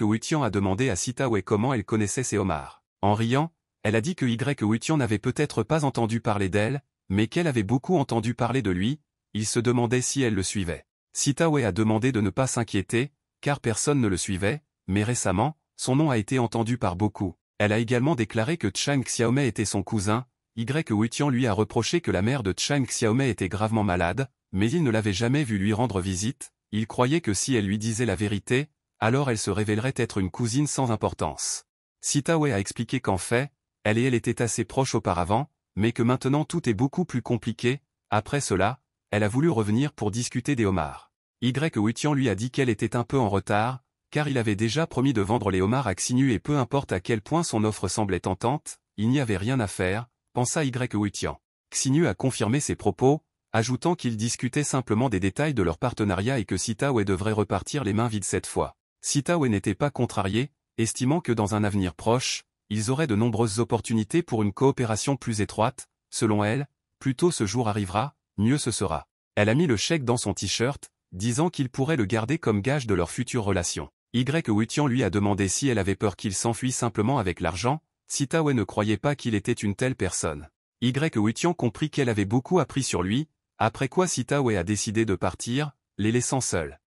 Wutian a demandé à Sita Wei comment elle connaissait ces homards. En riant, elle a dit que Wutian n'avait peut-être pas entendu parler d'elle, mais qu'elle avait beaucoup entendu parler de lui. Il se demandait si elle le suivait. Sita Wei a demandé de ne pas s'inquiéter, car personne ne le suivait, mais récemment, son nom a été entendu par beaucoup. Elle a également déclaré que Chang Xiaomei était son cousin. Wutian lui a reproché que la mère de Chang Xiaomei était gravement malade, mais il ne l'avait jamais vu lui rendre visite. Il croyait que si elle lui disait la vérité, alors elle se révélerait être une cousine sans importance. Sita Wei a expliqué qu'en fait, elle et elle étaient assez proches auparavant, mais que maintenant tout est beaucoup plus compliqué. Après cela, elle a voulu revenir pour discuter des homards. Wutian lui a dit qu'elle était un peu en retard, car il avait déjà promis de vendre les homards à Xinyu et peu importe à quel point son offre semblait tentante, il n'y avait rien à faire, pensa Wutian. Xinyu a confirmé ses propos, ajoutant qu'il discutait simplement des détails de leur partenariat et que Sita Wei devrait repartir les mains vides cette fois. Sita Wei n'était pas contrariée, estimant que dans un avenir proche, ils auraient de nombreuses opportunités pour une coopération plus étroite. Selon elle, plus tôt ce jour arrivera, mieux ce sera. Elle a mis le chèque dans son t-shirt, disant qu'il pourrait le garder comme gage de leur future relation. Wutian lui a demandé si elle avait peur qu'il s'enfuit simplement avec l'argent. Sita Wei ne croyait pas qu'il était une telle personne. Wutian comprit qu'elle avait beaucoup appris sur lui, après quoi Sita Wei a décidé de partir, les laissant seuls.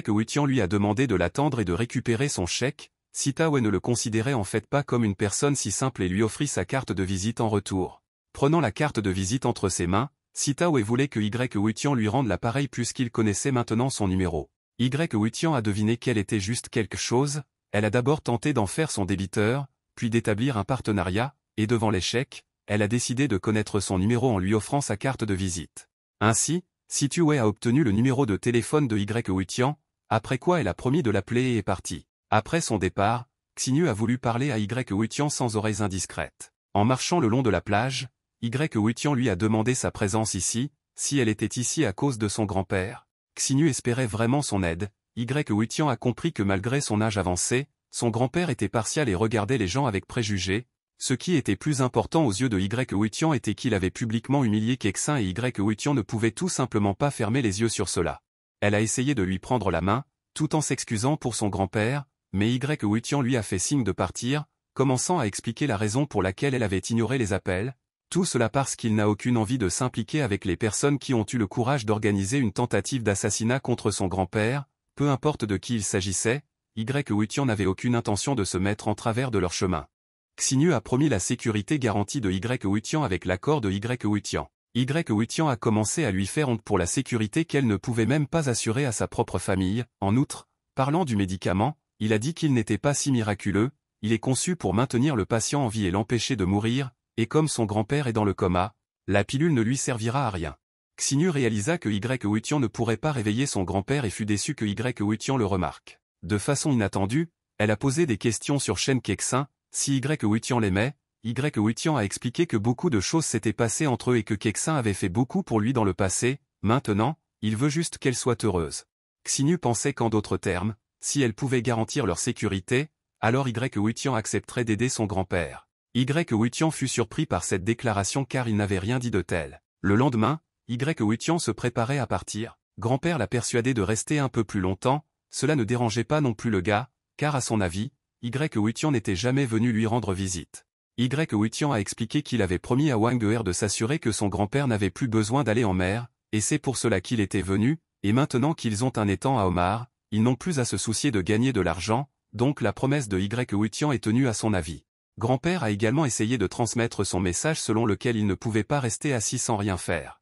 Wutian lui a demandé de l'attendre et de récupérer son chèque. Sita Wei ne le considérait en fait pas comme une personne si simple et lui offrit sa carte de visite en retour. Prenant la carte de visite entre ses mains, Sita Wei voulait que Wutian lui rende l'appareil puisqu'il connaissait maintenant son numéro. Wutian a deviné qu'elle était juste quelque chose. Elle a d'abord tenté d'en faire son débiteur, puis d'établir un partenariat, et devant l'échec, elle a décidé de connaître son numéro en lui offrant sa carte de visite. Ainsi, Sita Wei a obtenu le numéro de téléphone de Wutian, après quoi elle a promis de l'appeler et est partie. Après son départ, Xinyu a voulu parler à Wutian sans oreilles indiscrètes. En marchant le long de la plage, Wutian lui a demandé sa présence ici, si elle était ici à cause de son grand-père. Xinyu espérait vraiment son aide. Wutian a compris que malgré son âge avancé, son grand-père était partial et regardait les gens avec préjugés. Ce qui était plus important aux yeux de Wutian était qu'il avait publiquement humilié Kexin et Wutian ne pouvait tout simplement pas fermer les yeux sur cela. Elle a essayé de lui prendre la main, tout en s'excusant pour son grand-père, mais Wutian lui a fait signe de partir, commençant à expliquer la raison pour laquelle elle avait ignoré les appels. Tout cela parce qu'il n'a aucune envie de s'impliquer avec les personnes qui ont eu le courage d'organiser une tentative d'assassinat contre son grand-père, peu importe de qui il s'agissait. Wutian n'avait aucune intention de se mettre en travers de leur chemin. Xinyu a promis la sécurité garantie de Wutian avec l'accord de Wutian. Wutian a commencé à lui faire honte pour la sécurité qu'elle ne pouvait même pas assurer à sa propre famille. En outre, parlant du médicament, il a dit qu'il n'était pas si miraculeux, il est conçu pour maintenir le patient en vie et l'empêcher de mourir, et comme son grand-père est dans le coma, la pilule ne lui servira à rien. Xinyu réalisa que Wutian ne pourrait pas réveiller son grand-père et fut déçu que Wutian le remarque. De façon inattendue, elle a posé des questions sur Shen Kexin. Si Wutian l'aimait, Wutian a expliqué que beaucoup de choses s'étaient passées entre eux et que Kexin avait fait beaucoup pour lui dans le passé. Maintenant, il veut juste qu'elle soit heureuse. Xinyu pensait qu'en d'autres termes, si elle pouvait garantir leur sécurité, alors Wutian accepterait d'aider son grand-père. Wutian fut surpris par cette déclaration car il n'avait rien dit de tel. Le lendemain, Wutian se préparait à partir. Grand-père l'a persuadé de rester un peu plus longtemps. Cela ne dérangeait pas non plus le gars, car à son avis, Wutian n'était jamais venu lui rendre visite. Wutian a expliqué qu'il avait promis à Wang Geer de s'assurer que son grand-père n'avait plus besoin d'aller en mer, et c'est pour cela qu'il était venu, et maintenant qu'ils ont un étang à homard, ils n'ont plus à se soucier de gagner de l'argent, donc la promesse de Wutian est tenue à son avis. Grand-père a également essayé de transmettre son message selon lequel il ne pouvait pas rester assis sans rien faire.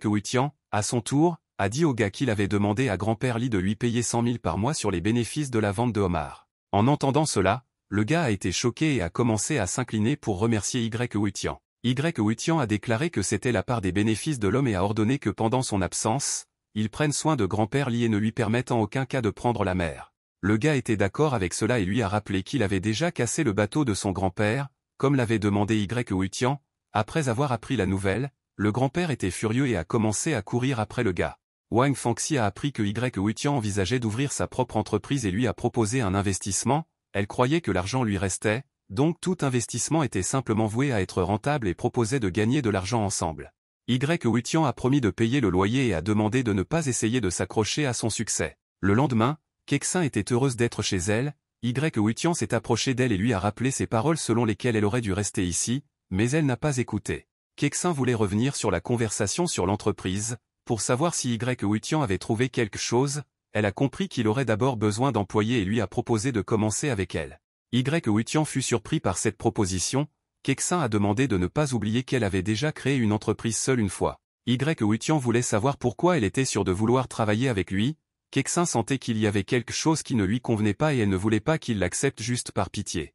Wutian, à son tour, a dit au gars qu'il avait demandé à grand-père Li de lui payer 100 000 par mois sur les bénéfices de la vente de homards. En entendant cela, le gars a été choqué et a commencé à s'incliner pour remercier Wutian. Wutian a déclaré que c'était la part des bénéfices de l'homme et a ordonné que pendant son absence, ils prennent soin de grand-père Li et ne lui permettent en aucun cas de prendre la mer. Le gars était d'accord avec cela et lui a rappelé qu'il avait déjà cassé le bateau de son grand-père, comme l'avait demandé Wutian. Après avoir appris la nouvelle, le grand-père était furieux et a commencé à courir après le gars. Wang Fangxi a appris que Wutian envisageait d'ouvrir sa propre entreprise et lui a proposé un investissement. Elle croyait que l'argent lui restait, donc tout investissement était simplement voué à être rentable et proposait de gagner de l'argent ensemble. Wutian a promis de payer le loyer et a demandé de ne pas essayer de s'accrocher à son succès. Le lendemain, Kexin était heureuse d'être chez elle. Wutian s'est approché d'elle et lui a rappelé ces paroles selon lesquelles elle aurait dû rester ici, mais elle n'a pas écouté. Kexin voulait revenir sur la conversation sur l'entreprise, pour savoir si Wutian avait trouvé quelque chose. Elle a compris qu'il aurait d'abord besoin d'employés et lui a proposé de commencer avec elle. Wutian fut surpris par cette proposition. Kexin a demandé de ne pas oublier qu'elle avait déjà créé une entreprise seule une fois. Wutian voulait savoir pourquoi elle était sûre de vouloir travailler avec lui. Kexin sentait qu'il y avait quelque chose qui ne lui convenait pas et elle ne voulait pas qu'il l'accepte juste par pitié.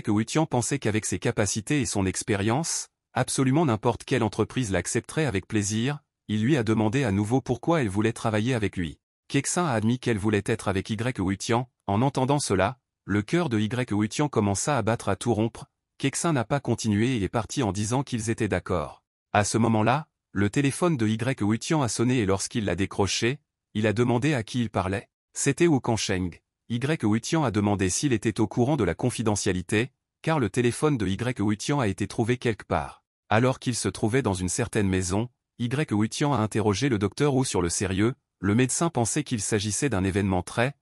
Wutian pensait qu'avec ses capacités et son expérience, absolument n'importe quelle entreprise l'accepterait avec plaisir. Il lui a demandé à nouveau pourquoi elle voulait travailler avec lui. Kexin a admis qu'elle voulait être avec Wutian. En entendant cela, le cœur de Wutian commença à battre à tout rompre. Kexin n'a pas continué et est parti en disant qu'ils étaient d'accord. À ce moment-là, le téléphone de Wutian a sonné et lorsqu'il l'a décroché, il a demandé à qui il parlait. C'était Wu Kansheng. Wutian a demandé s'il était au courant de la confidentialité, car le téléphone de Wutian a été trouvé quelque part. Alors qu'il se trouvait dans une certaine maison, Wutian a interrogé le docteur Wu sur le sérieux. Le médecin pensait qu'il s'agissait d'un événement très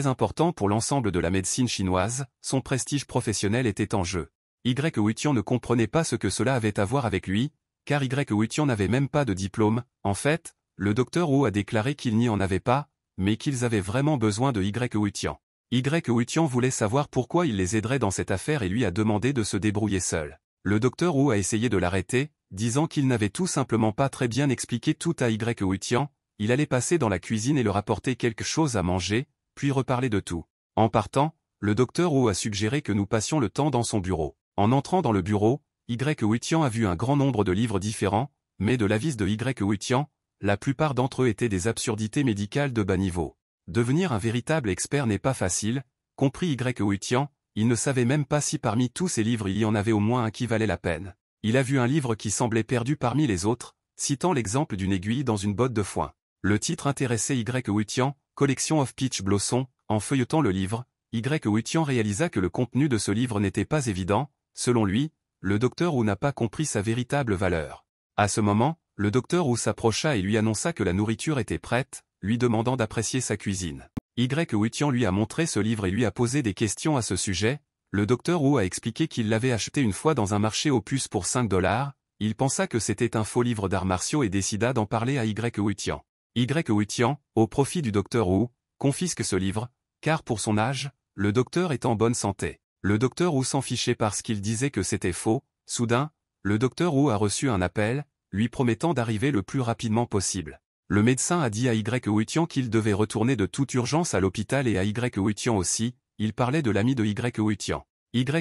important pour l'ensemble de la médecine chinoise. Son prestige professionnel était en jeu. Wutian ne comprenait pas ce que cela avait à voir avec lui, car Wutian n'avait même pas de diplôme. En fait, le docteur Wu a déclaré qu'il n'y en avait pas, mais qu'ils avaient vraiment besoin de Wutian. Wutian voulait savoir pourquoi il les aiderait dans cette affaire et lui a demandé de se débrouiller seul. Le docteur Wu a essayé de l'arrêter, disant qu'il n'avait tout simplement pas très bien expliqué tout à Wutian. Il allait passer dans la cuisine et leur apporter quelque chose à manger, puis reparler de tout. En partant, le docteur Wu a suggéré que nous passions le temps dans son bureau. En entrant dans le bureau, Wutian a vu un grand nombre de livres différents, mais de l'avis de Wutian, la plupart d'entre eux étaient des absurdités médicales de bas niveau. Devenir un véritable expert n'est pas facile, compris Wutian, il ne savait même pas si parmi tous ces livres il y en avait au moins un qui valait la peine. Il a vu un livre qui semblait perdu parmi les autres, citant l'exemple d'une aiguille dans une botte de foin. Le titre intéressait Wutian, Collection of Peach Blossom. En feuilletant le livre, Wutian réalisa que le contenu de ce livre n'était pas évident. Selon lui, le docteur Wu n'a pas compris sa véritable valeur. À ce moment, le docteur Wu s'approcha et lui annonça que la nourriture était prête, lui demandant d'apprécier sa cuisine. Wutian lui a montré ce livre et lui a posé des questions à ce sujet. Le docteur Wu a expliqué qu'il l'avait acheté une fois dans un marché aux puces pour $5. Il pensa que c'était un faux livre d'arts martiaux et décida d'en parler à Wutian. Wutian, au profit du docteur Wu, confisque ce livre, car pour son âge, le docteur est en bonne santé. Le docteur Wu s'en fichait parce qu'il disait que c'était faux. Soudain, le docteur Wu a reçu un appel, lui promettant d'arriver le plus rapidement possible. Le médecin a dit à Wutian qu'il devait retourner de toute urgence à l'hôpital et à Wutian aussi. Il parlait de l'ami de Wutian.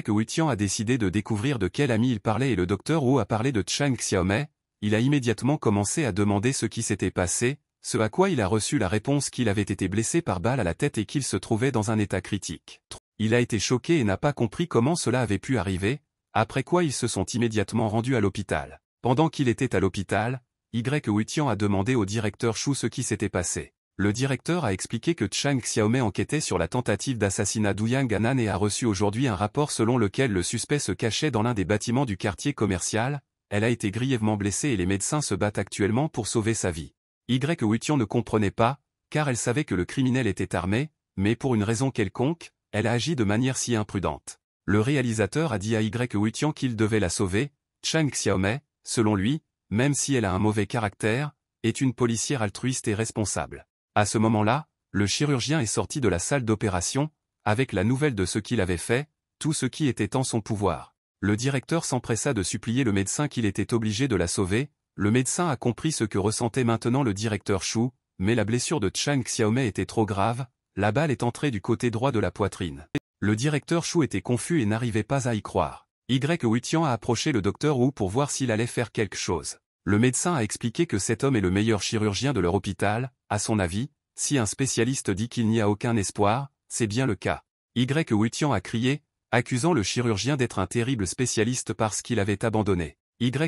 Wutian a décidé de découvrir de quel ami il parlait et le docteur Wu a parlé de Chang Xiaomei. Il a immédiatement commencé à demander ce qui s'était passé, ce à quoi il a reçu la réponse qu'il avait été blessé par balle à la tête et qu'il se trouvait dans un état critique. Il a été choqué et n'a pas compris comment cela avait pu arriver, après quoi ils se sont immédiatement rendus à l'hôpital. Pendant qu'il était à l'hôpital, Wutian a demandé au directeur Shu ce qui s'était passé. Le directeur a expliqué que Chang Xiaomei enquêtait sur la tentative d'assassinat d'Ouyang Anan et a reçu aujourd'hui un rapport selon lequel le suspect se cachait dans l'un des bâtiments du quartier commercial. Elle a été grièvement blessée et les médecins se battent actuellement pour sauver sa vie. Wutian ne comprenait pas, car elle savait que le criminel était armé, mais pour une raison quelconque, elle a agi de manière si imprudente. Le réalisateur a dit à Wutian qu'il devait la sauver. Chang Xiaomei, selon lui, même si elle a un mauvais caractère, est une policière altruiste et responsable. À ce moment-là, le chirurgien est sorti de la salle d'opération, avec la nouvelle de ce qu'il avait fait, tout ce qui était en son pouvoir. Le directeur s'empressa de supplier le médecin qu'il était obligé de la sauver. Le médecin a compris ce que ressentait maintenant le directeur Shu, mais la blessure de Chang Xiaomei était trop grave, la balle est entrée du côté droit de la poitrine. Le directeur Shu était confus et n'arrivait pas à y croire. Wutian a approché le docteur Wu pour voir s'il allait faire quelque chose. Le médecin a expliqué que cet homme est le meilleur chirurgien de leur hôpital. À son avis, si un spécialiste dit qu'il n'y a aucun espoir, c'est bien le cas. Wutian a crié, accusant le chirurgien d'être un terrible spécialiste parce qu'il avait abandonné.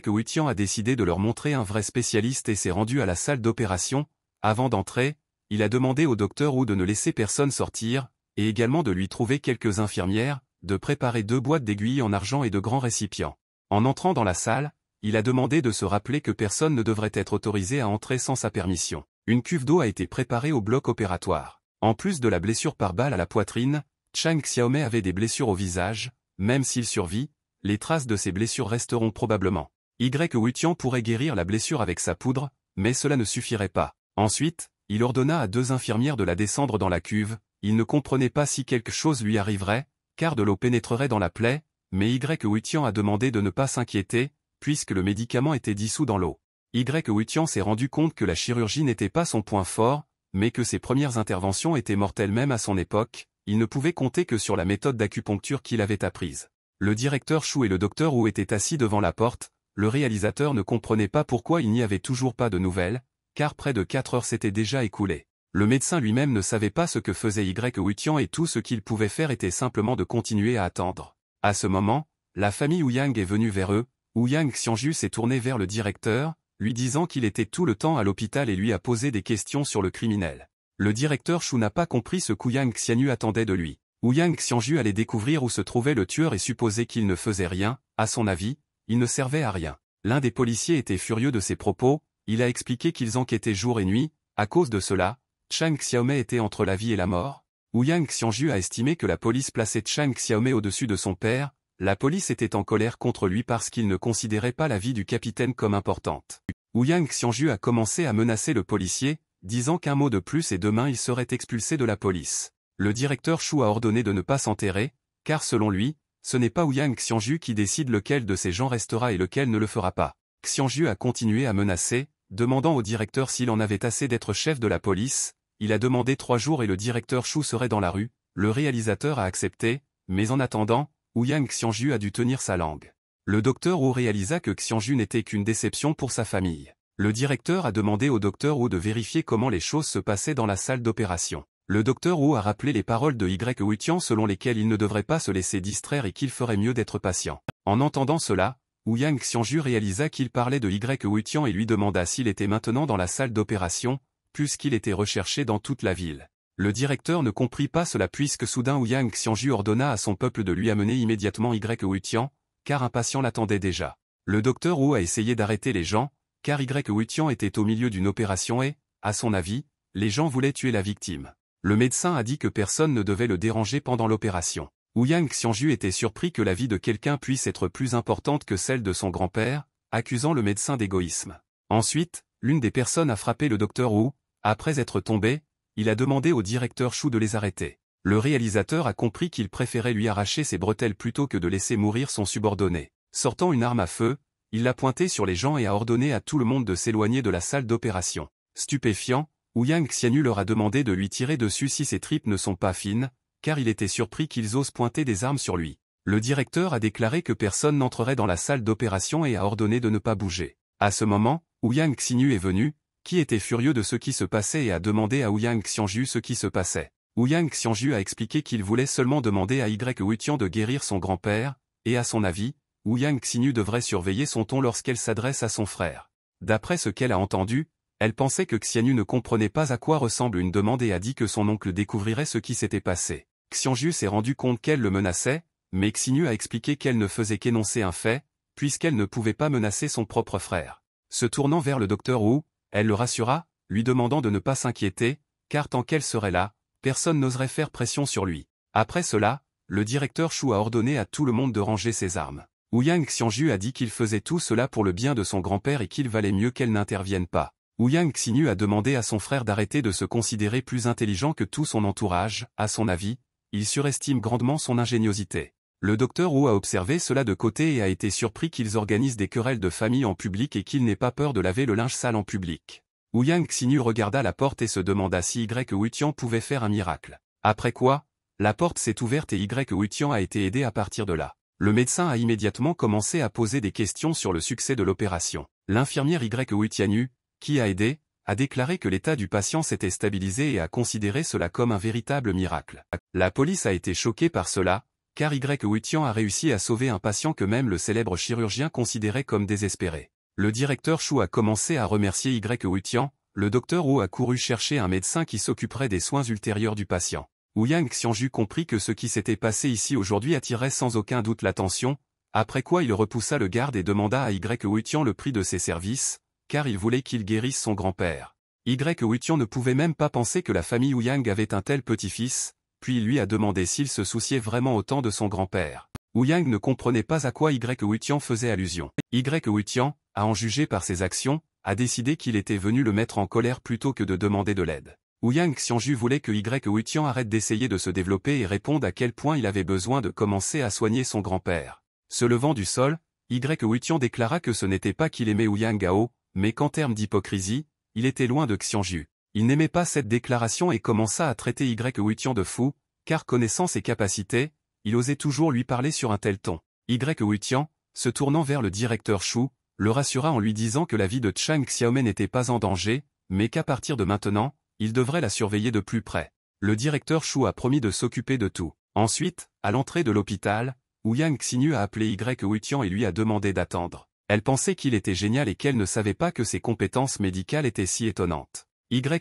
Wutian a décidé de leur montrer un vrai spécialiste et s'est rendu à la salle d'opération. Avant d'entrer, il a demandé au docteur Wu de ne laisser personne sortir, et également de lui trouver quelques infirmières, de préparer 2 boîtes d'aiguilles en argent et de grands récipients. En entrant dans la salle, il a demandé de se rappeler que personne ne devrait être autorisé à entrer sans sa permission. Une cuve d'eau a été préparée au bloc opératoire. En plus de la blessure par balle à la poitrine, Chang Xiaomei avait des blessures au visage, même s'il survit, les traces de ces blessures resteront probablement. Wutian pourrait guérir la blessure avec sa poudre, mais cela ne suffirait pas. Ensuite, il ordonna à 2 infirmières de la descendre dans la cuve, il ne comprenait pas si quelque chose lui arriverait, car de l'eau pénétrerait dans la plaie, mais Wutian a demandé de ne pas s'inquiéter, puisque le médicament était dissous dans l'eau. Wutian s'est rendu compte que la chirurgie n'était pas son point fort, mais que ses premières interventions étaient mortelles même à son époque, il ne pouvait compter que sur la méthode d'acupuncture qu'il avait apprise. Le directeur Shu et le docteur Wu étaient assis devant la porte, le réalisateur ne comprenait pas pourquoi il n'y avait toujours pas de nouvelles, car près de 4 heures s'étaient déjà écoulées. Le médecin lui-même ne savait pas ce que faisait Wutian et tout ce qu'il pouvait faire était simplement de continuer à attendre. À ce moment, la famille Ouyang est venue vers eux, Ouyang Xianju s'est tourné vers le directeur, lui disant qu'il était tout le temps à l'hôpital et lui a posé des questions sur le criminel. Le directeur Shu n'a pas compris ce qu'Ouyang Xianju attendait de lui. Ouyang Xianju allait découvrir où se trouvait le tueur et supposer qu'il ne faisait rien, à son avis, il ne servait à rien. L'un des policiers était furieux de ses propos, il a expliqué qu'ils enquêtaient jour et nuit, à cause de cela, Chang Xiaomei était entre la vie et la mort. Ouyang Xianju a estimé que la police plaçait Chang Xiaomei au-dessus de son père, la police était en colère contre lui parce qu'il ne considérait pas la vie du capitaine comme importante. Ouyang Xianju a commencé à menacer le policier, disant qu'un mot de plus et demain il serait expulsé de la police. Le directeur Shu a ordonné de ne pas s'enterrer, car selon lui, ce n'est pas Ouyang Xianju qui décide lequel de ces gens restera et lequel ne le fera pas. Xianju a continué à menacer, demandant au directeur s'il en avait assez d'être chef de la police, il a demandé 3 jours et le directeur Shu serait dans la rue, le réalisateur a accepté, mais en attendant, Ouyang Xianju a dû tenir sa langue. Le docteur Wu réalisa que Xianju n'était qu'une déception pour sa famille. Le directeur a demandé au docteur Wu de vérifier comment les choses se passaient dans la salle d'opération. Le docteur Wu a rappelé les paroles de Wutian selon lesquelles il ne devrait pas se laisser distraire et qu'il ferait mieux d'être patient. En entendant cela, Ouyang Xianju réalisa qu'il parlait de Wutian et lui demanda s'il était maintenant dans la salle d'opération, puisqu'il était recherché dans toute la ville. Le directeur ne comprit pas cela puisque soudain Ouyang Xianju ordonna à son peuple de lui amener immédiatement Wutian, car un patient l'attendait déjà. Le docteur Wu a essayé d'arrêter les gens, car Wutian était au milieu d'une opération et, à son avis, les gens voulaient tuer la victime. Le médecin a dit que personne ne devait le déranger pendant l'opération. Ouyang Xianju était surpris que la vie de quelqu'un puisse être plus importante que celle de son grand-père, accusant le médecin d'égoïsme. Ensuite, l'une des personnes a frappé le docteur Wu, après être tombé, il a demandé au directeur Shu de les arrêter. Le réalisateur a compris qu'il préférait lui arracher ses bretelles plutôt que de laisser mourir son subordonné. Sortant une arme à feu, il l'a pointée sur les gens et a ordonné à tout le monde de s'éloigner de la salle d'opération. Stupéfiant, Ouyang Xianju leur a demandé de lui tirer dessus si ses tripes ne sont pas fines, car il était surpris qu'ils osent pointer des armes sur lui. Le directeur a déclaré que personne n'entrerait dans la salle d'opération et a ordonné de ne pas bouger. À ce moment, Ouyang Xianju est venu, qui était furieux de ce qui se passait et a demandé à Ouyang Xianju ce qui se passait. Ouyang Xianju a expliqué qu'il voulait seulement demander à Wutian de guérir son grand-père, et à son avis, Ouyang Xianju devrait surveiller son ton lorsqu'elle s'adresse à son frère. D'après ce qu'elle a entendu, elle pensait que Xianju ne comprenait pas à quoi ressemble une demande et a dit que son oncle découvrirait ce qui s'était passé. Xianju s'est rendu compte qu'elle le menaçait, mais Xianju a expliqué qu'elle ne faisait qu'énoncer un fait, puisqu'elle ne pouvait pas menacer son propre frère. Se tournant vers le docteur Wu, elle le rassura, lui demandant de ne pas s'inquiéter, car tant qu'elle serait là, personne n'oserait faire pression sur lui. Après cela, le directeur Shu a ordonné à tout le monde de ranger ses armes. Ouyang Xianju a dit qu'il faisait tout cela pour le bien de son grand-père et qu'il valait mieux qu'elle n'intervienne pas. Ouyang Xianju a demandé à son frère d'arrêter de se considérer plus intelligent que tout son entourage, à son avis, il surestime grandement son ingéniosité. Le docteur Wu a observé cela de côté et a été surpris qu'ils organisent des querelles de famille en public et qu'il n'ait pas peur de laver le linge sale en public. Ouyang Xianju regarda la porte et se demanda si Wutian pouvait faire un miracle. Après quoi, la porte s'est ouverte et Wutian a été aidé à partir de là. Le médecin a immédiatement commencé à poser des questions sur le succès de l'opération. L'infirmière Wutianu, qui a aidé, a déclaré que l'état du patient s'était stabilisé et a considéré cela comme un véritable miracle. La police a été choquée par cela, car Wutian a réussi à sauver un patient que même le célèbre chirurgien considérait comme désespéré. Le directeur Shu a commencé à remercier Wutian, le docteur Wu a couru chercher un médecin qui s'occuperait des soins ultérieurs du patient. Ouyang Xianju comprit que ce qui s'était passé ici aujourd'hui attirait sans aucun doute l'attention, après quoi il repoussa le garde et demanda à Wutian le prix de ses services, car il voulait qu'il guérisse son grand-père. Wutian ne pouvait même pas penser que la famille Ouyang avait un tel petit-fils, puis il lui a demandé s'il se souciait vraiment autant de son grand-père. Wu Yang ne comprenait pas à quoi Wutian faisait allusion. Wutian, à en juger par ses actions, a décidé qu'il était venu le mettre en colère plutôt que de demander de l'aide. Ouyang Xianju voulait que Wutian arrête d'essayer de se développer et réponde à quel point il avait besoin de commencer à soigner son grand-père. Se levant du sol, Wutian déclara que ce n'était pas qu'il aimait Ouyang Gao, mais qu'en termes d'hypocrisie, il était loin de Xianju. Il n'aimait pas cette déclaration et commença à traiter Wutian de fou, car connaissant ses capacités, il osait toujours lui parler sur un tel ton. Wutian, se tournant vers le directeur Shu, le rassura en lui disant que la vie de Chang Xiaomei n'était pas en danger, mais qu'à partir de maintenant, il devrait la surveiller de plus près. Le directeur Shu a promis de s'occuper de tout. Ensuite, à l'entrée de l'hôpital, Ouyang Xinyu a appelé Wutian et lui a demandé d'attendre. Elle pensait qu'il était génial et qu'elle ne savait pas que ses compétences médicales étaient si étonnantes.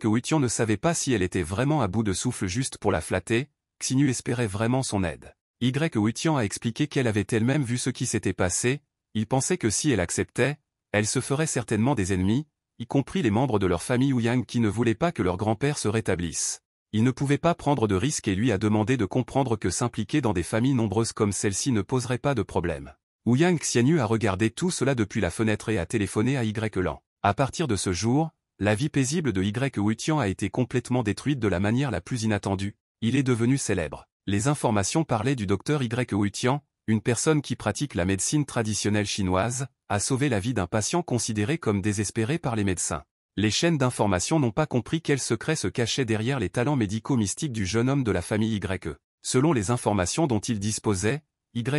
Wutian ne savait pas si elle était vraiment à bout de souffle juste pour la flatter, Xinyu espérait vraiment son aide. Wutian a expliqué qu'elle avait elle-même vu ce qui s'était passé, il pensait que si elle acceptait, elle se ferait certainement des ennemis, y compris les membres de leur famille Ouyang qui ne voulaient pas que leur grand-père se rétablisse. Il ne pouvait pas prendre de risques et lui a demandé de comprendre que s'impliquer dans des familles nombreuses comme celle-ci ne poserait pas de problème. Ouyang Xianyu a regardé tout cela depuis la fenêtre et a téléphoné à Lan. À partir de ce jour, la vie paisible de Wutian a été complètement détruite de la manière la plus inattendue, il est devenu célèbre. Les informations parlaient du docteur Wutian, une personne qui pratique la médecine traditionnelle chinoise, a sauvé la vie d'un patient considéré comme désespéré par les médecins. Les chaînes d'information n'ont pas compris quel secret se cachait derrière les talents médicaux mystiques du jeune homme de la famille YE. Selon les informations dont il disposait,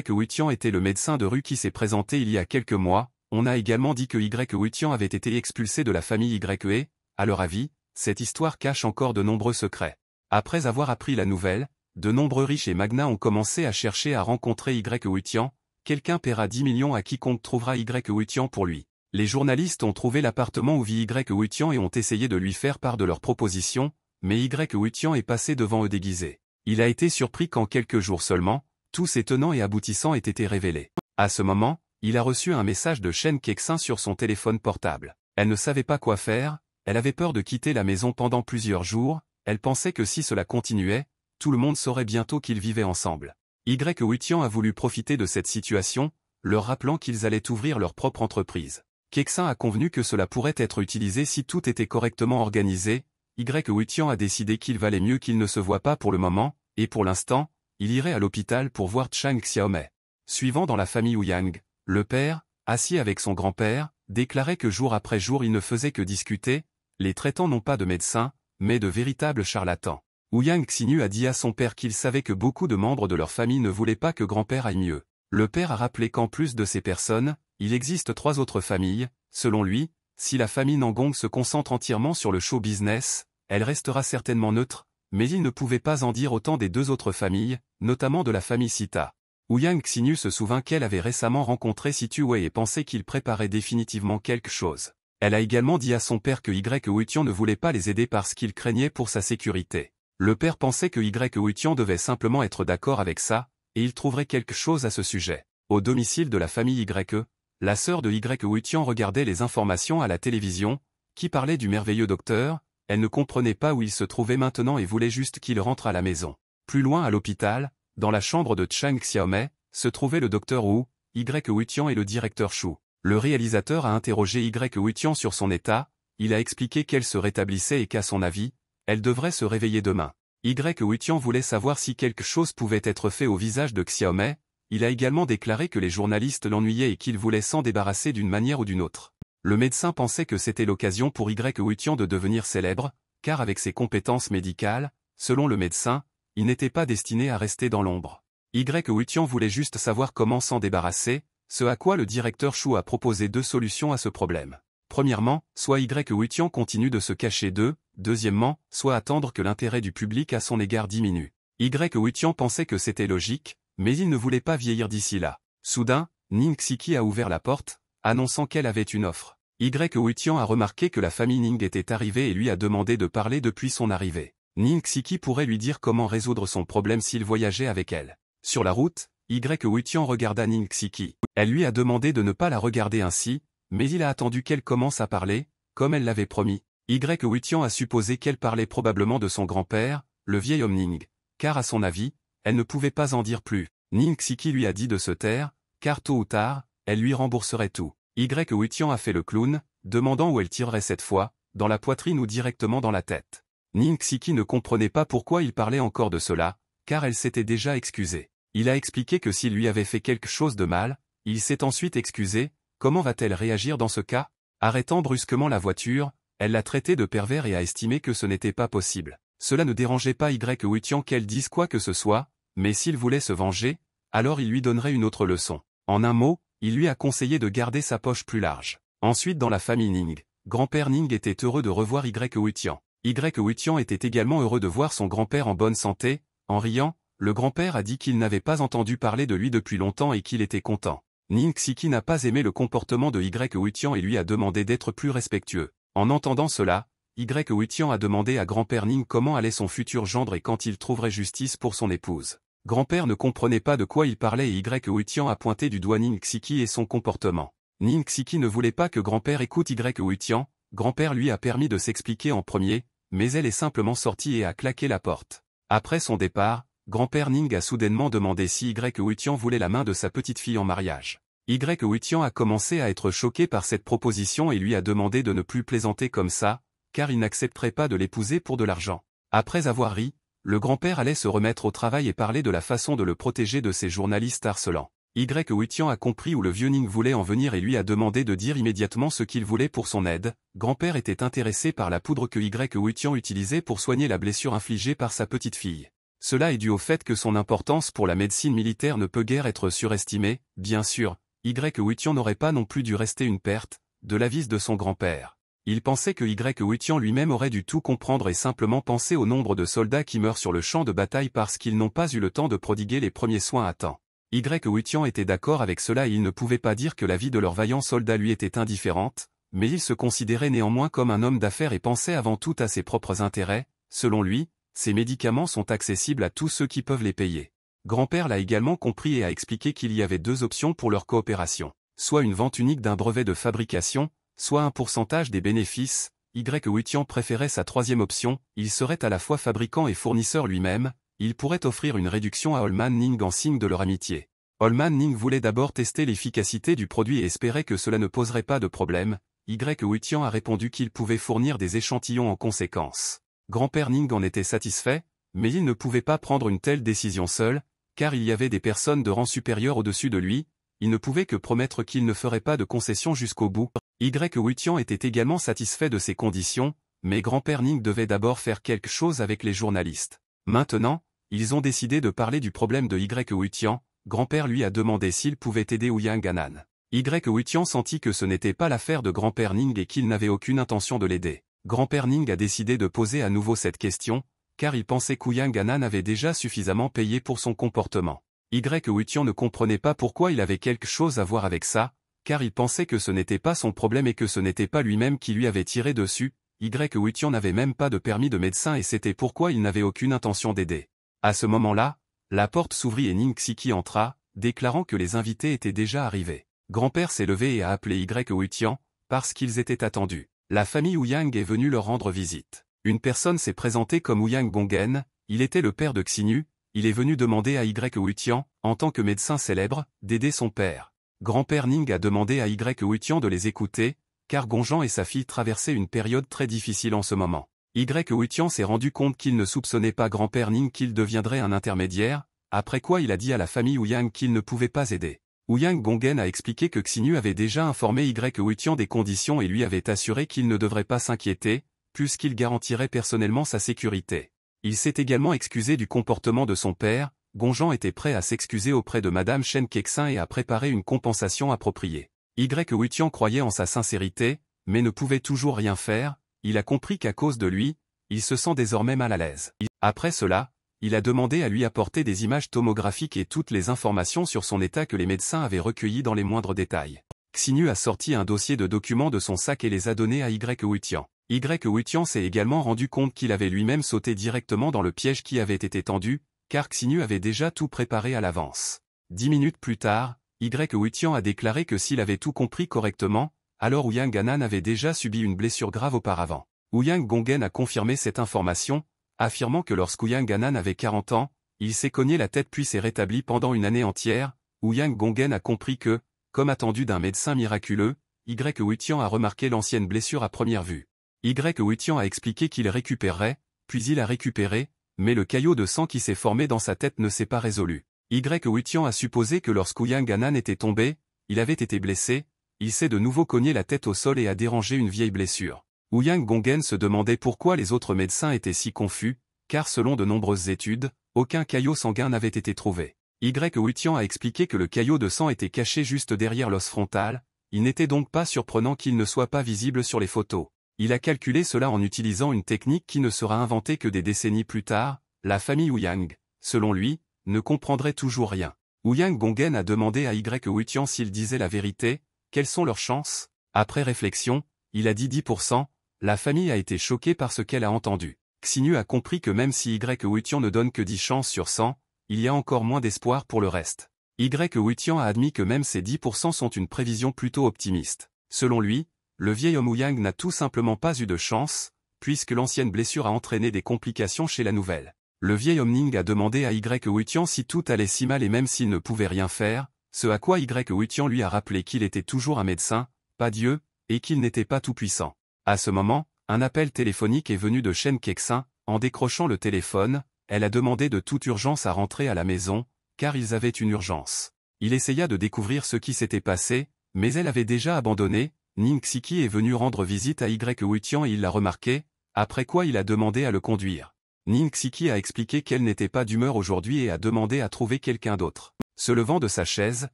Wutian était le médecin de rue qui s'est présenté il y a quelques mois. On a également dit que Wutian avait été expulsé de la famille YE. À leur avis, cette histoire cache encore de nombreux secrets. Après avoir appris la nouvelle, de nombreux riches et magnats ont commencé à chercher à rencontrer Wutian. Quelqu'un paiera 10 millions à quiconque trouvera Wutian pour lui. Les journalistes ont trouvé l'appartement où vit Wutian et ont essayé de lui faire part de leurs propositions, mais Wutian est passé devant eux déguisé. Il a été surpris qu'en quelques jours seulement, tous ses tenants et aboutissants aient été révélés. À ce moment, il a reçu un message de Shen Kexin sur son téléphone portable. Elle ne savait pas quoi faire, elle avait peur de quitter la maison pendant plusieurs jours, elle pensait que si cela continuait, tout le monde saurait bientôt qu'ils vivaient ensemble. Wutian a voulu profiter de cette situation, leur rappelant qu'ils allaient ouvrir leur propre entreprise. Kexin a convenu que cela pourrait être utilisé si tout était correctement organisé. Wutian a décidé qu'il valait mieux qu'ils ne se voient pas pour le moment, et pour l'instant, il irait à l'hôpital pour voir Chang Xiaomei. Suivant dans la famille Ouyang, le père, assis avec son grand-père, déclarait que jour après jour il ne faisait que discuter, les traitant non pas de médecins, mais de véritables charlatans. Ouyang Xinyu a dit à son père qu'il savait que beaucoup de membres de leur famille ne voulaient pas que grand-père aille mieux. Le père a rappelé qu'en plus de ces personnes, il existe 3 autres familles. Selon lui, si la famille Nangong se concentre entièrement sur le show business, elle restera certainement neutre, mais il ne pouvait pas en dire autant des 2 autres familles, notamment de la famille Sita. Ouyang Xinyu se souvint qu'elle avait récemment rencontré Situ Wei et pensait qu'il préparait définitivement quelque chose. Elle a également dit à son père que Wutian ne voulait pas les aider parce qu'il craignait pour sa sécurité. Le père pensait que Wutian devait simplement être d'accord avec ça, et il trouverait quelque chose à ce sujet. Au domicile de la famille YE, la sœur de Wutian regardait les informations à la télévision, qui parlait du merveilleux docteur, elle ne comprenait pas où il se trouvait maintenant et voulait juste qu'il rentre à la maison. Plus loin à l'hôpital, dans la chambre de Chang Xiaomei, se trouvait le docteur Wu, Wutian et le directeur Shu. Le réalisateur a interrogé Wutian sur son état, il a expliqué qu'elle se rétablissait et qu'à son avis, elle devrait se réveiller demain. Wutian voulait savoir si quelque chose pouvait être fait au visage de Xiaomei, il a également déclaré que les journalistes l'ennuyaient et qu'il voulait s'en débarrasser d'une manière ou d'une autre. Le médecin pensait que c'était l'occasion pour Wutian de devenir célèbre, car avec ses compétences médicales, selon le médecin, il n'était pas destiné à rester dans l'ombre. Wutian voulait juste savoir comment s'en débarrasser, ce à quoi le directeur Shu a proposé 2 solutions à ce problème. Premièrement, soit Wutian continue de se cacher d'eux, deuxièmement, soit attendre que l'intérêt du public à son égard diminue. Wutian pensait que c'était logique, mais il ne voulait pas vieillir d'ici là. Soudain, Ning Xiki a ouvert la porte, annonçant qu'elle avait une offre. Wutian a remarqué que la famille Ning était arrivée et lui a demandé de parler depuis son arrivée. Ning Xiki pourrait lui dire comment résoudre son problème s'il voyageait avec elle. Sur la route, Wutian regarda Ning Xiki. Elle lui a demandé de ne pas la regarder ainsi, mais il a attendu qu'elle commence à parler, comme elle l'avait promis. Wutian a supposé qu'elle parlait probablement de son grand-père, le vieil homme Ning, car à son avis, elle ne pouvait pas en dire plus. Ning Xiki lui a dit de se taire, car tôt ou tard, elle lui rembourserait tout. Huitian a fait le clown, demandant où elle tirerait cette fois, dans la poitrine ou directement dans la tête. Ning Xiki ne comprenait pas pourquoi il parlait encore de cela, car elle s'était déjà excusée. Il a expliqué que s'il lui avait fait quelque chose de mal, il s'est ensuite excusé. Comment va-t-elle réagir dans ce cas? Arrêtant brusquement la voiture, elle l'a traité de pervers et a estimé que ce n'était pas possible. Cela ne dérangeait pas Huitian qu'elle dise quoi que ce soit, mais s'il voulait se venger, alors il lui donnerait une autre leçon. En un mot, il lui a conseillé de garder sa poche plus large. Ensuite dans la famille Ning, grand-père Ning était heureux de revoir Huitian. Huitian était également heureux de voir son grand-père en bonne santé. En riant, le grand-père a dit qu'il n'avait pas entendu parler de lui depuis longtemps et qu'il était content. Ning Xiki n'a pas aimé le comportement de Huitian et lui a demandé d'être plus respectueux. En entendant cela, Huitian a demandé à grand-père Ning comment allait son futur gendre et quand il trouverait justice pour son épouse. Grand-père ne comprenait pas de quoi il parlait et Huitian a pointé du doigt Ning Xiki et son comportement. Ning Xiki ne voulait pas que grand-père écoute Huitian, grand-père lui a permis de s'expliquer en premier, mais elle est simplement sortie et a claqué la porte. Après son départ, grand-père Ning a soudainement demandé si Huitian voulait la main de sa petite-fille en mariage. Huitian a commencé à être choqué par cette proposition et lui a demandé de ne plus plaisanter comme ça, car il n'accepterait pas de l'épouser pour de l'argent. Après avoir ri, le grand-père allait se remettre au travail et parler de la façon de le protéger de ces journalistes harcelants. Huitian a compris où le vieux Ning voulait en venir et lui a demandé de dire immédiatement ce qu'il voulait pour son aide. Grand-père était intéressé par la poudre que Huitian utilisait pour soigner la blessure infligée par sa petite-fille. Cela est dû au fait que son importance pour la médecine militaire ne peut guère être surestimée. Bien sûr, Huitian n'aurait pas non plus dû rester une perte, de l'avis de son grand-père. Il pensait que Huitian lui-même aurait dû tout comprendre et simplement penser au nombre de soldats qui meurent sur le champ de bataille parce qu'ils n'ont pas eu le temps de prodiguer les premiers soins à temps. Huitian était d'accord avec cela et il ne pouvait pas dire que la vie de leurs vaillants soldats lui était indifférente, mais il se considérait néanmoins comme un homme d'affaires et pensait avant tout à ses propres intérêts. Selon lui, ces médicaments sont accessibles à tous ceux qui peuvent les payer. Grand-père l'a également compris et a expliqué qu'il y avait deux options pour leur coopération. Soit une vente unique d'un brevet de fabrication, soit un pourcentage des bénéfices. Huitian préférait sa troisième option, il serait à la fois fabricant et fournisseur lui-même, il pourrait offrir une réduction à Holman Ning en signe de leur amitié. Holman Ning voulait d'abord tester l'efficacité du produit et espérait que cela ne poserait pas de problème. Huitian a répondu qu'il pouvait fournir des échantillons en conséquence. Grand-père Ning en était satisfait, mais il ne pouvait pas prendre une telle décision seul, car il y avait des personnes de rang supérieur au-dessus de lui, il ne pouvait que promettre qu'il ne ferait pas de concessions jusqu'au bout. Huitian était également satisfait de ces conditions, mais grand-père Ning devait d'abord faire quelque chose avec les journalistes. Maintenant, ils ont décidé de parler du problème de Huitian, grand-père lui a demandé s'il pouvait aider Ouyang Anan. Huitian sentit que ce n'était pas l'affaire de grand-père Ning et qu'il n'avait aucune intention de l'aider. Grand-père Ning a décidé de poser à nouveau cette question, car il pensait qu'Ouyang Anan avait déjà suffisamment payé pour son comportement. Huitian ne comprenait pas pourquoi il avait quelque chose à voir avec ça, car il pensait que ce n'était pas son problème et que ce n'était pas lui-même qui lui avait tiré dessus. Huitian n'avait même pas de permis de médecin et c'était pourquoi il n'avait aucune intention d'aider. À ce moment-là, la porte s'ouvrit et Ning Xiki entra, déclarant que les invités étaient déjà arrivés. Grand-père s'est levé et a appelé Huitian, parce qu'ils étaient attendus. La famille Ouyang est venue leur rendre visite. Une personne s'est présentée comme Ouyang Bongen, il était le père de Xinu, il est venu demander à Huitian, en tant que médecin célèbre, d'aider son père. Grand-père Ning a demandé à Huitian de les écouter, car Gonjan et sa fille traversaient une période très difficile en ce moment. Huitian s'est rendu compte qu'il ne soupçonnait pas grand-père Ning qu'il deviendrait un intermédiaire, après quoi il a dit à la famille Ouyang qu'il ne pouvait pas aider. Ouyang Bongen a expliqué que Xinu avait déjà informé Huitian des conditions et lui avait assuré qu'il ne devrait pas s'inquiéter, puisqu'il garantirait personnellement sa sécurité. Il s'est également excusé du comportement de son père. Gonjan était prêt à s'excuser auprès de Madame Shen Kexin et à préparer une compensation appropriée. Huitian croyait en sa sincérité, mais ne pouvait toujours rien faire. Il a compris qu'à cause de lui, il se sent désormais mal à l'aise. Après cela, il a demandé à lui apporter des images tomographiques et toutes les informations sur son état que les médecins avaient recueillies dans les moindres détails. Xinu a sorti un dossier de documents de son sac et les a donnés à Huitian. Huitian s'est également rendu compte qu'il avait lui-même sauté directement dans le piège qui avait été tendu, car Xinu avait déjà tout préparé à l'avance. 10 minutes plus tard, Huitian a déclaré que s'il avait tout compris correctement, alors Ouyang Anan avait déjà subi une blessure grave auparavant. Ouyang Bongen a confirmé cette information, affirmant que lorsqu'Ouyang Ganan avait 40 ans, il s'est cogné la tête puis s'est rétabli pendant une année entière. Ouyang Gongen a compris que, comme attendu d'un médecin miraculeux, Y Huitian a remarqué l'ancienne blessure à première vue. Y Huitian a expliqué qu'il récupérerait, puis il a récupéré, mais le caillot de sang qui s'est formé dans sa tête ne s'est pas résolu. Y Huitian a supposé que lorsqu'Ouyang Ganan était tombé, il avait été blessé, il s'est de nouveau cogné la tête au sol et a dérangé une vieille blessure. Ouyang Gongen se demandait pourquoi les autres médecins étaient si confus, car selon de nombreuses études, aucun caillot sanguin n'avait été trouvé. Y Huitian a expliqué que le caillot de sang était caché juste derrière l'os frontal, il n'était donc pas surprenant qu'il ne soit pas visible sur les photos. Il a calculé cela en utilisant une technique qui ne sera inventée que des décennies plus tard, la famille Ouyang, selon lui, ne comprendrait toujours rien. Ouyang Gongen a demandé à Y Huitian s'il disait la vérité, quelles sont leurs chances? Après réflexion, il a dit 10%, la famille a été choquée par ce qu'elle a entendu. Xinu a compris que même si Y Huitian ne donne que 10 chances sur 100, il y a encore moins d'espoir pour le reste. Y Huitian a admis que même ces 10% sont une prévision plutôt optimiste. Selon lui, le vieil homme Ouyang n'a tout simplement pas eu de chance, puisque l'ancienne blessure a entraîné des complications chez la nouvelle. Le vieil homme Ning a demandé à Y Huitian si tout allait si mal et même s'il ne pouvait rien faire, ce à quoi Y Huitian lui a rappelé qu'il était toujours un médecin, pas Dieu, et qu'il n'était pas tout-puissant. À ce moment, un appel téléphonique est venu de Shen Kexin. En décrochant le téléphone, elle a demandé de toute urgence à rentrer à la maison, car ils avaient une urgence. Il essaya de découvrir ce qui s'était passé, mais elle avait déjà abandonné. Ning Xiki est venu rendre visite à Y Huitian et il l'a remarqué, après quoi il a demandé à le conduire. Ning Xiki a expliqué qu'elle n'était pas d'humeur aujourd'hui et a demandé à trouver quelqu'un d'autre. Se levant de sa chaise,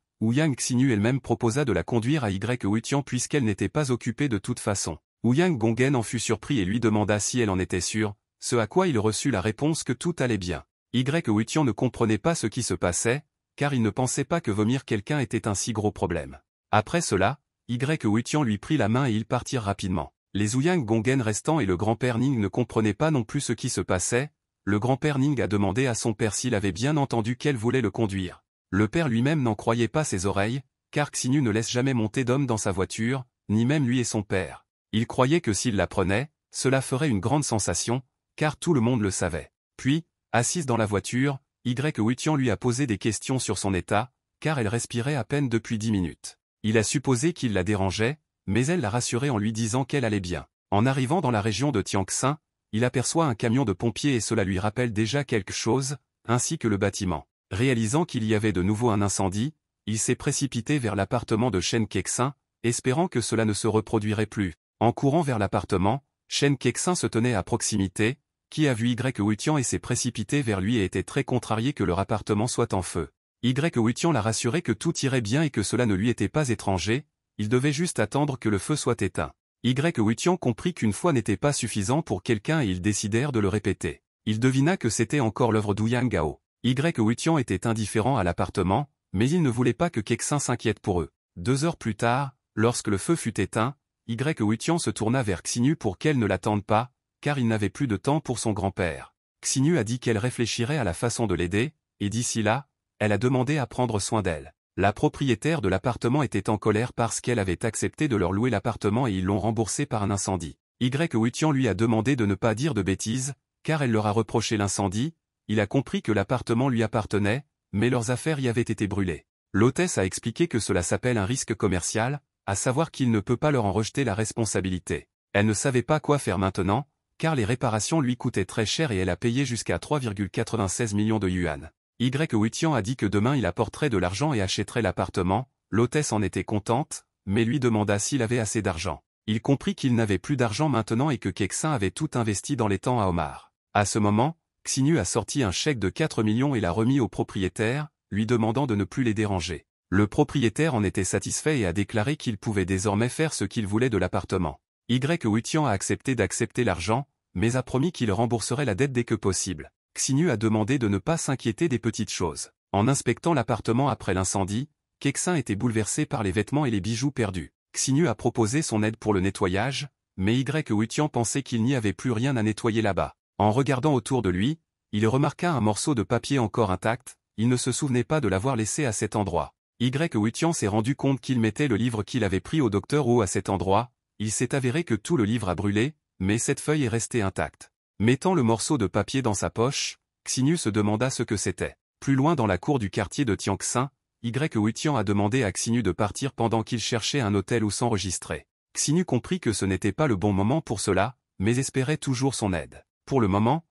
Ouyang Xinu elle-même proposa de la conduire à Y Huitian puisqu'elle n'était pas occupée de toute façon. Ouyang Gongen en fut surpris et lui demanda si elle en était sûre, ce à quoi il reçut la réponse que tout allait bien. Y Huitian ne comprenait pas ce qui se passait, car il ne pensait pas que vomir quelqu'un était un si gros problème. Après cela, Y Huitian lui prit la main et ils partirent rapidement. Les Ouyang Gongen restants et le grand-père Ning ne comprenaient pas non plus ce qui se passait. Le grand-père Ning a demandé à son père s'il avait bien entendu qu'elle voulait le conduire. Le père lui-même n'en croyait pas ses oreilles, car Xinu ne laisse jamais monter d'homme dans sa voiture, ni même lui et son père. Il croyait que s'il la prenait, cela ferait une grande sensation, car tout le monde le savait. Puis, assise dans la voiture, Y Huitian lui a posé des questions sur son état, car elle respirait à peine depuis 10 minutes. Il a supposé qu'il la dérangeait, mais elle l'a rassuré en lui disant qu'elle allait bien. En arrivant dans la région de Tianxin, il aperçoit un camion de pompiers et cela lui rappelle déjà quelque chose, ainsi que le bâtiment. Réalisant qu'il y avait de nouveau un incendie, il s'est précipité vers l'appartement de Shen Kexin, espérant que cela ne se reproduirait plus. En courant vers l'appartement, Shen Kexin se tenait à proximité, qui a vu Y Huitian et s'est précipité vers lui et était très contrarié que leur appartement soit en feu. Y Huitian l'a rassuré que tout irait bien et que cela ne lui était pas étranger, il devait juste attendre que le feu soit éteint. Y Huitian comprit qu'une fois n'était pas suffisant pour quelqu'un et ils décidèrent de le répéter. Il devina que c'était encore l'œuvre d'Ouyang Gao. Y Huitian était indifférent à l'appartement, mais il ne voulait pas que Kexin s'inquiète pour eux. 2 heures plus tard, lorsque le feu fut éteint, Y Huitian se tourna vers Xinu pour qu'elle ne l'attende pas, car il n'avait plus de temps pour son grand-père. Xinu a dit qu'elle réfléchirait à la façon de l'aider, et d'ici là, elle a demandé à prendre soin d'elle. La propriétaire de l'appartement était en colère parce qu'elle avait accepté de leur louer l'appartement et ils l'ont remboursé par un incendie. Y Huitian lui a demandé de ne pas dire de bêtises, car elle leur a reproché l'incendie. Il a compris que l'appartement lui appartenait, mais leurs affaires y avaient été brûlées. L'hôtesse a expliqué que cela s'appelle un risque commercial, à savoir qu'il ne peut pas leur en rejeter la responsabilité. Elle ne savait pas quoi faire maintenant, car les réparations lui coûtaient très cher et elle a payé jusqu'à 3,96 millions de yuan. Y Huitian a dit que demain il apporterait de l'argent et achèterait l'appartement. L'hôtesse en était contente, mais lui demanda s'il avait assez d'argent. Il comprit qu'il n'avait plus d'argent maintenant et que Kexin avait tout investi dans les temps à Omar. À ce moment, Xinu a sorti un chèque de 4 millions et l'a remis au propriétaire, lui demandant de ne plus les déranger. Le propriétaire en était satisfait et a déclaré qu'il pouvait désormais faire ce qu'il voulait de l'appartement. Y Huitian a accepté d'accepter l'argent, mais a promis qu'il rembourserait la dette dès que possible. Xinu a demandé de ne pas s'inquiéter des petites choses. En inspectant l'appartement après l'incendie, Kexin était bouleversé par les vêtements et les bijoux perdus. Xinu a proposé son aide pour le nettoyage, mais Y Huitian pensait qu'il n'y avait plus rien à nettoyer là-bas. En regardant autour de lui, il remarqua un morceau de papier encore intact, il ne se souvenait pas de l'avoir laissé à cet endroit. Y Huitian s'est rendu compte qu'il mettait le livre qu'il avait pris au docteur Wu à cet endroit. Il s'est avéré que tout le livre a brûlé, mais cette feuille est restée intacte. Mettant le morceau de papier dans sa poche, Xinyu se demanda ce que c'était. Plus loin dans la cour du quartier de Tianxin, Wutian a demandé à Xinyu de partir pendant qu'il cherchait un hôtel où s'enregistrer. Xinyu comprit que ce n'était pas le bon moment pour cela, mais espérait toujours son aide. Pour le moment,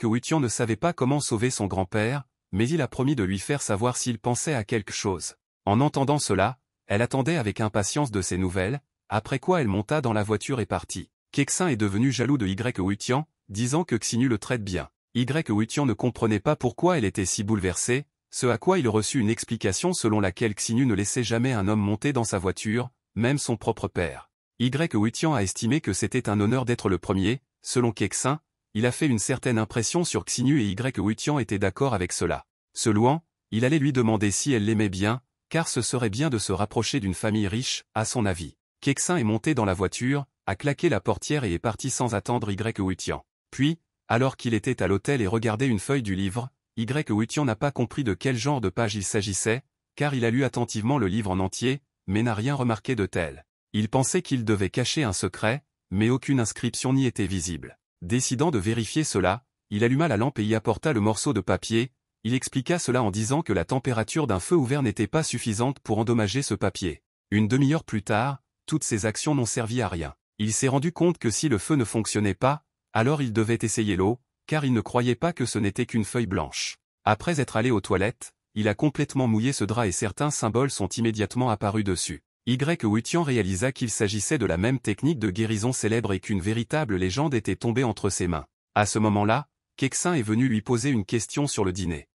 Wutian ne savait pas comment sauver son grand-père, mais il a promis de lui faire savoir s'il pensait à quelque chose. En entendant cela, elle attendait avec impatience de ses nouvelles, après quoi elle monta dans la voiture et partit. Kexin est devenu jaloux de Wutian, disant que Xinyu le traite bien. Wutian ne comprenait pas pourquoi elle était si bouleversée, ce à quoi il reçut une explication selon laquelle Xinyu ne laissait jamais un homme monter dans sa voiture, même son propre père. Wutian a estimé que c'était un honneur d'être le premier, selon Kexin, il a fait une certaine impression sur Xinyu et Wutian était d'accord avec cela. Se louant, il allait lui demander si elle l'aimait bien, car ce serait bien de se rapprocher d'une famille riche, à son avis. Kexin est monté dans la voiture, a claqué la portière et est parti sans attendre Wutian. Puis, alors qu'il était à l'hôtel et regardait une feuille du livre, Wutian n'a pas compris de quel genre de page il s'agissait, car il a lu attentivement le livre en entier, mais n'a rien remarqué de tel. Il pensait qu'il devait cacher un secret, mais aucune inscription n'y était visible. Décidant de vérifier cela, il alluma la lampe et y apporta le morceau de papier, il expliqua cela en disant que la température d'un feu ouvert n'était pas suffisante pour endommager ce papier. Une demi-heure plus tard, toutes ces actions n'ont servi à rien. Il s'est rendu compte que si le feu ne fonctionnait pas, alors il devait essayer l'eau, car il ne croyait pas que ce n'était qu'une feuille blanche. Après être allé aux toilettes, il a complètement mouillé ce drap et certains symboles sont immédiatement apparus dessus. Wutian réalisa qu'il s'agissait de la même technique de guérison célèbre et qu'une véritable légende était tombée entre ses mains. À ce moment-là, Kexin est venu lui poser une question sur le dîner.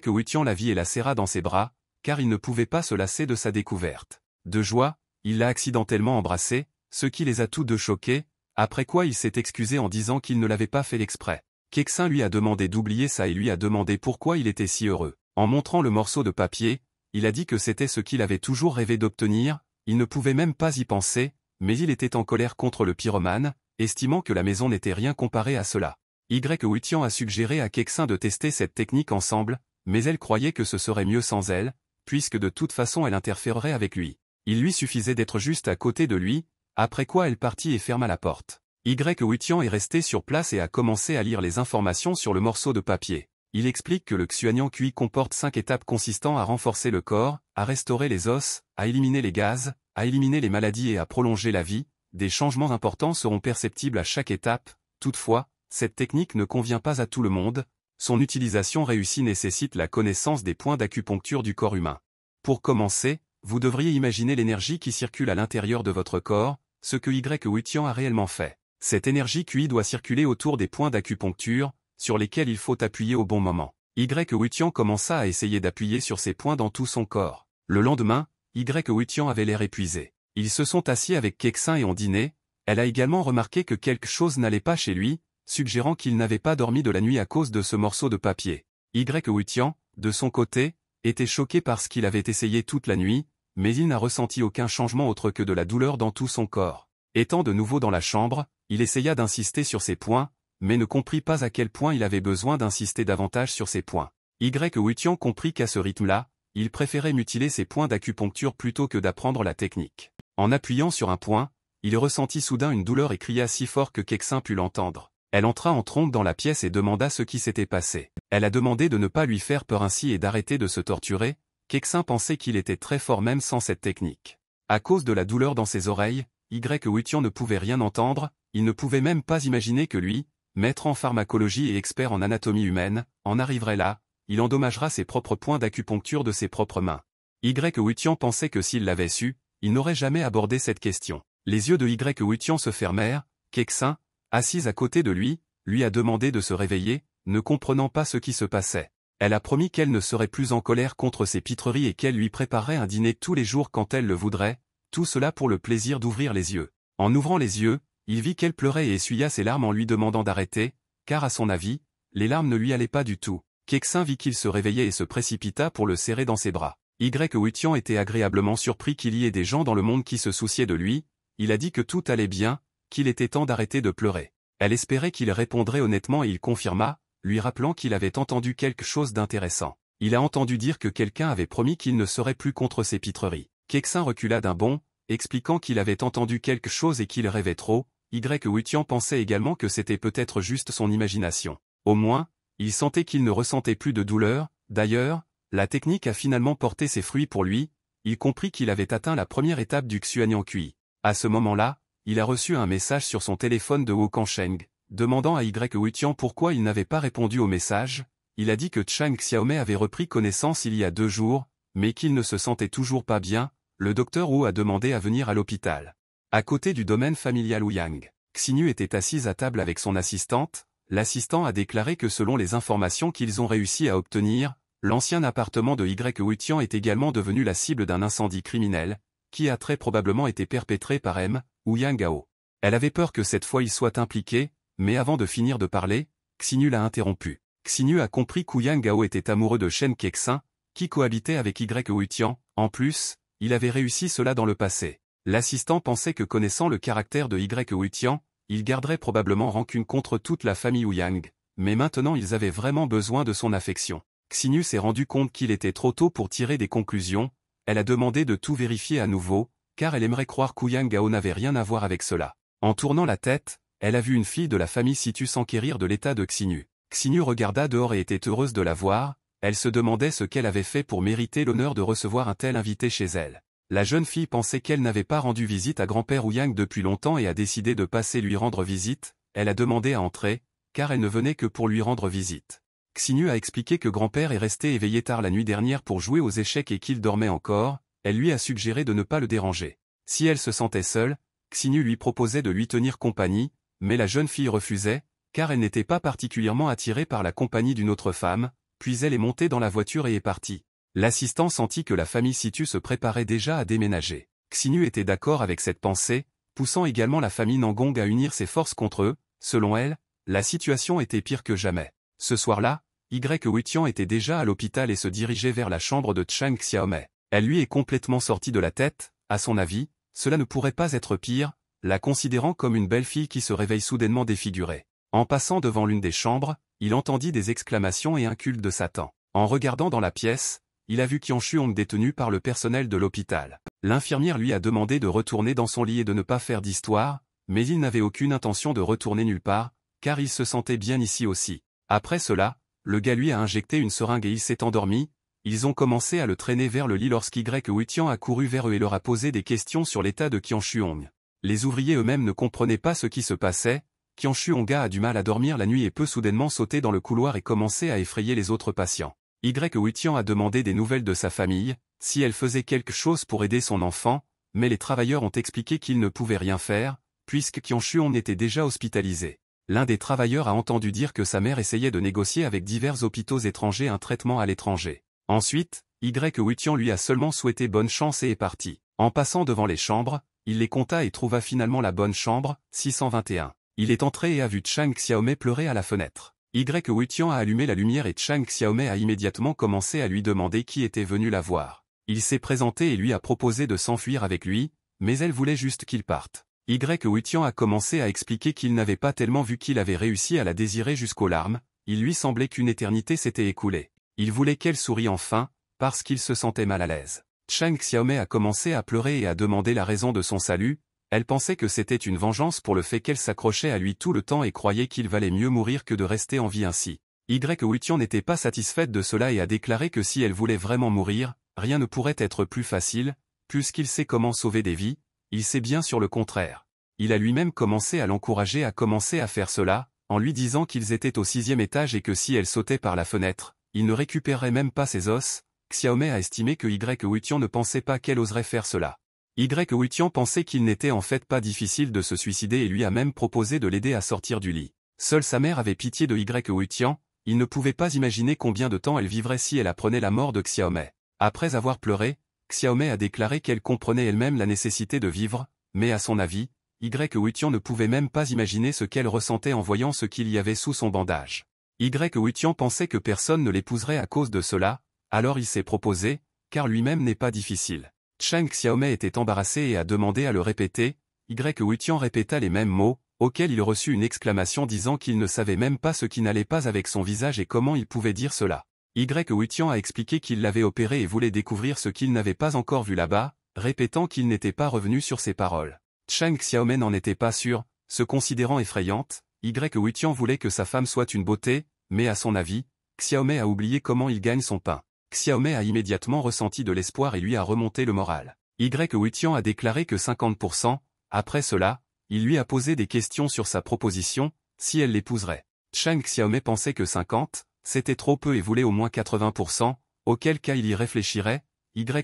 Wutian la vit et la serra dans ses bras, car il ne pouvait pas se lasser de sa découverte. De joie, il l'a accidentellement embrassée, ce qui les a tous deux choqués, après quoi il s'est excusé en disant qu'il ne l'avait pas fait exprès. Kexin lui a demandé d'oublier ça et lui a demandé pourquoi il était si heureux. En montrant le morceau de papier, il a dit que c'était ce qu'il avait toujours rêvé d'obtenir, il ne pouvait même pas y penser, mais il était en colère contre le pyromane, estimant que la maison n'était rien comparé à cela. Wutian a suggéré à Kexin de tester cette technique ensemble, mais elle croyait que ce serait mieux sans elle, puisque de toute façon elle interférerait avec lui. Il lui suffisait d'être juste à côté de lui, après quoi elle partit et ferma la porte. Wutian est resté sur place et a commencé à lire les informations sur le morceau de papier. Il explique que le Xuanian Kui comporte 5 étapes consistant à renforcer le corps, à restaurer les os, à éliminer les gaz, à éliminer les maladies et à prolonger la vie. Des changements importants seront perceptibles à chaque étape, toutefois, cette technique ne convient pas à tout le monde, son utilisation réussie nécessite la connaissance des points d'acupuncture du corps humain. Pour commencer, vous devriez imaginer l'énergie qui circule à l'intérieur de votre corps, ce que Wutian a réellement fait. Cette énergie QI doit circuler autour des points d'acupuncture, sur lesquels il faut appuyer au bon moment. Wutian commença à essayer d'appuyer sur ces points dans tout son corps. Le lendemain, Wutian avait l'air épuisé. Ils se sont assis avec Kexin et ont dîné, elle a également remarqué que quelque chose n'allait pas chez lui, suggérant qu'il n'avait pas dormi de la nuit à cause de ce morceau de papier. Wutian, de son côté, était choqué par ce qu'il avait essayé toute la nuit, mais il n'a ressenti aucun changement autre que de la douleur dans tout son corps. Étant de nouveau dans la chambre, il essaya d'insister sur ces points, mais ne comprit pas à quel point il avait besoin d'insister davantage sur ces points. Wutian comprit qu'à ce rythme-là, il préférait mutiler ses points d'acupuncture plutôt que d'apprendre la technique. En appuyant sur un point, il ressentit soudain une douleur et cria si fort que Kexin put l'entendre. Elle entra en trompe dans la pièce et demanda ce qui s'était passé. Elle a demandé de ne pas lui faire peur ainsi et d'arrêter de se torturer. Kexin pensait qu'il était très fort même sans cette technique. À cause de la douleur dans ses oreilles, Wutian ne pouvait rien entendre, il ne pouvait même pas imaginer que lui, maître en pharmacologie et expert en anatomie humaine, en arriverait là, il endommagera ses propres points d'acupuncture de ses propres mains. Wutian pensait que s'il l'avait su, il n'aurait jamais abordé cette question. Les yeux de Wutian se fermèrent, Kexin, assise à côté de lui a demandé de se réveiller, ne comprenant pas ce qui se passait. Elle a promis qu'elle ne serait plus en colère contre ses pitreries et qu'elle lui préparerait un dîner tous les jours quand elle le voudrait, tout cela pour le plaisir d'ouvrir les yeux. En ouvrant les yeux, il vit qu'elle pleurait et essuya ses larmes en lui demandant d'arrêter, car à son avis, les larmes ne lui allaient pas du tout. Kexin vit qu'il se réveillait et se précipita pour le serrer dans ses bras. Wutian était agréablement surpris qu'il y ait des gens dans le monde qui se souciaient de lui, il a dit que tout allait bien, qu'il était temps d'arrêter de pleurer. Elle espérait qu'il répondrait honnêtement et il confirma, lui rappelant qu'il avait entendu quelque chose d'intéressant. Il a entendu dire que quelqu'un avait promis qu'il ne serait plus contre ses pitreries. Kexin recula d'un bond, expliquant qu'il avait entendu quelque chose et qu'il rêvait trop, Y Wutian pensait également que c'était peut-être juste son imagination. Au moins, il sentait qu'il ne ressentait plus de douleur. D'ailleurs, la technique a finalement porté ses fruits pour lui, il comprit qu'il avait atteint la première étape du Xuanyang-Kui. À ce moment-là, il a reçu un message sur son téléphone de Wu Kansheng, demandant à Y Wutian pourquoi il n'avait pas répondu au message. Il a dit que Chang Xiaomei avait repris connaissance il y a 2 jours, mais qu'il ne se sentait toujours pas bien. Le docteur Wu a demandé à venir à l'hôpital. À côté du domaine familial Ouyang, Xinyu était assise à table avec son assistante. L'assistant a déclaré que selon les informations qu'ils ont réussi à obtenir, l'ancien appartement de Y Wutian est également devenu la cible d'un incendie criminel, qui a très probablement été perpétré par M. Ouyang Gao. Elle avait peur que cette fois il soit impliqué, mais avant de finir de parler, Xinyu l'a interrompu. Xinyu a compris qu'Ouyang Gao était amoureux de Shen Kexin, qui cohabitait avec Y Wutian. En plus, il avait réussi cela dans le passé. L'assistant pensait que connaissant le caractère de Y Wutian, il garderait probablement rancune contre toute la famille Ouyang, mais maintenant ils avaient vraiment besoin de son affection. Xinyu s'est rendu compte qu'il était trop tôt pour tirer des conclusions. Elle a demandé de tout vérifier à nouveau, car elle aimerait croire qu'Ouyang Gao n'avait rien à voir avec cela. En tournant la tête, elle a vu une fille de la famille Situ s'enquérir de l'état de Xinyu. Xinyu regarda dehors et était heureuse de la voir. Elle se demandait ce qu'elle avait fait pour mériter l'honneur de recevoir un tel invité chez elle. La jeune fille pensait qu'elle n'avait pas rendu visite à grand-père Ouyang depuis longtemps et a décidé de passer lui rendre visite. Elle a demandé à entrer, car elle ne venait que pour lui rendre visite. Xinyu a expliqué que grand-père est resté éveillé tard la nuit dernière pour jouer aux échecs et qu'il dormait encore. Elle lui a suggéré de ne pas le déranger. Si elle se sentait seule, Xinyu lui proposait de lui tenir compagnie, mais la jeune fille refusait, car elle n'était pas particulièrement attirée par la compagnie d'une autre femme, puis elle est montée dans la voiture et est partie. L'assistant sentit que la famille Situ se préparait déjà à déménager. Xinyu était d'accord avec cette pensée, poussant également la famille Nangong à unir ses forces contre eux. Selon elle, la situation était pire que jamais. Ce soir-là, Y Wutian était déjà à l'hôpital et se dirigeait vers la chambre de Chang Xiaomei. Elle lui est complètement sortie de la tête. À son avis, cela ne pourrait pas être pire, la considérant comme une belle fille qui se réveille soudainement défigurée. En passant devant l'une des chambres, il entendit des exclamations et un culte de Satan. En regardant dans la pièce, il a vu Qian Shuong détenu par le personnel de l'hôpital. L'infirmière lui a demandé de retourner dans son lit et de ne pas faire d'histoire, mais il n'avait aucune intention de retourner nulle part, car il se sentait bien ici aussi. Après cela, le gars lui a injecté une seringue et il s'est endormi. Ils ont commencé à le traîner vers le lit lorsqu'Y Wutian a couru vers eux et leur a posé des questions sur l'état de Qian Shuong. Les ouvriers eux-mêmes ne comprenaient pas ce qui se passait. Qian Shuong a du mal à dormir la nuit et peut soudainement sauter dans le couloir et commencer à effrayer les autres patients. Y Wutian a demandé des nouvelles de sa famille, si elle faisait quelque chose pour aider son enfant, mais les travailleurs ont expliqué qu'ils ne pouvaient rien faire, puisque Qian Shuong était déjà hospitalisé. L'un des travailleurs a entendu dire que sa mère essayait de négocier avec divers hôpitaux étrangers un traitement à l'étranger. Ensuite, Y Wutian lui a seulement souhaité bonne chance et est parti. En passant devant les chambres, il les compta et trouva finalement la bonne chambre, 621. Il est entré et a vu Chang Xiaomei pleurer à la fenêtre. Y Wutian a allumé la lumière et Chang Xiaomei a immédiatement commencé à lui demander qui était venu la voir. Il s'est présenté et lui a proposé de s'enfuir avec lui, mais elle voulait juste qu'il parte. Y Wutian a commencé à expliquer qu'il n'avait pas tellement vu qu'il avait réussi à la désirer jusqu'aux larmes, il lui semblait qu'une éternité s'était écoulée. Il voulait qu'elle sourie enfin, parce qu'il se sentait mal à l'aise. Chang Xiaomei a commencé à pleurer et a demandé la raison de son salut. Elle pensait que c'était une vengeance pour le fait qu'elle s'accrochait à lui tout le temps et croyait qu'il valait mieux mourir que de rester en vie ainsi. Y Wutian n'était pas satisfaite de cela et a déclaré que si elle voulait vraiment mourir, rien ne pourrait être plus facile, puisqu'il sait comment sauver des vies, il sait bien sur le contraire. Il a lui-même commencé à l'encourager à commencer à faire cela, en lui disant qu'ils étaient au 6e étage et que si elle sautait par la fenêtre, il ne récupérerait même pas ses os. Xiaomei a estimé que Y Wutian ne pensait pas qu'elle oserait faire cela. Y Wutian pensait qu'il n'était en fait pas difficile de se suicider et lui a même proposé de l'aider à sortir du lit. Seule sa mère avait pitié de Y Wutian, il ne pouvait pas imaginer combien de temps elle vivrait si elle apprenait la mort de Xiaomei. Après avoir pleuré, Xiaomei a déclaré qu'elle comprenait elle-même la nécessité de vivre, mais à son avis, Y Wutian ne pouvait même pas imaginer ce qu'elle ressentait en voyant ce qu'il y avait sous son bandage. Y Wutian pensait que personne ne l'épouserait à cause de cela, alors il s'est proposé, car lui-même n'est pas difficile. Chang Xiaomei était embarrassé et a demandé à le répéter. Y Wutian répéta les mêmes mots, auxquels il reçut une exclamation disant qu'il ne savait même pas ce qui n'allait pas avec son visage et comment il pouvait dire cela. Y Wutian a expliqué qu'il l'avait opéré et voulait découvrir ce qu'il n'avait pas encore vu là-bas, répétant qu'il n'était pas revenu sur ses paroles. Chang Xiaomei n'en était pas sûr, Se considérant effrayante, Wutian voulait que sa femme soit une beauté, mais à son avis, Xiaomei a oublié comment il gagne son pain. Xiaomei a immédiatement ressenti de l'espoir et lui a remonté le moral. Wutian a déclaré que 50%, après cela, il lui a posé des questions sur sa proposition, si elle l'épouserait. Chang Xiaomei pensait que 50, c'était trop peu et voulait au moins 80%, auquel cas il y réfléchirait.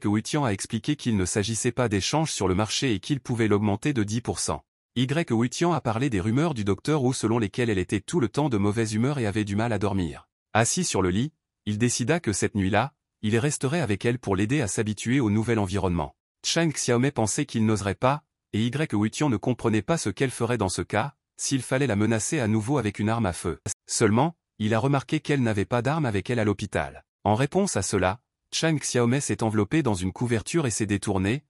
Wutian a expliqué qu'il ne s'agissait pas d'échange sur le marché et qu'il pouvait l'augmenter de 10%. Wutian a parlé des rumeurs du docteur Wu selon lesquelles elle était tout le temps de mauvaise humeur et avait du mal à dormir. Assis sur le lit, il décida que cette nuit-là, il resterait avec elle pour l'aider à s'habituer au nouvel environnement. Chang Xiaomei pensait qu'il n'oserait pas, et Wutian ne comprenait pas ce qu'elle ferait dans ce cas, s'il fallait la menacer à nouveau avec une arme à feu. Seulement, il a remarqué qu'elle n'avait pas d'arme avec elle à l'hôpital. En réponse à cela, Chang Xiaomei s'est enveloppée dans une couverture et s'est détournée.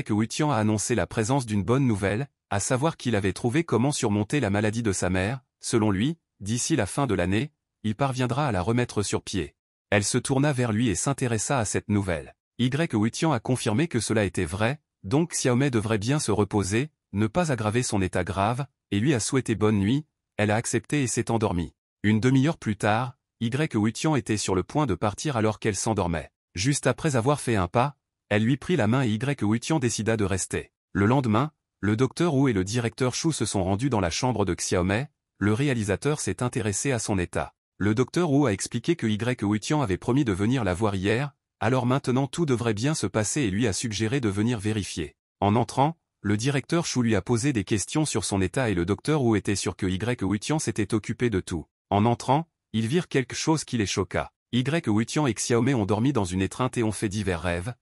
Wutian a annoncé la présence d'une bonne nouvelle, à savoir qu'il avait trouvé comment surmonter la maladie de sa mère. Selon lui, d'ici la fin de l'année, il parviendra à la remettre sur pied. Elle se tourna vers lui et s'intéressa à cette nouvelle. Wutian a confirmé que cela était vrai, donc Xiaomei devrait bien se reposer, ne pas aggraver son état grave, et lui a souhaité bonne nuit. Elle a accepté et s'est endormie. Une demi-heure plus tard, Wutian était sur le point de partir alors qu'elle s'endormait. Juste après avoir fait un pas, elle lui prit la main et Wutian décida de rester. Le lendemain, le docteur Wu et le directeur Shu se sont rendus dans la chambre de Xiaomei. Le réalisateur s'est intéressé à son état. Le docteur Wu a expliqué que Wutian avait promis de venir la voir hier, alors maintenant tout devrait bien se passer et lui a suggéré de venir vérifier. En entrant, le directeur Shu lui a posé des questions sur son état et le docteur Wu était sûr que Wutian s'était occupé de tout. En entrant, ils virent quelque chose qui les choqua. Wutian et Xiaomei ont dormi dans une étreinte et ont fait divers rêves.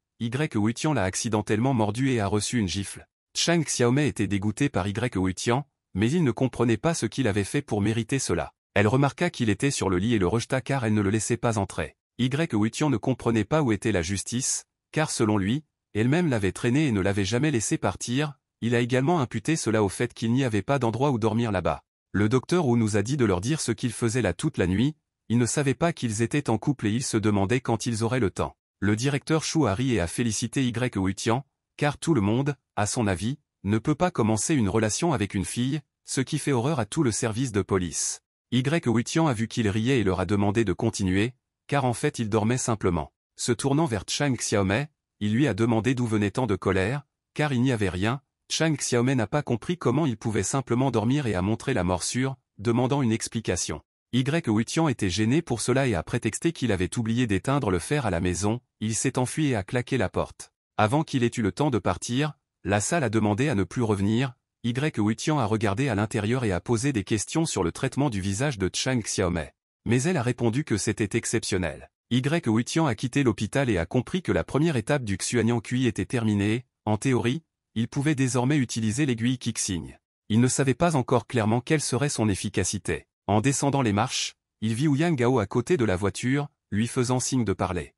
Wutian l'a accidentellement mordu et a reçu une gifle. Chang Xiaomei était dégoûté par Wutian, mais il ne comprenait pas ce qu'il avait fait pour mériter cela. Elle remarqua qu'il était sur le lit et le rejeta car elle ne le laissait pas entrer. Wutian ne comprenait pas où était la justice, car selon lui, elle-même l'avait traîné et ne l'avait jamais laissé partir. Il a également imputé cela au fait qu'il n'y avait pas d'endroit où dormir là-bas. Le docteur Wu nous a dit de leur dire ce qu'ils faisaient là toute la nuit. Ils ne savaient pas qu'ils étaient en couple et ils se demandaient quand ils auraient le temps. Le directeur Shu a ri et a félicité Wutian, car tout le monde, à son avis, ne peut pas commencer une relation avec une fille, ce qui fait horreur à tout le service de police. Wutian a vu qu'il riait et leur a demandé de continuer, car en fait il dormait simplement. Se tournant vers Chang Xiaomei, il lui a demandé d'où venait tant de colère, car il n'y avait rien. Chang Xiaomei n'a pas compris comment il pouvait simplement dormir et a montré la morsure, demandant une explication. Wutian était gêné pour cela et a prétexté qu'il avait oublié d'éteindre le fer à la maison. Il s'est enfui et a claqué la porte. Avant qu'il ait eu le temps de partir, la salle a demandé à ne plus revenir. Wutian a regardé à l'intérieur et a posé des questions sur le traitement du visage de Chang Xiaomei. Mais elle a répondu que c'était exceptionnel. Wutian a quitté l'hôpital et a compris que la première étape du Xuanyang Kui était terminée. En théorie, il pouvait désormais utiliser l'aiguille Qixing. Il ne savait pas encore clairement quelle serait son efficacité. En descendant les marches, il vit Ouyang Gao à côté de la voiture, lui faisant signe de parler.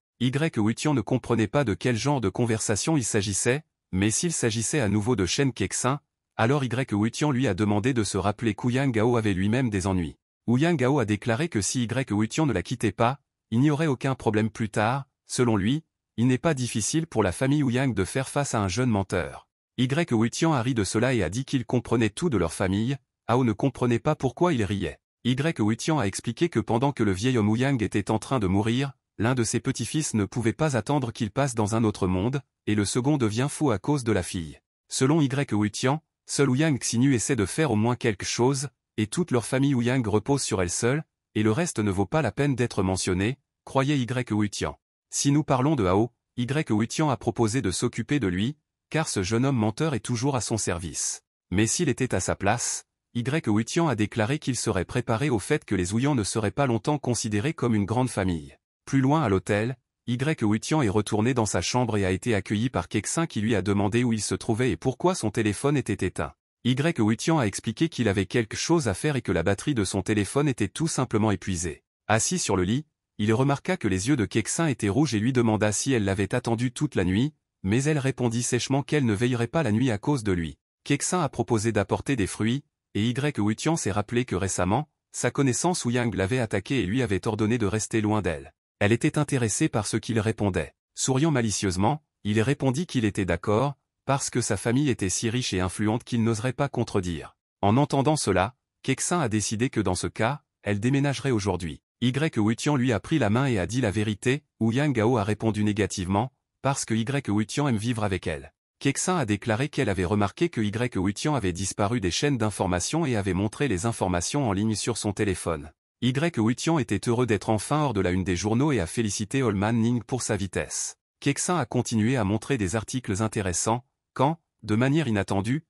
Wutian ne comprenait pas de quel genre de conversation il s'agissait, mais s'il s'agissait à nouveau de Shen Kexin, alors Wutian lui a demandé de se rappeler qu'Ouyang Gao avait lui-même des ennuis. Ouyang Gao a déclaré que si Wutian ne la quittait pas, il n'y aurait aucun problème plus tard. Selon lui, il n'est pas difficile pour la famille Ouyang de faire face à un jeune menteur. Wutian a ri de cela et a dit qu'il comprenait tout de leur famille. Ao ne comprenait pas pourquoi il riait. Wutian a expliqué que pendant que le vieil homme Ouyang était en train de mourir, l'un de ses petits-fils ne pouvait pas attendre qu'il passe dans un autre monde, et le second devient fou à cause de la fille. Selon Wutian, seul Ouyang Xinu essaie de faire au moins quelque chose, et toute leur famille Ouyang repose sur elle seule, et le reste ne vaut pas la peine d'être mentionné, croyait Wutian. Si nous parlons de Ao, Wutian a proposé de s'occuper de lui, car ce jeune homme menteur est toujours à son service. Mais s'il était à sa place, Wutian a déclaré qu'il serait préparé au fait que les Ouyang ne seraient pas longtemps considérés comme une grande famille. Plus loin à l'hôtel, Wutian est retourné dans sa chambre et a été accueilli par Kexin qui lui a demandé où il se trouvait et pourquoi son téléphone était éteint. Wutian a expliqué qu'il avait quelque chose à faire et que la batterie de son téléphone était tout simplement épuisée. Assis sur le lit, il remarqua que les yeux de Kexin étaient rouges et lui demanda si elle l'avait attendu toute la nuit, mais elle répondit sèchement qu'elle ne veillerait pas la nuit à cause de lui. Kexin a proposé d'apporter des fruits, et Wutian s'est rappelé que récemment, sa connaissance Ouyang l'avait attaqué et lui avait ordonné de rester loin d'elle. Elle était intéressée par ce qu'il répondait. Souriant malicieusement, il répondit qu'il était d'accord, parce que sa famille était si riche et influente qu'il n'oserait pas contredire. En entendant cela, Kexin a décidé que dans ce cas, elle déménagerait aujourd'hui. Wutian lui a pris la main et a dit la vérité, Wu Yangao a répondu négativement, parce que Wutian aime vivre avec elle. Kexin a déclaré qu'elle avait remarqué que Wutian avait disparu des chaînes d'information et avait montré les informations en ligne sur son téléphone. Wutian était heureux d'être enfin hors de la une des journaux et a félicité Holman Ning pour sa vitesse. Kexin a continué à montrer des articles intéressants, quand, de manière inattendue,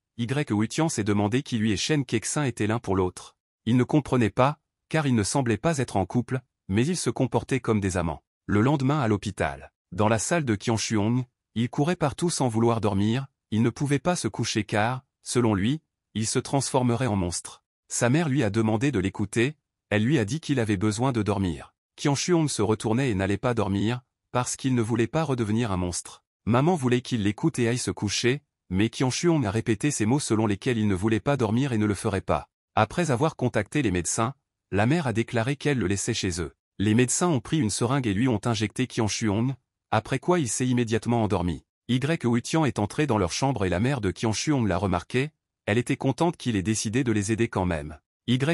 Wutian s'est demandé qui lui et Shen Kexin étaient l'un pour l'autre. Il ne comprenait pas, car ils ne semblaient pas être en couple, mais ils se comportaient comme des amants. Le lendemain à l'hôpital, dans la salle de Qianshuong, il courait partout sans vouloir dormir, il ne pouvait pas se coucher car, selon lui, il se transformerait en monstre. Sa mère lui a demandé de l'écouter, elle lui a dit qu'il avait besoin de dormir. Qianshuong se retournait et n'allait pas dormir, parce qu'il ne voulait pas redevenir un monstre. Maman voulait qu'il l'écoute et aille se coucher, mais Qianshuong a répété ces mots selon lesquels il ne voulait pas dormir et ne le ferait pas. Après avoir contacté les médecins, la mère a déclaré qu'elle le laissait chez eux. Les médecins ont pris une seringue et lui ont injecté Qianshuong, après quoi il s'est immédiatement endormi. Wutian est entré dans leur chambre et la mère de Qianshuong l'a remarqué, elle était contente qu'il ait décidé de les aider quand même.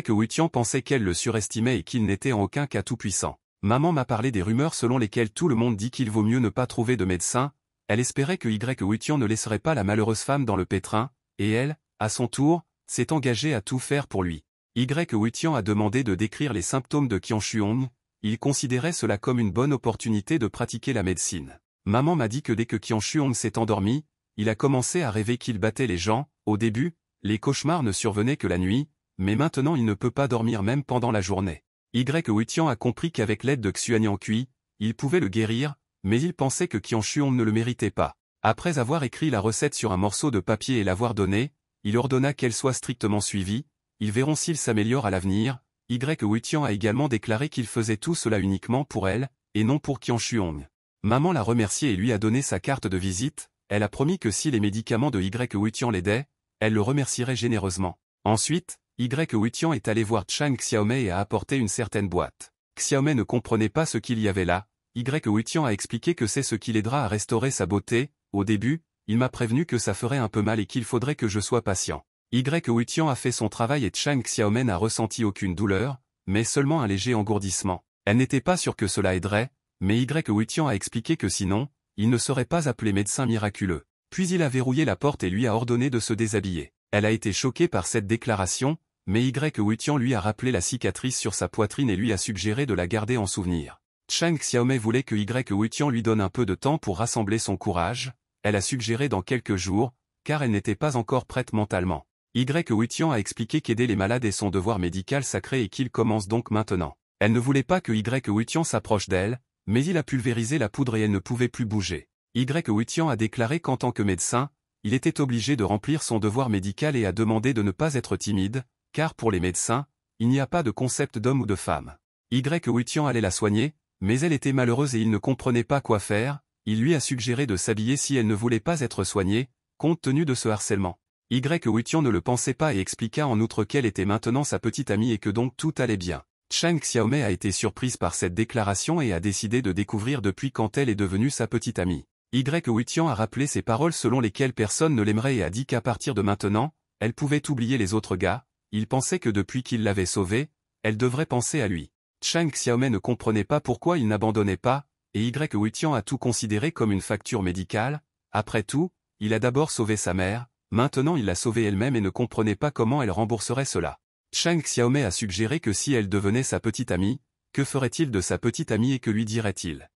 Wutian pensait qu'elle le surestimait et qu'il n'était en aucun cas tout-puissant. Maman m'a parlé des rumeurs selon lesquelles tout le monde dit qu'il vaut mieux ne pas trouver de médecin, elle espérait que Wutian ne laisserait pas la malheureuse femme dans le pétrin, et elle, à son tour, s'est engagée à tout faire pour lui. Wutian a demandé de décrire les symptômes de Qianshuong, il considérait cela comme une bonne opportunité de pratiquer la médecine. Maman m'a dit que dès que Qianshuong s'est endormi, il a commencé à rêver qu'il battait les gens. Au début, les cauchemars ne survenaient que la nuit, mais maintenant il ne peut pas dormir même pendant la journée. Wutian a compris qu'avec l'aide de Xuanian Kui, il pouvait le guérir, mais il pensait que Qianshuong ne le méritait pas. Après avoir écrit la recette sur un morceau de papier et l'avoir donnée, il ordonna qu'elle soit strictement suivie, ils verront s'il s'améliore à l'avenir. Wutian a également déclaré qu'il faisait tout cela uniquement pour elle, et non pour Qianshuong. Maman l'a remercié et lui a donné sa carte de visite, elle a promis que si les médicaments de Wutian l'aidaient, elle le remercierait généreusement. Ensuite, Wutian est allé voir Chang Xiaomei et a apporté une certaine boîte. Xiaomei ne comprenait pas ce qu'il y avait là, Wutian a expliqué que c'est ce qui l'aidera à restaurer sa beauté. Au début, il m'a prévenu que ça ferait un peu mal et qu'il faudrait que je sois patient. Wutian a fait son travail et Chang Xiaomei n'a ressenti aucune douleur, mais seulement un léger engourdissement. Elle n'était pas sûre que cela aiderait, mais Wutian a expliqué que sinon, il ne serait pas appelé médecin miraculeux. Puis il a verrouillé la porte et lui a ordonné de se déshabiller. Elle a été choquée par cette déclaration, mais Wutian lui a rappelé la cicatrice sur sa poitrine et lui a suggéré de la garder en souvenir. Chang Xiaomei voulait que Wutian lui donne un peu de temps pour rassembler son courage, elle a suggéré dans quelques jours, car elle n'était pas encore prête mentalement. Wutian a expliqué qu'aider les malades est son devoir médical sacré et qu'il commence donc maintenant. Elle ne voulait pas que Wutian s'approche d'elle, mais il a pulvérisé la poudre et elle ne pouvait plus bouger. Wutian a déclaré qu'en tant que médecin, il était obligé de remplir son devoir médical et a demandé de ne pas être timide, car pour les médecins, il n'y a pas de concept d'homme ou de femme. Wutian allait la soigner, mais elle était malheureuse et il ne comprenait pas quoi faire, il lui a suggéré de s'habiller si elle ne voulait pas être soignée, compte tenu de ce harcèlement. Wutian ne le pensait pas et expliqua en outre qu'elle était maintenant sa petite amie et que donc tout allait bien. Chang Xiaomei a été surprise par cette déclaration et a décidé de découvrir depuis quand elle est devenue sa petite amie. Wutian a rappelé ces paroles selon lesquelles personne ne l'aimerait et a dit qu'à partir de maintenant, elle pouvait oublier les autres gars, il pensait que depuis qu'il l'avait sauvée, elle devrait penser à lui. Chang Xiaomei ne comprenait pas pourquoi il n'abandonnait pas, et Wutian a tout considéré comme une facture médicale. Après tout, il a d'abord sauvé sa mère, maintenant il l'a sauvée elle-même et ne comprenait pas comment elle rembourserait cela. Chang Xiaomei a suggéré que si elle devenait sa petite amie, que ferait-il de sa petite amie et que lui dirait-il?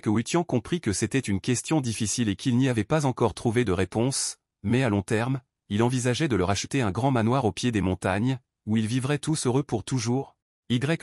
Wutian comprit que c'était une question difficile et qu'il n'y avait pas encore trouvé de réponse, mais à long terme, il envisageait de leur acheter un grand manoir au pied des montagnes, où ils vivraient tous heureux pour toujours.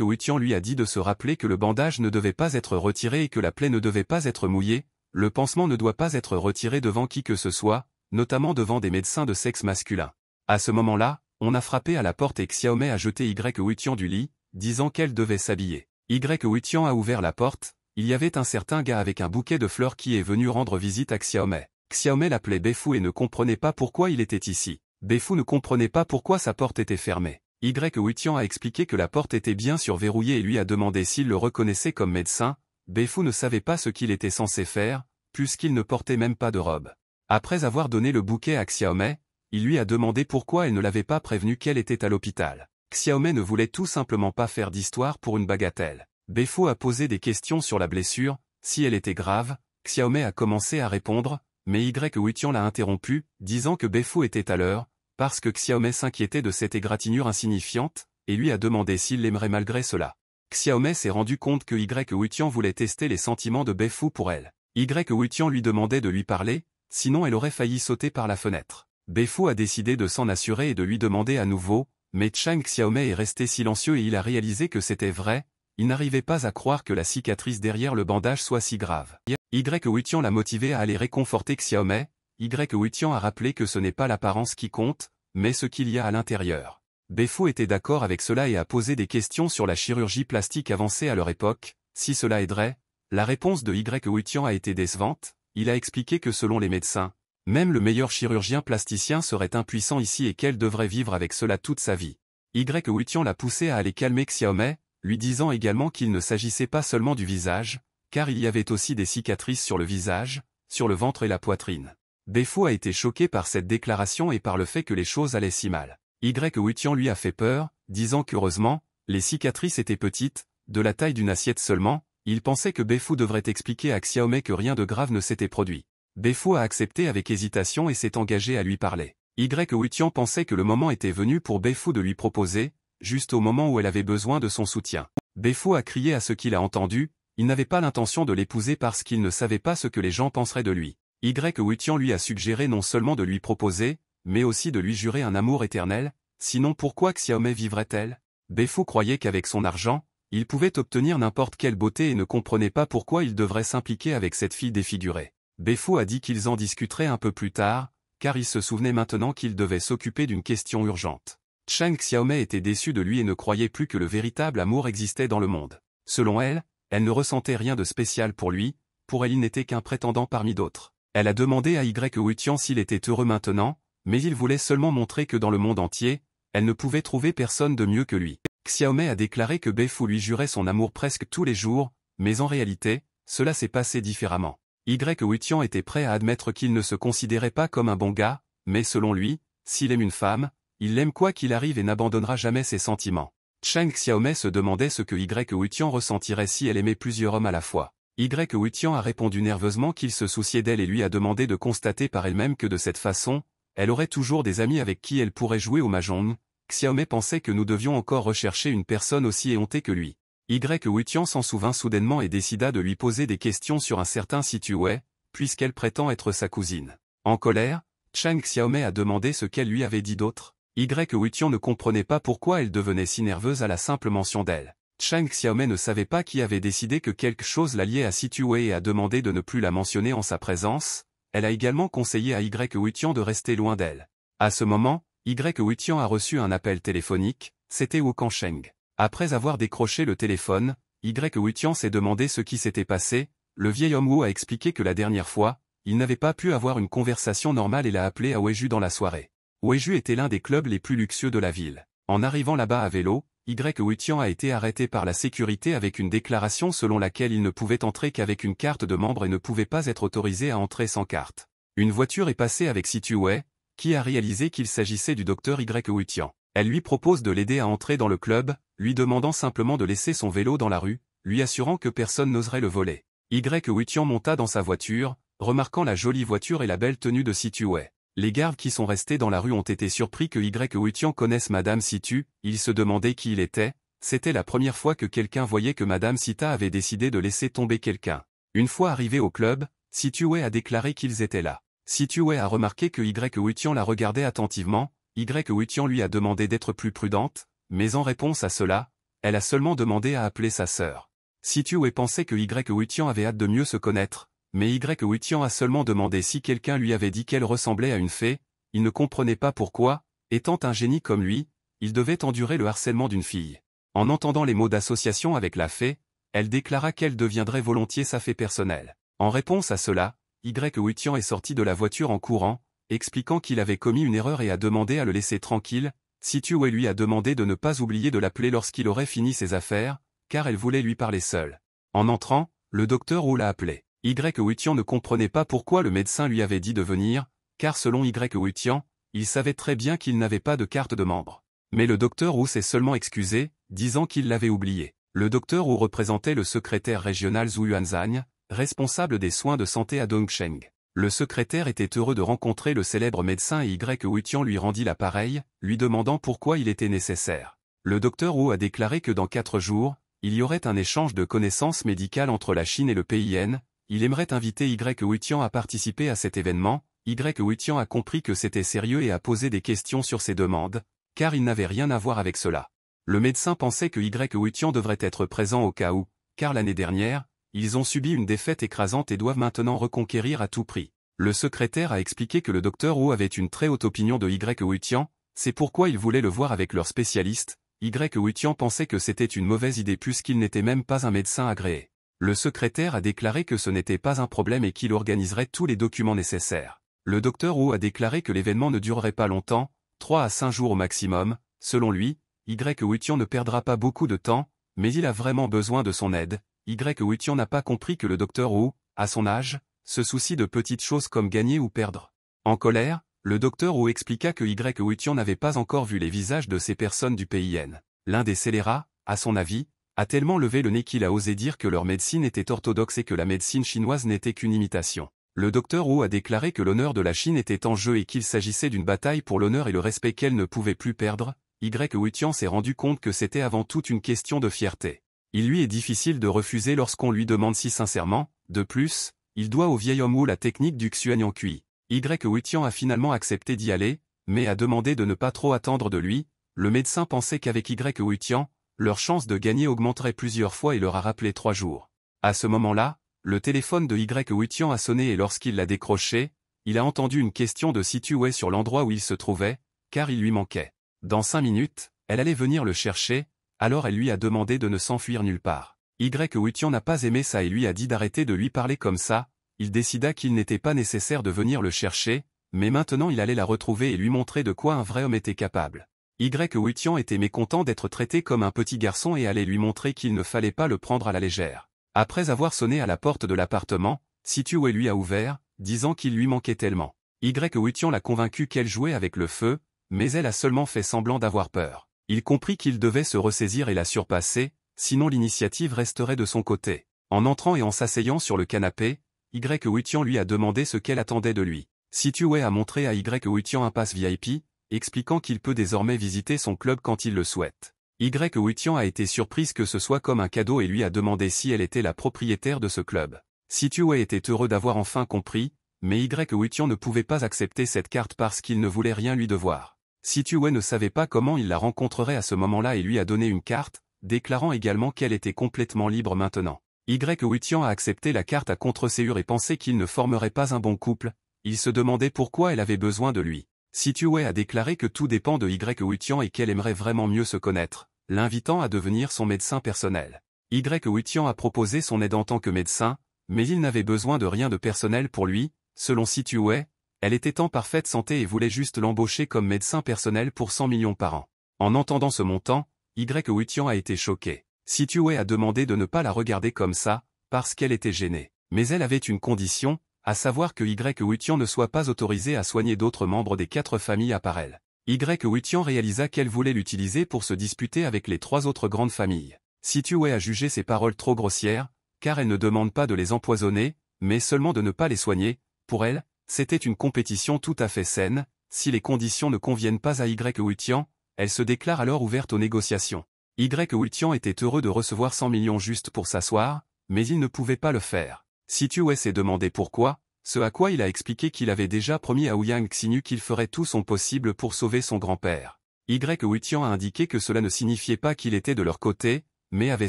Wutian lui a dit de se rappeler que le bandage ne devait pas être retiré et que la plaie ne devait pas être mouillée, le pansement ne doit pas être retiré devant qui que ce soit, notamment devant des médecins de sexe masculin. À ce moment-là, on a frappé à la porte et Xiaomei a jeté Wutian du lit, disant qu'elle devait s'habiller. Wutian a ouvert la porte, il y avait un certain gars avec un bouquet de fleurs qui est venu rendre visite à Xiaomei. Xiaomei l'appelait Beifu et ne comprenait pas pourquoi il était ici. Beifu ne comprenait pas pourquoi sa porte était fermée. Wutian a expliqué que la porte était bien surverrouillée et lui a demandé s'il le reconnaissait comme médecin. Beifu ne savait pas ce qu'il était censé faire, puisqu'il ne portait même pas de robe. Après avoir donné le bouquet à Xiaomei, il lui a demandé pourquoi elle ne l'avait pas prévenu qu'elle était à l'hôpital. Xiaomei ne voulait tout simplement pas faire d'histoire pour une bagatelle. Befo a posé des questions sur la blessure, si elle était grave, Xiaomei a commencé à répondre, mais Huitian l'a interrompu, disant que Befo était à l'heure, parce que Xiaomei s'inquiétait de cette égratignure insignifiante, et lui a demandé s'il l'aimerait malgré cela. Xiaomei s'est rendu compte que Huitian voulait tester les sentiments de Befo pour elle. Huitian lui demandait de lui parler, sinon elle aurait failli sauter par la fenêtre. Befo a décidé de s'en assurer et de lui demander à nouveau, mais Chang Xiaomei est resté silencieux et il a réalisé que c'était vrai, il n'arrivait pas à croire que la cicatrice derrière le bandage soit si grave. Huitian l'a motivé à aller réconforter Xiaomei, Huitian a rappelé que ce n'est pas l'apparence qui compte, mais ce qu'il y a à l'intérieur. Befo était d'accord avec cela et a posé des questions sur la chirurgie plastique avancée à leur époque, si cela aiderait. La réponse de Huitian a été décevante, il a expliqué que selon les médecins, même le meilleur chirurgien plasticien serait impuissant ici et qu'elle devrait vivre avec cela toute sa vie. Huitian l'a poussé à aller calmer Xiaomei, lui disant également qu'il ne s'agissait pas seulement du visage, car il y avait aussi des cicatrices sur le visage, sur le ventre et la poitrine. Befo a été choqué par cette déclaration et par le fait que les choses allaient si mal. Huitian lui a fait peur, disant qu'heureusement, les cicatrices étaient petites, de la taille d'une assiette seulement, il pensait que Befo devrait expliquer à Xiaomei que rien de grave ne s'était produit. Befo a accepté avec hésitation et s'est engagé à lui parler. Huitian pensait que le moment était venu pour Befo de lui proposer, juste au moment où elle avait besoin de son soutien. Befo a crié à ce qu'il a entendu, il n'avait pas l'intention de l'épouser parce qu'il ne savait pas ce que les gens penseraient de lui. Huitian lui a suggéré non seulement de lui proposer, mais aussi de lui jurer un amour éternel, sinon pourquoi Xiaomei vivrait-elle? Befo croyait qu'avec son argent, il pouvait obtenir n'importe quelle beauté et ne comprenait pas pourquoi il devrait s'impliquer avec cette fille défigurée. Befo a dit qu'ils en discuteraient un peu plus tard, car il se souvenait maintenant qu'il devait s'occuper d'une question urgente. Chang Xiaomei était déçue de lui et ne croyait plus que le véritable amour existait dans le monde. Selon elle, elle ne ressentait rien de spécial pour lui, pour elle il n'était qu'un prétendant parmi d'autres. Elle a demandé à Huitian s'il était heureux maintenant, mais il voulait seulement montrer que dans le monde entier, elle ne pouvait trouver personne de mieux que lui. Xiaomei a déclaré que Befo lui jurait son amour presque tous les jours, mais en réalité, cela s'est passé différemment. Huitian était prêt à admettre qu'il ne se considérait pas comme un bon gars, mais selon lui, s'il aime une femme, il l'aime quoi qu'il arrive et n'abandonnera jamais ses sentiments. Chang Xiaomei se demandait ce que Huitian ressentirait si elle aimait plusieurs hommes à la fois. Huitian a répondu nerveusement qu'il se souciait d'elle et lui a demandé de constater par elle-même que de cette façon, elle aurait toujours des amis avec qui elle pourrait jouer au mahjong. Xiaomei pensait que nous devions encore rechercher une personne aussi éhontée que lui. Huitian s'en souvint soudainement et décida de lui poser des questions sur un certain Situé, puisqu'elle prétend être sa cousine. En colère, Chang Xiaomei a demandé ce qu'elle lui avait dit d'autre. Huitian ne comprenait pas pourquoi elle devenait si nerveuse à la simple mention d'elle. Chang Xiaomei ne savait pas qui avait décidé que quelque chose la liait à Situé et a demandé de ne plus la mentionner en sa présence. Elle a également conseillé à Huitian de rester loin d'elle. À ce moment, Huitian a reçu un appel téléphonique, c'était Wu Kansheng. Après avoir décroché le téléphone, Huitian s'est demandé ce qui s'était passé, le vieil homme Wu a expliqué que la dernière fois, il n'avait pas pu avoir une conversation normale et l'a appelé à Weju dans la soirée. Weju était l'un des clubs les plus luxueux de la ville. En arrivant là-bas à vélo, Huitian a été arrêté par la sécurité avec une déclaration selon laquelle il ne pouvait entrer qu'avec une carte de membre et ne pouvait pas être autorisé à entrer sans carte. Une voiture est passée avec Situé, qui a réalisé qu'il s'agissait du docteur Huitian. Elle lui propose de l'aider à entrer dans le club, lui demandant simplement de laisser son vélo dans la rue, lui assurant que personne n'oserait le voler. Huitian monta dans sa voiture, remarquant la jolie voiture et la belle tenue de Situé. Les gardes qui sont restés dans la rue ont été surpris que Huitian connaisse Madame Situ, ils se demandaient qui il était, c'était la première fois que quelqu'un voyait que Madame Sita avait décidé de laisser tomber quelqu'un. Une fois arrivé au club, Situé a déclaré qu'ils étaient là. Situé a remarqué que Huitian la regardait attentivement, Huitian lui a demandé d'être plus prudente, mais en réponse à cela, elle a seulement demandé à appeler sa sœur. Situé pensait que Huitian avait hâte de mieux se connaître, mais Huitian a seulement demandé si quelqu'un lui avait dit qu'elle ressemblait à une fée, il ne comprenait pas pourquoi, étant un génie comme lui, il devait endurer le harcèlement d'une fille. En entendant les mots d'association avec la fée, elle déclara qu'elle deviendrait volontiers sa fée personnelle. En réponse à cela, Huitian est sorti de la voiture en courant, expliquant qu'il avait commis une erreur et a demandé à le laisser tranquille. Situé lui a demandé de ne pas oublier de l'appeler lorsqu'il aurait fini ses affaires, car elle voulait lui parler seule. En entrant, le docteur Wu l'a appelé. Huitian ne comprenait pas pourquoi le médecin lui avait dit de venir, car selon Huitian, il savait très bien qu'il n'avait pas de carte de membre. Mais le docteur Wu s'est seulement excusé, disant qu'il l'avait oublié. Le docteur Wu représentait le secrétaire régional Zhu Yuanzhang, responsable des soins de santé à Dongsheng. Le secrétaire était heureux de rencontrer le célèbre médecin et Y. Huitian lui rendit l'appareil, lui demandant pourquoi il était nécessaire. Le docteur Wu a déclaré que dans 4 jours, il y aurait un échange de connaissances médicales entre la Chine et le PIN. Il aimerait inviter Y. Huitian à participer à cet événement. Y. Huitian a compris que c'était sérieux et a posé des questions sur ses demandes, car il n'avait rien à voir avec cela. Le médecin pensait que Y. Huitian devrait être présent au cas où, car l'année dernière, ils ont subi une défaite écrasante et doivent maintenant reconquérir à tout prix. Le secrétaire a expliqué que le docteur Wu avait une très haute opinion de Y. Huitian, c'est pourquoi ils voulaient le voir avec leur spécialiste. Y. Huitian pensait que c'était une mauvaise idée puisqu'il n'était même pas un médecin agréé. Le secrétaire a déclaré que ce n'était pas un problème et qu'il organiserait tous les documents nécessaires. Le docteur Wu a déclaré que l'événement ne durerait pas longtemps, 3 à 5 jours au maximum. Selon lui, Y. Huitian ne perdra pas beaucoup de temps, mais il a vraiment besoin de son aide. Y. Huitian n'a pas compris que le docteur Wu, à son âge, se soucie de petites choses comme gagner ou perdre. En colère, le docteur Wu expliqua que Y. Huitian n'avait pas encore vu les visages de ces personnes du PIN. L'un des scélérats, à son avis, a tellement levé le nez qu'il a osé dire que leur médecine était orthodoxe et que la médecine chinoise n'était qu'une imitation. Le docteur Wu a déclaré que l'honneur de la Chine était en jeu et qu'il s'agissait d'une bataille pour l'honneur et le respect qu'elle ne pouvait plus perdre. Y. Huitian s'est rendu compte que c'était avant tout une question de fierté. Il lui est difficile de refuser lorsqu'on lui demande si sincèrement. De plus, il doit au vieil homme Wu la technique du Xuanyang Kui. Y. Huitian a finalement accepté d'y aller, mais a demandé de ne pas trop attendre de lui. Le médecin pensait qu'avec Y. Huitian, leur chance de gagner augmenterait plusieurs fois et leur a rappelé 3 jours. À ce moment-là, le téléphone de Y. Huitian a sonné et lorsqu'il l'a décroché, il a entendu une question de Situ Wei sur l'endroit où il se trouvait, car il lui manquait. Dans 5 minutes, elle allait venir le chercher, alors elle lui a demandé de ne s'enfuir nulle part. Y. Huitian n'a pas aimé ça et lui a dit d'arrêter de lui parler comme ça. Il décida qu'il n'était pas nécessaire de venir le chercher, mais maintenant il allait la retrouver et lui montrer de quoi un vrai homme était capable. Y. Huitian était mécontent d'être traité comme un petit garçon et allait lui montrer qu'il ne fallait pas le prendre à la légère. Après avoir sonné à la porte de l'appartement, Situ Wei lui a ouvert, disant qu'il lui manquait tellement. Y. Huitian l'a convaincu qu'elle jouait avec le feu, mais elle a seulement fait semblant d'avoir peur. Il comprit qu'il devait se ressaisir et la surpasser, sinon l'initiative resterait de son côté. En entrant et en s'asseyant sur le canapé, Y. Huitian lui a demandé ce qu'elle attendait de lui. Situ Wei a montré à Y. Huitian un pass VIP, expliquant qu'il peut désormais visiter son club quand il le souhaite. Y. Huitian a été surprise que ce soit comme un cadeau et lui a demandé si elle était la propriétaire de ce club. Situ Wei était heureux d'avoir enfin compris, mais Y. Huitian ne pouvait pas accepter cette carte parce qu'il ne voulait rien lui devoir. Situ Wei ne savait pas comment il la rencontrerait à ce moment-là et lui a donné une carte, déclarant également qu'elle était complètement libre maintenant. Y. Huitian a accepté la carte à contre-séure et pensait qu'il ne formerait pas un bon couple. Il se demandait pourquoi elle avait besoin de lui. Situ Wei a déclaré que tout dépend de Y. Huitian et qu'elle aimerait vraiment mieux se connaître, l'invitant à devenir son médecin personnel. Y. Huitian a proposé son aide en tant que médecin, mais il n'avait besoin de rien de personnel pour lui. Selon Situ Wei, elle était en parfaite santé et voulait juste l'embaucher comme médecin personnel pour 100 millions par an. En entendant ce montant, Y. Huitian a été choqué. Situ Wei a demandé de ne pas la regarder comme ça, parce qu'elle était gênée. Mais elle avait une condition, à savoir que Y. Huitian ne soit pas autorisé à soigner d'autres membres des 4 familles à part elle. Y. Huitian réalisa qu'elle voulait l'utiliser pour se disputer avec les 3 autres grandes familles. Situ Wei a jugé ces paroles trop grossières, car elle ne demande pas de les empoisonner, mais seulement de ne pas les soigner. Pour elle, c'était une compétition tout à fait saine. Si les conditions ne conviennent pas à Y. Huitian, elle se déclare alors ouverte aux négociations. Y. Huitian était heureux de recevoir 100 millions juste pour s'asseoir, mais il ne pouvait pas le faire. Situ Wei s'est demandé pourquoi, ce à quoi il a expliqué qu'il avait déjà promis à Ouyang Xinu qu'il ferait tout son possible pour sauver son grand-père. Y. Huitian a indiqué que cela ne signifiait pas qu'il était de leur côté, mais avait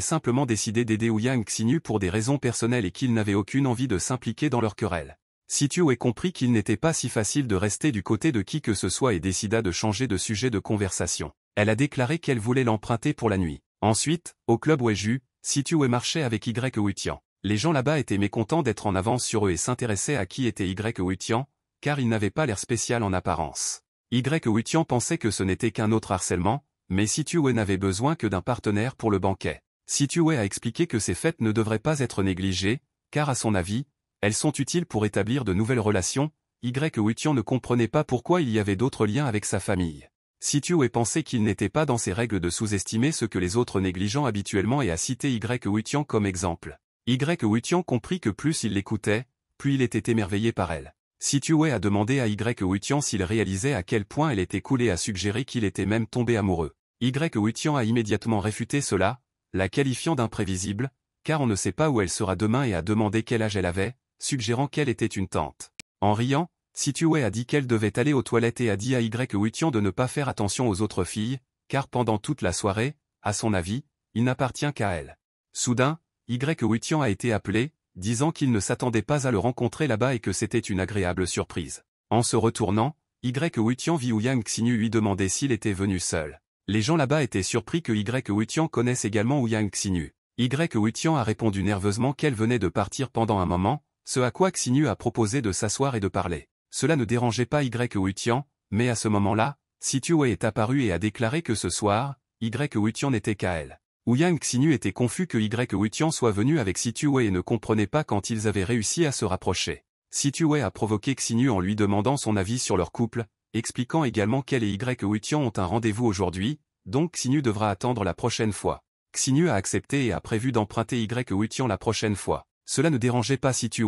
simplement décidé d'aider Ouyang Xinu pour des raisons personnelles et qu'il n'avait aucune envie de s'impliquer dans leur querelle. Situ Wei comprit qu'il n'était pas si facile de rester du côté de qui que ce soit et décida de changer de sujet de conversation. Elle a déclaré qu'elle voulait l'emprunter pour la nuit. Ensuite, au club Weiju, Situ Wei marchait avec Y. Huitian. Les gens là-bas étaient mécontents d'être en avance sur eux et s'intéressaient à qui était Y. Huitian, car il n'avait pas l'air spécial en apparence. Y. Huitian pensait que ce n'était qu'un autre harcèlement, mais Situ Wei n'avait besoin que d'un partenaire pour le banquet. Situ Wei a expliqué que ces fêtes ne devraient pas être négligées, car à son avis, elles sont utiles pour établir de nouvelles relations. Y Wutian ne comprenait pas pourquoi il y avait d'autres liens avec sa famille. Situ pensait qu'il n'était pas dans ses règles de sous-estimer ce que les autres négligeant habituellement et a cité Y Wutian comme exemple. Y Wutian comprit que plus il l'écoutait, plus il était émerveillé par elle. Situ a demandé à Y Wutian s'il réalisait à quel point elle était cool et a suggéré qu'il était même tombé amoureux. Y Wutian a immédiatement réfuté cela, la qualifiant d'imprévisible, car on ne sait pas où elle sera demain et a demandé quel âge elle avait, suggérant qu'elle était une tante. En riant, Situ a dit qu'elle devait aller aux toilettes et a dit à Y Wutian de ne pas faire attention aux autres filles, car pendant toute la soirée, à son avis, il n'appartient qu'à elle. Soudain, Y Wutian a été appelé, disant qu'il ne s'attendait pas à le rencontrer là-bas et que c'était une agréable surprise. En se retournant, Y Wutian vit Ouyang Xinyu lui demander s'il était venu seul. Les gens là-bas étaient surpris que Y Wutian connaisse également Ouyang Xinyu. Y Wutian a répondu nerveusement qu'elle venait de partir pendant un moment, ce à quoi Xinyu a proposé de s'asseoir et de parler. Cela ne dérangeait pas Y Wutian, mais à ce moment-là, Situ est apparu et a déclaré que ce soir, Y Wutian n'était qu'à elle. Ouyang Xinyu était confus que Y Wutian soit venu avec Situ et ne comprenait pas quand ils avaient réussi à se rapprocher. Situ a provoqué Xinyu en lui demandant son avis sur leur couple, expliquant également qu'elle et Y Wutian ont un rendez-vous aujourd'hui, donc Xinyu devra attendre la prochaine fois. Xinyu a accepté et a prévu d'emprunter Y Wutian la prochaine fois. Cela ne dérangeait pas Situ,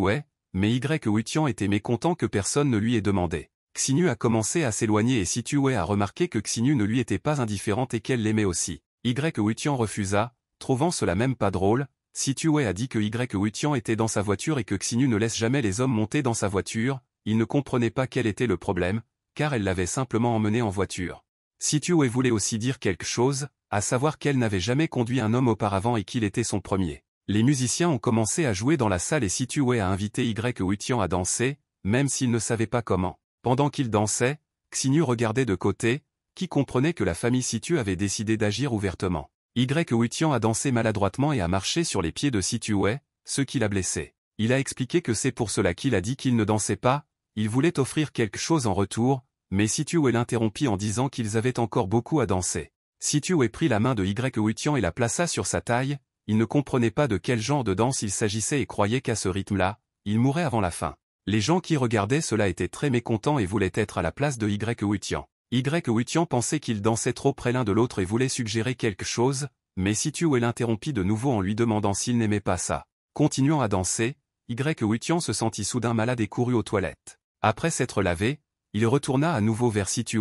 mais Y Wutian était mécontent que personne ne lui ait demandé. Xinyu a commencé à s'éloigner et Situ a remarqué que Xinyu ne lui était pas indifférente et qu'elle l'aimait aussi. Y Wutian refusa, trouvant cela même pas drôle. Situ a dit que Y Wutian était dans sa voiture et que Xinyu ne laisse jamais les hommes monter dans sa voiture. Il ne comprenait pas quel était le problème, car elle l'avait simplement emmené en voiture. Situ voulait aussi dire quelque chose, à savoir qu'elle n'avait jamais conduit un homme auparavant et qu'il était son premier. Les musiciens ont commencé à jouer dans la salle et Situ a invité Y Wutian à danser, même s'il ne savait pas comment. Pendant qu'il dansait, Xinyu regardait de côté, qui comprenait que la famille Situ avait décidé d'agir ouvertement. Y Wutian a dansé maladroitement et a marché sur les pieds de Situ, ce qui l'a blessé. Il a expliqué que c'est pour cela qu'il a dit qu'il ne dansait pas, il voulait offrir quelque chose en retour, mais Situ l'interrompit en disant qu'ils avaient encore beaucoup à danser. Situ prit la main de Y Wutian et la plaça sur sa taille, il ne comprenait pas de quel genre de danse il s'agissait et croyait qu'à ce rythme-là, il mourrait avant la fin. Les gens qui regardaient cela étaient très mécontents et voulaient être à la place de Y Wutian. Y Wutian pensait qu'ils dansaient trop près l'un de l'autre et voulait suggérer quelque chose, mais Situ l'interrompit de nouveau en lui demandant s'il n'aimait pas ça. Continuant à danser, Y Wutian se sentit soudain malade et courut aux toilettes. Après s'être lavé, il retourna à nouveau vers Situ,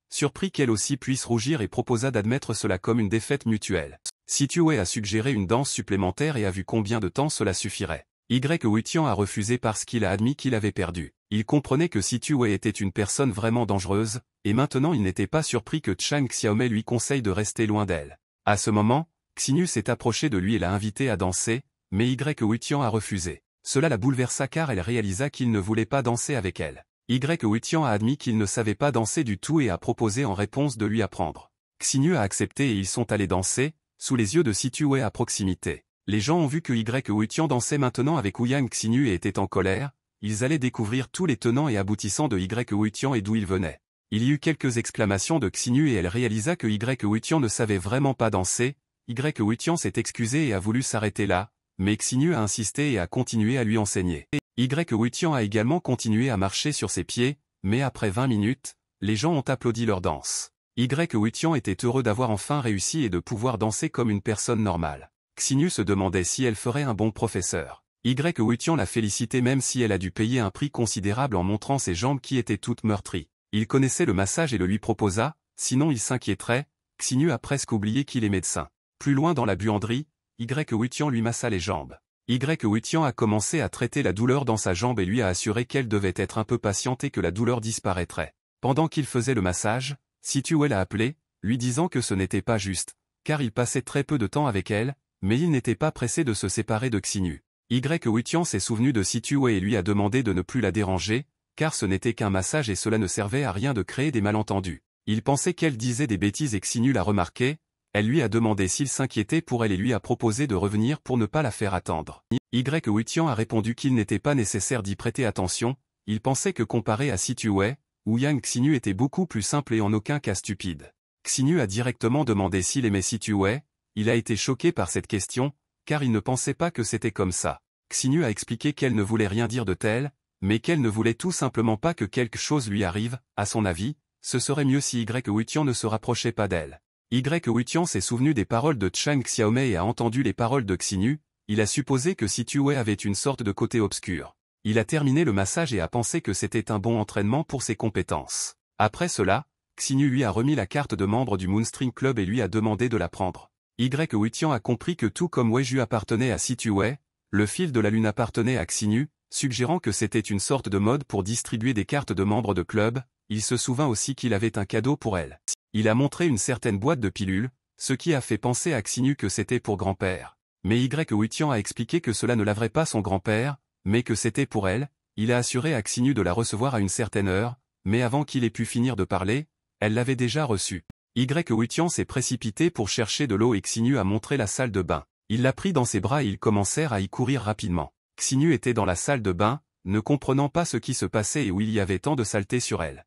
surpris qu'elle aussi puisse rougir et proposa d'admettre cela comme une défaite mutuelle. Situ a suggéré une danse supplémentaire et a vu combien de temps cela suffirait. Y Wutian a refusé parce qu'il a admis qu'il avait perdu. Il comprenait que Situ était une personne vraiment dangereuse, et maintenant il n'était pas surpris que Chang Xiaomei lui conseille de rester loin d'elle. À ce moment, Xinyu s'est approché de lui et l'a invité à danser, mais Y Wutian a refusé. Cela la bouleversa car elle réalisa qu'il ne voulait pas danser avec elle. Y Wutian a admis qu'il ne savait pas danser du tout et a proposé en réponse de lui apprendre. Xinyu a accepté et ils sont allés danser, sous les yeux de Situ à proximité. Les gens ont vu que Y Wutian dansait maintenant avec Ouyang Xinyu et était en colère, ils allaient découvrir tous les tenants et aboutissants de Y Wutian et d'où il venait. Il y eut quelques exclamations de Xinyu et elle réalisa que Y Wutian ne savait vraiment pas danser. Y Wutian s'est excusé et a voulu s'arrêter là, mais Xinyu a insisté et a continué à lui enseigner. Y Wutian a également continué à marcher sur ses pieds, mais après 20 minutes, les gens ont applaudi leur danse. Y Wutian était heureux d'avoir enfin réussi et de pouvoir danser comme une personne normale. Xinyu se demandait si elle ferait un bon professeur. Y Wutian l'a félicité même si elle a dû payer un prix considérable en montrant ses jambes qui étaient toutes meurtries. Il connaissait le massage et le lui proposa, sinon il s'inquiéterait. Xinyu a presque oublié qu'il est médecin. Plus loin dans la buanderie, Y Wutian lui massa les jambes. Y Wutian a commencé à traiter la douleur dans sa jambe et lui a assuré qu'elle devait être un peu patiente et que la douleur disparaîtrait. Pendant qu'il faisait le massage, Situ l'a appelé, lui disant que ce n'était pas juste, car il passait très peu de temps avec elle, mais il n'était pas pressé de se séparer de Xinyu. Y Wutian s'est souvenu de Situ et lui a demandé de ne plus la déranger, car ce n'était qu'un massage et cela ne servait à rien de créer des malentendus. Il pensait qu'elle disait des bêtises et Xinyu l'a remarqué, elle lui a demandé s'il s'inquiétait pour elle et lui a proposé de revenir pour ne pas la faire attendre. Y Wutian a répondu qu'il n'était pas nécessaire d'y prêter attention, il pensait que comparé à Situ, Ouyang Xinyu était beaucoup plus simple et en aucun cas stupide. Xinyu a directement demandé s'il aimait Situ, il a été choqué par cette question, car il ne pensait pas que c'était comme ça. Xinyu a expliqué qu'elle ne voulait rien dire de tel, mais qu'elle ne voulait tout simplement pas que quelque chose lui arrive. À son avis, ce serait mieux si Wutian ne se rapprochait pas d'elle. Wutian s'est souvenu des paroles de Chang Xiaomei et a entendu les paroles de Xinu. Il a supposé que Situé avait une sorte de côté obscur. Il a terminé le massage et a pensé que c'était un bon entraînement pour ses compétences. Après cela, Xinu lui a remis la carte de membre du Moonstring Club et lui a demandé de la prendre. Wutian a compris que tout comme Weiju appartenait à Situé, le fil de la lune appartenait à Xinu, suggérant que c'était une sorte de mode pour distribuer des cartes de membres de club. Il se souvint aussi qu'il avait un cadeau pour elle. Il a montré une certaine boîte de pilules, ce qui a fait penser à Xinu que c'était pour grand-père. Mais Wutian a expliqué que cela ne laverait pas son grand-père, mais que c'était pour elle. Il a assuré à Xinu de la recevoir à une certaine heure, mais avant qu'il ait pu finir de parler, elle l'avait déjà reçue. Wutian s'est précipité pour chercher de l'eau et Xinu a montré la salle de bain. Il l'a pris dans ses bras et ils commencèrent à y courir rapidement. Xinu était dans la salle de bain, ne comprenant pas ce qui se passait et où il y avait tant de saleté sur elle.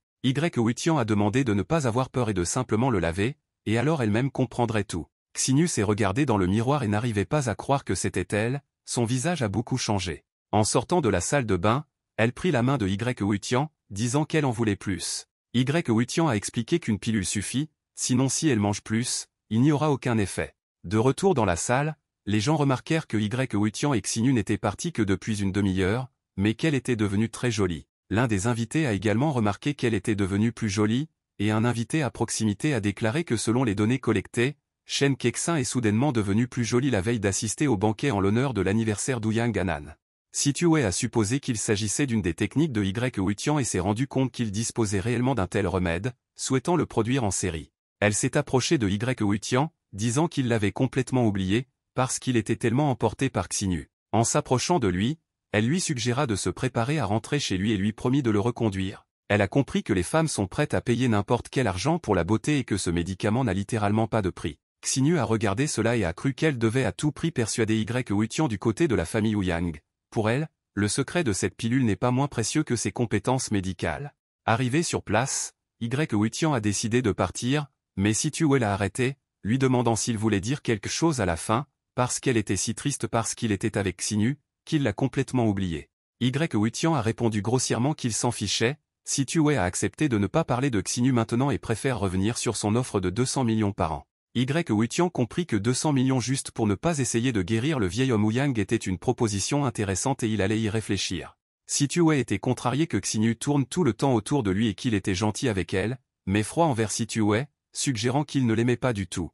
Wutian a demandé de ne pas avoir peur et de simplement le laver, et alors elle-même comprendrait tout. Xinu s'est regardée dans le miroir et n'arrivait pas à croire que c'était elle, son visage a beaucoup changé. En sortant de la salle de bain, elle prit la main de Wutian, disant qu'elle en voulait plus. Wutian a expliqué qu'une pilule suffit, sinon si elle mange plus, il n'y aura aucun effet. De retour dans la salle, les gens remarquèrent que Wutian et Xinu n'étaient partis que depuis une demi-heure, mais qu'elle était devenue très jolie. L'un des invités a également remarqué qu'elle était devenue plus jolie, et un invité à proximité a déclaré que selon les données collectées, Shen Kexin est soudainement devenue plus jolie la veille d'assister au banquet en l'honneur de l'anniversaire d'Ouyang Anan. Situé a supposé qu'il s'agissait d'une des techniques de Wutian et s'est rendu compte qu'il disposait réellement d'un tel remède, souhaitant le produire en série. Elle s'est approchée de Wutian, disant qu'il l'avait complètement oublié, parce qu'il était tellement emporté par Xinu. En s'approchant de lui, elle lui suggéra de se préparer à rentrer chez lui et lui promit de le reconduire. Elle a compris que les femmes sont prêtes à payer n'importe quel argent pour la beauté et que ce médicament n'a littéralement pas de prix. Xinu a regardé cela et a cru qu'elle devait à tout prix persuader Wutian du côté de la famille Ouyang. Pour elle, le secret de cette pilule n'est pas moins précieux que ses compétences médicales. Arrivé sur place, Wutian a décidé de partir, mais Situé l'a arrêté, lui demandant s'il voulait dire quelque chose à la fin, parce qu'elle était si triste parce qu'il était avec Xinu, qu'il l'a complètement oublié. Wutian a répondu grossièrement qu'il s'en fichait. Situé a accepté de ne pas parler de Xinu maintenant et préfère revenir sur son offre de 200 millions par an. Wutian comprit que 200 millions juste pour ne pas essayer de guérir le vieil homme Ouyang était une proposition intéressante et il allait y réfléchir. Situé était contrarié que Xinu tourne tout le temps autour de lui et qu'il était gentil avec elle, mais froid envers Situé, suggérant qu'il ne l'aimait pas du tout.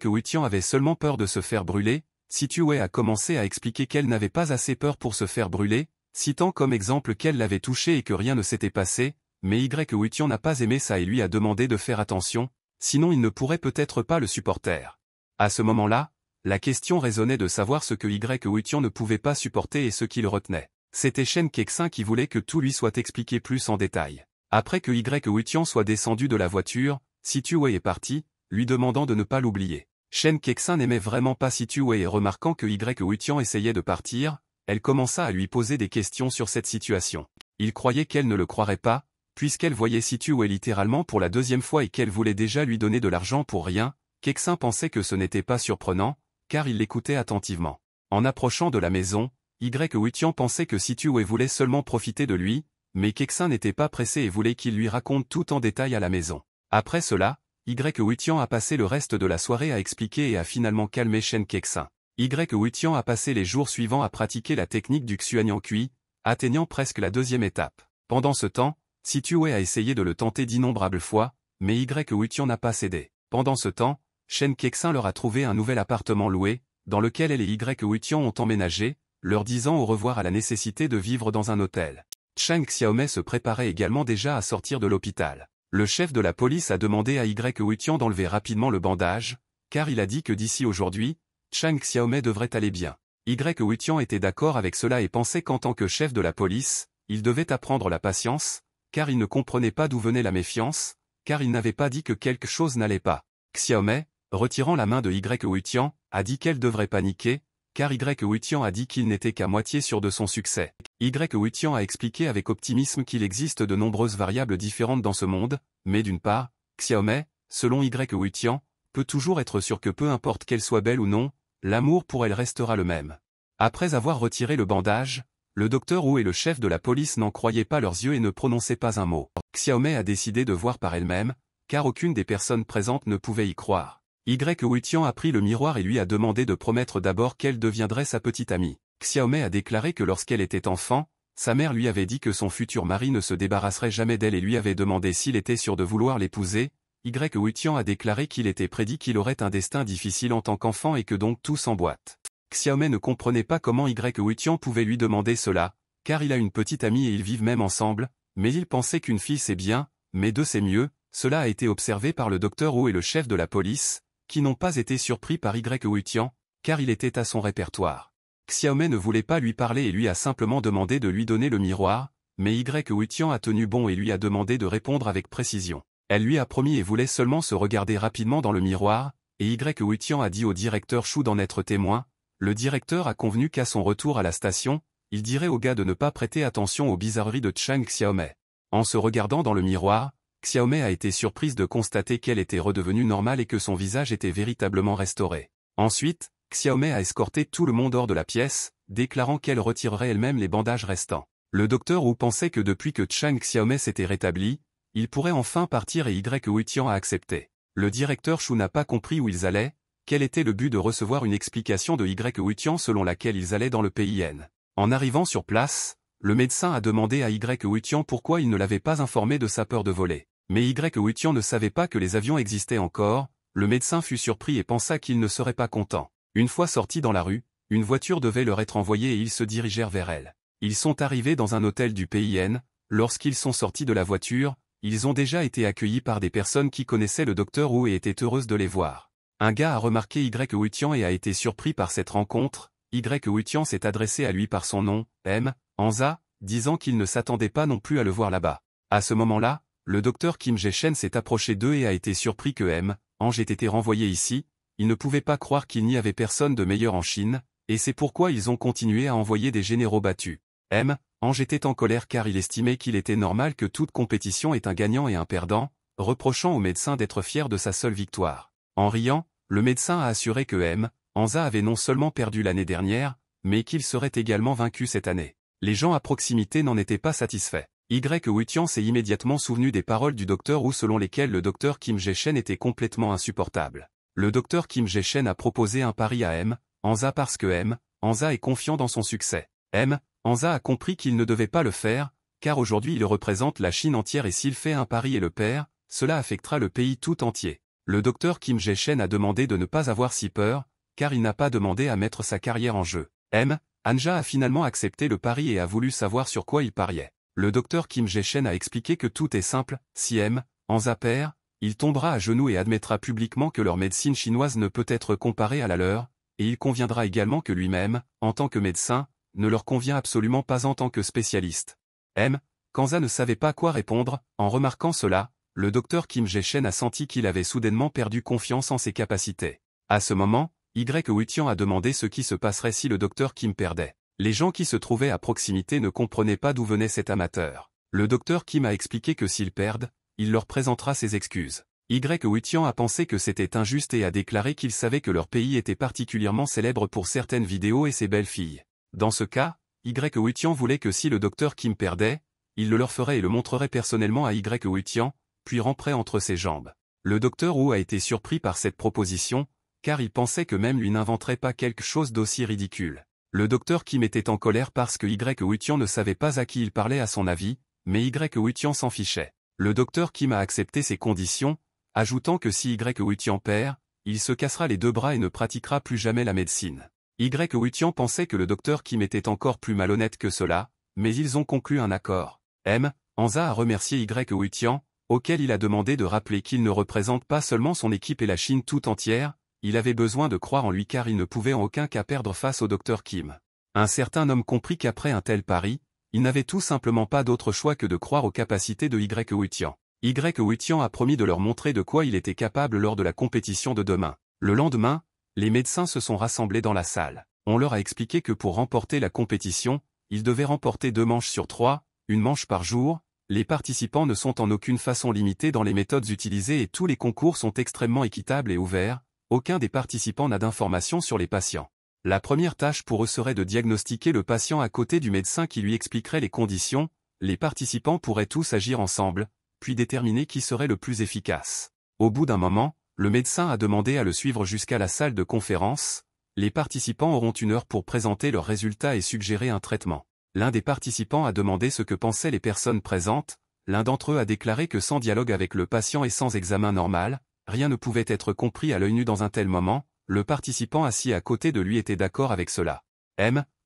Wutian avait seulement peur de se faire brûler. Situé a commencé à expliquer qu'elle n'avait pas assez peur pour se faire brûler, citant comme exemple qu'elle l'avait touché et que rien ne s'était passé, mais Wutian n'a pas aimé ça et lui a demandé de faire attention, sinon il ne pourrait peut-être pas le supporter. À ce moment-là, la question résonnait de savoir ce que Wutian ne pouvait pas supporter et ce qui le retenait. C'était Shen Kexin qui voulait que tout lui soit expliqué plus en détail. Après que Wutian soit descendu de la voiture, Situé est parti, lui demandant de ne pas l'oublier. Shen Kexin n'aimait vraiment pas Situé et remarquant que Wutian essayait de partir, elle commença à lui poser des questions sur cette situation. Il croyait qu'elle ne le croirait pas, puisqu'elle voyait Situé littéralement pour la deuxième fois et qu'elle voulait déjà lui donner de l'argent pour rien. Kexin pensait que ce n'était pas surprenant, car il l'écoutait attentivement. En approchant de la maison, Wutian pensait que Situé voulait seulement profiter de lui, mais Kexin n'était pas pressé et voulait qu'il lui raconte tout en détail à la maison. Après cela, Wutian a passé le reste de la soirée à expliquer et a finalement calmé Shen Kexin. Wutian a passé les jours suivants à pratiquer la technique du Xuanyang Kui, atteignant presque la deuxième étape. Pendant ce temps, Situé a essayé de le tenter d'innombrables fois, mais Wutian n'a pas cédé. Pendant ce temps, Shen Kexin leur a trouvé un nouvel appartement loué, dans lequel elle et Wutian ont emménagé, leur disant au revoir à la nécessité de vivre dans un hôtel. Chang Xiaomei se préparait également déjà à sortir de l'hôpital. Le chef de la police a demandé à Wutian d'enlever rapidement le bandage, car il a dit que d'ici aujourd'hui, Chang Xiaomei devrait aller bien. Wutian était d'accord avec cela et pensait qu'en tant que chef de la police, il devait apprendre la patience, car il ne comprenait pas d'où venait la méfiance, car il n'avait pas dit que quelque chose n'allait pas. Xiaomei, retirant la main de Wutian, a dit qu'elle devrait paniquer, car Wutian a dit qu'il n'était qu'à moitié sûr de son succès. Wutian a expliqué avec optimisme qu'il existe de nombreuses variables différentes dans ce monde, mais d'une part, Xiaomei, selon Wutian, peut toujours être sûr que peu importe qu'elle soit belle ou non, l'amour pour elle restera le même. Après avoir retiré le bandage, Le docteur Wu et le chef de la police n'en croyaient pas leurs yeux et ne prononçaient pas un mot. Xiaomei a décidé de voir par elle-même, car aucune des personnes présentes ne pouvait y croire. Wuitian a pris le miroir et lui a demandé de promettre d'abord qu'elle deviendrait sa petite amie. Xiaomei a déclaré que lorsqu'elle était enfant, sa mère lui avait dit que son futur mari ne se débarrasserait jamais d'elle et lui avait demandé s'il était sûr de vouloir l'épouser. Wuitian a déclaré qu'il était prédit qu'il aurait un destin difficile en tant qu'enfant et que donc tout s'emboîte. Xiaomei ne comprenait pas comment Wuitian pouvait lui demander cela, car il a une petite amie et ils vivent même ensemble, mais il pensait qu'une fille c'est bien, mais deux c'est mieux. Cela a été observé par le docteur Wu et le chef de la police, qui n'ont pas été surpris par Wuitian, car il était à son répertoire. Xiaomei ne voulait pas lui parler et lui a simplement demandé de lui donner le miroir, mais Wuitian a tenu bon et lui a demandé de répondre avec précision. Elle lui a promis et voulait seulement se regarder rapidement dans le miroir, et Wuitian a dit au directeur Shu d'en être témoin. Le directeur a convenu qu'à son retour à la station, il dirait au gars de ne pas prêter attention aux bizarreries de Chang Xiaomei. En se regardant dans le miroir, Xiaomei a été surprise de constater qu'elle était redevenue normale et que son visage était véritablement restauré. Ensuite, Xiaomei a escorté tout le monde hors de la pièce, déclarant qu'elle retirerait elle-même les bandages restants. Le docteur Wu pensait que depuis que Chang Xiaomei s'était rétabli, il pourrait enfin partir et Wuitian a accepté. Le directeur Shu n'a pas compris où ils allaient, quel était le but de recevoir une explication de Wuitian selon laquelle ils allaient dans le pays N. En arrivant sur place, le médecin a demandé à Wuitian pourquoi il ne l'avait pas informé de sa peur de voler. Mais Wuitian ne savait pas que les avions existaient encore, le médecin fut surpris et pensa qu'il ne serait pas content. Une fois sortis dans la rue, une voiture devait leur être envoyée et ils se dirigèrent vers elle. Ils sont arrivés dans un hôtel du pays N, lorsqu'ils sont sortis de la voiture, ils ont déjà été accueillis par des personnes qui connaissaient le docteur Wu et étaient heureuses de les voir. Un gars a remarqué Wuitian et a été surpris par cette rencontre. Wuitian s'est adressé à lui par son nom, Hansa, disant qu'il ne s'attendait pas non plus à le voir là-bas. À ce moment-là, le docteur Kim Jae-shen s'est approché d'eux et a été surpris que Hange ait été renvoyé ici. Il ne pouvait pas croire qu'il n'y avait personne de meilleur en Chine, et c'est pourquoi ils ont continué à envoyer des généraux battus. Hange était en colère car il estimait qu'il était normal que toute compétition ait un gagnant et un perdant, reprochant au médecin d'être fier de sa seule victoire. En riant, le médecin a assuré que Hansa avait non seulement perdu l'année dernière, mais qu'il serait également vaincu cette année. Les gens à proximité n'en étaient pas satisfaits. Wuitian s'est immédiatement souvenu des paroles du docteur Wu selon lesquelles le docteur Kim Jae-shen était complètement insupportable. Le docteur Kim Jae-shen a proposé un pari à Hansa parce que Hansa est confiant dans son succès. Hansa a compris qu'il ne devait pas le faire, car aujourd'hui il représente la Chine entière et s'il fait un pari et le perd, cela affectera le pays tout entier. Le docteur Kim Jae-shen a demandé de ne pas avoir si peur, car il n'a pas demandé à mettre sa carrière en jeu. Hanja a finalement accepté le pari et a voulu savoir sur quoi il pariait. Le docteur Kim Jae-shen a expliqué que tout est simple, si Hansa perd, il tombera à genoux et admettra publiquement que leur médecine chinoise ne peut être comparée à la leur, et il conviendra également que lui-même, en tant que médecin, ne leur convient absolument pas en tant que spécialiste. Hansa ne savait pas quoi répondre. En remarquant cela, le docteur Kim Jae-shen a senti qu'il avait soudainement perdu confiance en ses capacités. À ce moment, Wuitian a demandé ce qui se passerait si le docteur Kim perdait. Les gens qui se trouvaient à proximité ne comprenaient pas d'où venait cet amateur. Le docteur Kim a expliqué que s'ils perdent, il leur présentera ses excuses. Wuitian a pensé que c'était injuste et a déclaré qu'il savait que leur pays était particulièrement célèbre pour certaines vidéos et ses belles filles. Dans ce cas, Wuitian voulait que si le docteur Kim perdait, il le leur ferait et le montrerait personnellement à Wuitian, puis ramperait entre ses jambes. Le docteur Wu a été surpris par cette proposition, car il pensait que même lui n'inventerait pas quelque chose d'aussi ridicule. Le docteur Kim était en colère parce que Wuitian ne savait pas à qui il parlait à son avis, mais Wuitian s'en fichait. Le docteur Kim a accepté ces conditions, ajoutant que si Wuitian perd, il se cassera les deux bras et ne pratiquera plus jamais la médecine. Wuitian pensait que le docteur Kim était encore plus malhonnête que cela, mais ils ont conclu un accord. Hansa a remercié Wuitian, auquel il a demandé de rappeler qu'il ne représente pas seulement son équipe et la Chine tout entière, il avait besoin de croire en lui car il ne pouvait en aucun cas perdre face au docteur Kim. Un certain homme comprit qu'après un tel pari, il n'avait tout simplement pas d'autre choix que de croire aux capacités de Wuitian. Wuitian a promis de leur montrer de quoi il était capable lors de la compétition de demain. Le lendemain, les médecins se sont rassemblés dans la salle. On leur a expliqué que pour remporter la compétition, ils devaient remporter 2 manches sur 3, une manche par jour. Les participants ne sont en aucune façon limités dans les méthodes utilisées et tous les concours sont extrêmement équitables et ouverts. Aucun des participants n'a d'informations sur les patients. La première tâche pour eux serait de diagnostiquer le patient à côté du médecin qui lui expliquerait les conditions. Les participants pourraient tous agir ensemble, puis déterminer qui serait le plus efficace. Au bout d'un moment, le médecin a demandé à le suivre jusqu'à la salle de conférence. Les participants auront 1 heure pour présenter leurs résultats et suggérer un traitement. L'un des participants a demandé ce que pensaient les personnes présentes. L'un d'entre eux a déclaré que sans dialogue avec le patient et sans examen normal, rien ne pouvait être compris à l'œil nu dans un tel moment. Le participant assis à côté de lui était d'accord avec cela.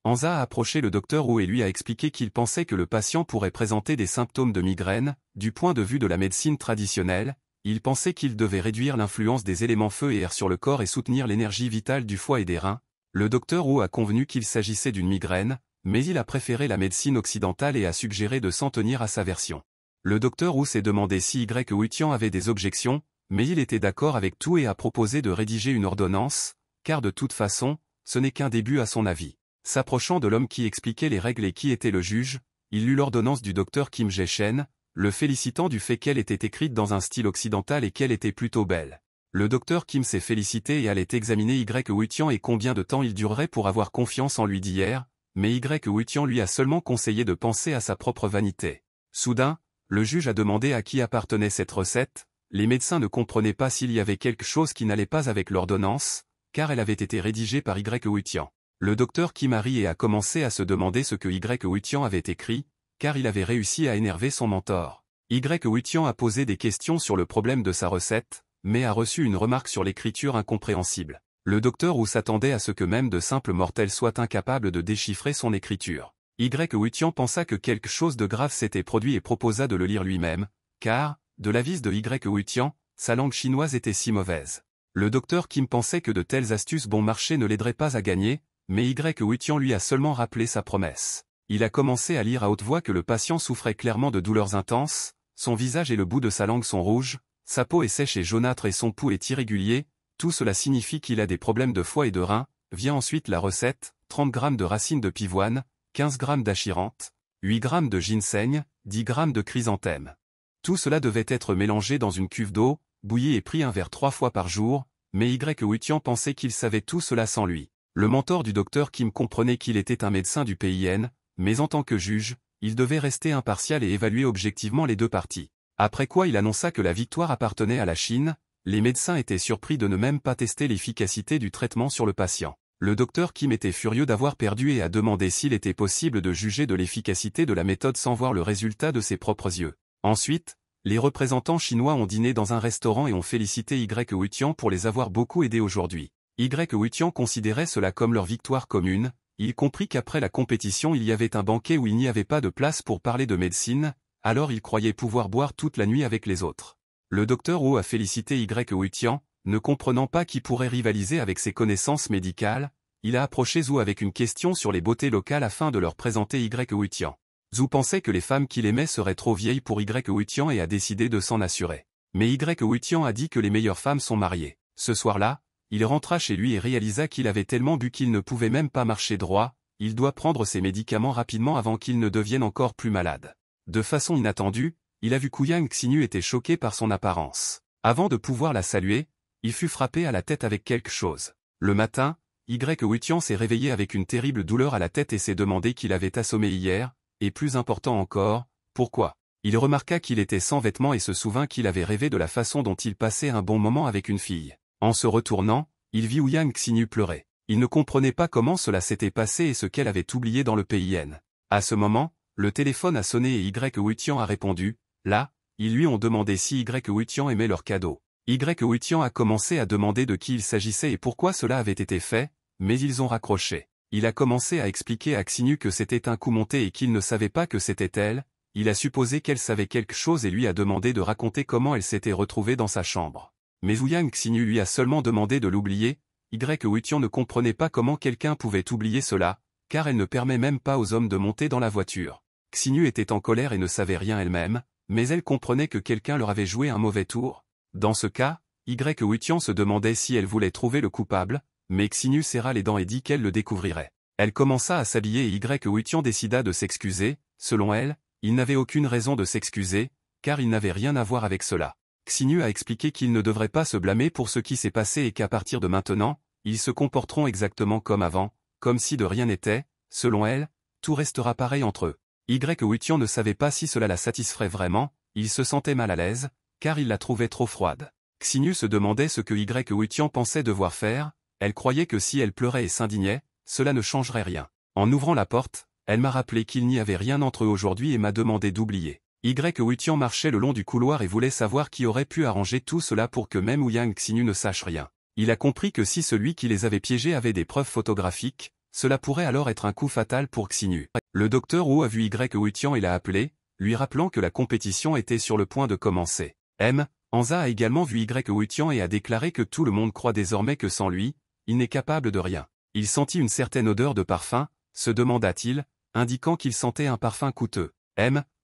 Hamza a approché le docteur Wu et lui a expliqué qu'il pensait que le patient pourrait présenter des symptômes de migraine. Du point de vue de la médecine traditionnelle, il pensait qu'il devait réduire l'influence des éléments feu et air sur le corps et soutenir l'énergie vitale du foie et des reins. Le docteur Wu a convenu qu'il s'agissait d'une migraine, mais il a préféré la médecine occidentale et a suggéré de s'en tenir à sa version. Le docteur Wu s'est demandé si Huitian avait des objections, mais il était d'accord avec tout et a proposé de rédiger une ordonnance, car de toute façon, ce n'est qu'un début à son avis. S'approchant de l'homme qui expliquait les règles et qui était le juge, il lut l'ordonnance du docteur Kim Jae-shen, le félicitant du fait qu'elle était écrite dans un style occidental et qu'elle était plutôt belle. Le docteur Kim s'est félicité et allait examiner Huitian et combien de temps il durerait pour avoir confiance en lui d'hier, mais Huitian lui a seulement conseillé de penser à sa propre vanité. Soudain, le juge a demandé à qui appartenait cette recette. Les médecins ne comprenaient pas s'il y avait quelque chose qui n'allait pas avec l'ordonnance, car elle avait été rédigée par Huitian. Le docteur Kim a ri et a commencé à se demander ce que Huitian avait écrit, car il avait réussi à énerver son mentor. Huitian a posé des questions sur le problème de sa recette, mais a reçu une remarque sur l'écriture incompréhensible. Le docteur Wu s'attendait à ce que même de simples mortels soient incapables de déchiffrer son écriture. Huitian pensa que quelque chose de grave s'était produit et proposa de le lire lui-même, car, de l'avis de Huitian, sa langue chinoise était si mauvaise. Le docteur Kim pensait que de telles astuces bon marché ne l'aideraient pas à gagner, mais Huitian lui a seulement rappelé sa promesse. Il a commencé à lire à haute voix que le patient souffrait clairement de douleurs intenses, son visage et le bout de sa langue sont rouges, sa peau est sèche et jaunâtre et son pouls est irrégulier, tout cela signifie qu'il a des problèmes de foie et de reins. Vient ensuite la recette, 30 g de racines de pivoine, 15 g d'achyrante, 8 g de ginseng, 10 g de chrysanthème. Tout cela devait être mélangé dans une cuve d'eau, bouillie et pris un verre 3 fois par jour, mais Huitian pensait qu'il savait tout cela sans lui. Le mentor du docteur Kim comprenait qu'il était un médecin du PIN, mais en tant que juge, il devait rester impartial et évaluer objectivement les deux parties. Après quoi il annonça que la victoire appartenait à la Chine. Les médecins étaient surpris de ne même pas tester l'efficacité du traitement sur le patient. Le docteur Kim était furieux d'avoir perdu et a demandé s'il était possible de juger de l'efficacité de la méthode sans voir le résultat de ses propres yeux. Ensuite, les représentants chinois ont dîné dans un restaurant et ont félicité Huitian pour les avoir beaucoup aidés aujourd'hui. Huitian considérait cela comme leur victoire commune. Il comprit qu'après la compétition il y avait un banquet où il n'y avait pas de place pour parler de médecine, alors il croyait pouvoir boire toute la nuit avec les autres. Le docteur Wu a félicité Huitian, ne comprenant pas qui pourrait rivaliser avec ses connaissances médicales. Il a approché Zhu avec une question sur les beautés locales afin de leur présenter Huitian. Zhu pensait que les femmes qu'il aimait seraient trop vieilles pour Huitian et a décidé de s'en assurer. Mais Huitian a dit que les meilleures femmes sont mariées. Ce soir-là, il rentra chez lui et réalisa qu'il avait tellement bu qu'il ne pouvait même pas marcher droit. Il doit prendre ses médicaments rapidement avant qu'il ne devienne encore plus malade. De façon inattendue, il a vu qu'Ouyang Xinyu était choqué par son apparence. Avant de pouvoir la saluer, il fut frappé à la tête avec quelque chose. Le matin, Huitian s'est réveillé avec une terrible douleur à la tête et s'est demandé qui l'avait assommé hier, et plus important encore, pourquoi. Il remarqua qu'il était sans vêtements et se souvint qu'il avait rêvé de la façon dont il passait un bon moment avec une fille. En se retournant, il vit Ouyang Xinyu pleurer. Il ne comprenait pas comment cela s'était passé et ce qu'elle avait oublié dans le PIN. À ce moment, le téléphone a sonné et Huitian a répondu. Là, ils lui ont demandé si Huitian aimait leur cadeau. Huitian a commencé à demander de qui il s'agissait et pourquoi cela avait été fait, mais ils ont raccroché. Il a commencé à expliquer à Xinyu que c'était un coup monté et qu'il ne savait pas que c'était elle. Il a supposé qu'elle savait quelque chose et lui a demandé de raconter comment elle s'était retrouvée dans sa chambre. Mais Ouyang Xinyu lui a seulement demandé de l'oublier. Huitian ne comprenait pas comment quelqu'un pouvait oublier cela, car elle ne permet même pas aux hommes de monter dans la voiture. Xinyu était en colère et ne savait rien elle-même, mais elle comprenait que quelqu'un leur avait joué un mauvais tour. Dans ce cas, Huitian se demandait si elle voulait trouver le coupable, mais Xinyu serra les dents et dit qu'elle le découvrirait. Elle commença à s'habiller et Huitian décida de s'excuser. Selon elle, il n'avait aucune raison de s'excuser, car il n'avait rien à voir avec cela. Xinyu a expliqué qu'il ne devrait pas se blâmer pour ce qui s'est passé et qu'à partir de maintenant, ils se comporteront exactement comme avant, comme si de rien n'était, selon elle, tout restera pareil entre eux. Wutian ne savait pas si cela la satisferait vraiment, il se sentait mal à l'aise, car il la trouvait trop froide. Xinyu se demandait ce que Wutian pensait devoir faire, elle croyait que si elle pleurait et s'indignait, cela ne changerait rien. En ouvrant la porte, elle m'a rappelé qu'il n'y avait rien entre eux aujourd'hui et m'a demandé d'oublier. Wutian marchait le long du couloir et voulait savoir qui aurait pu arranger tout cela pour que même Ouyang Xinyu ne sache rien. Il a compris que si celui qui les avait piégés avait des preuves photographiques, cela pourrait alors être un coup fatal pour Xinyu. Le docteur Wu a vu Wutian et l'a appelé, lui rappelant que la compétition était sur le point de commencer. Hansa a également vu Wutian et a déclaré que tout le monde croit désormais que sans lui, il n'est capable de rien. Il sentit une certaine odeur de parfum, se demanda-t-il, indiquant qu'il sentait un parfum coûteux.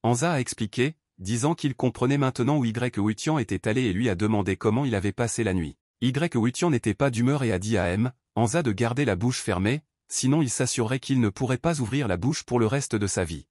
Hansa a expliqué, disant qu'il comprenait maintenant où Wutian était allé et lui a demandé comment il avait passé la nuit. Wutian n'était pas d'humeur et a dit à Hansa de garder la bouche fermée, sinon il s'assurerait qu'il ne pourrait pas ouvrir la bouche pour le reste de sa vie.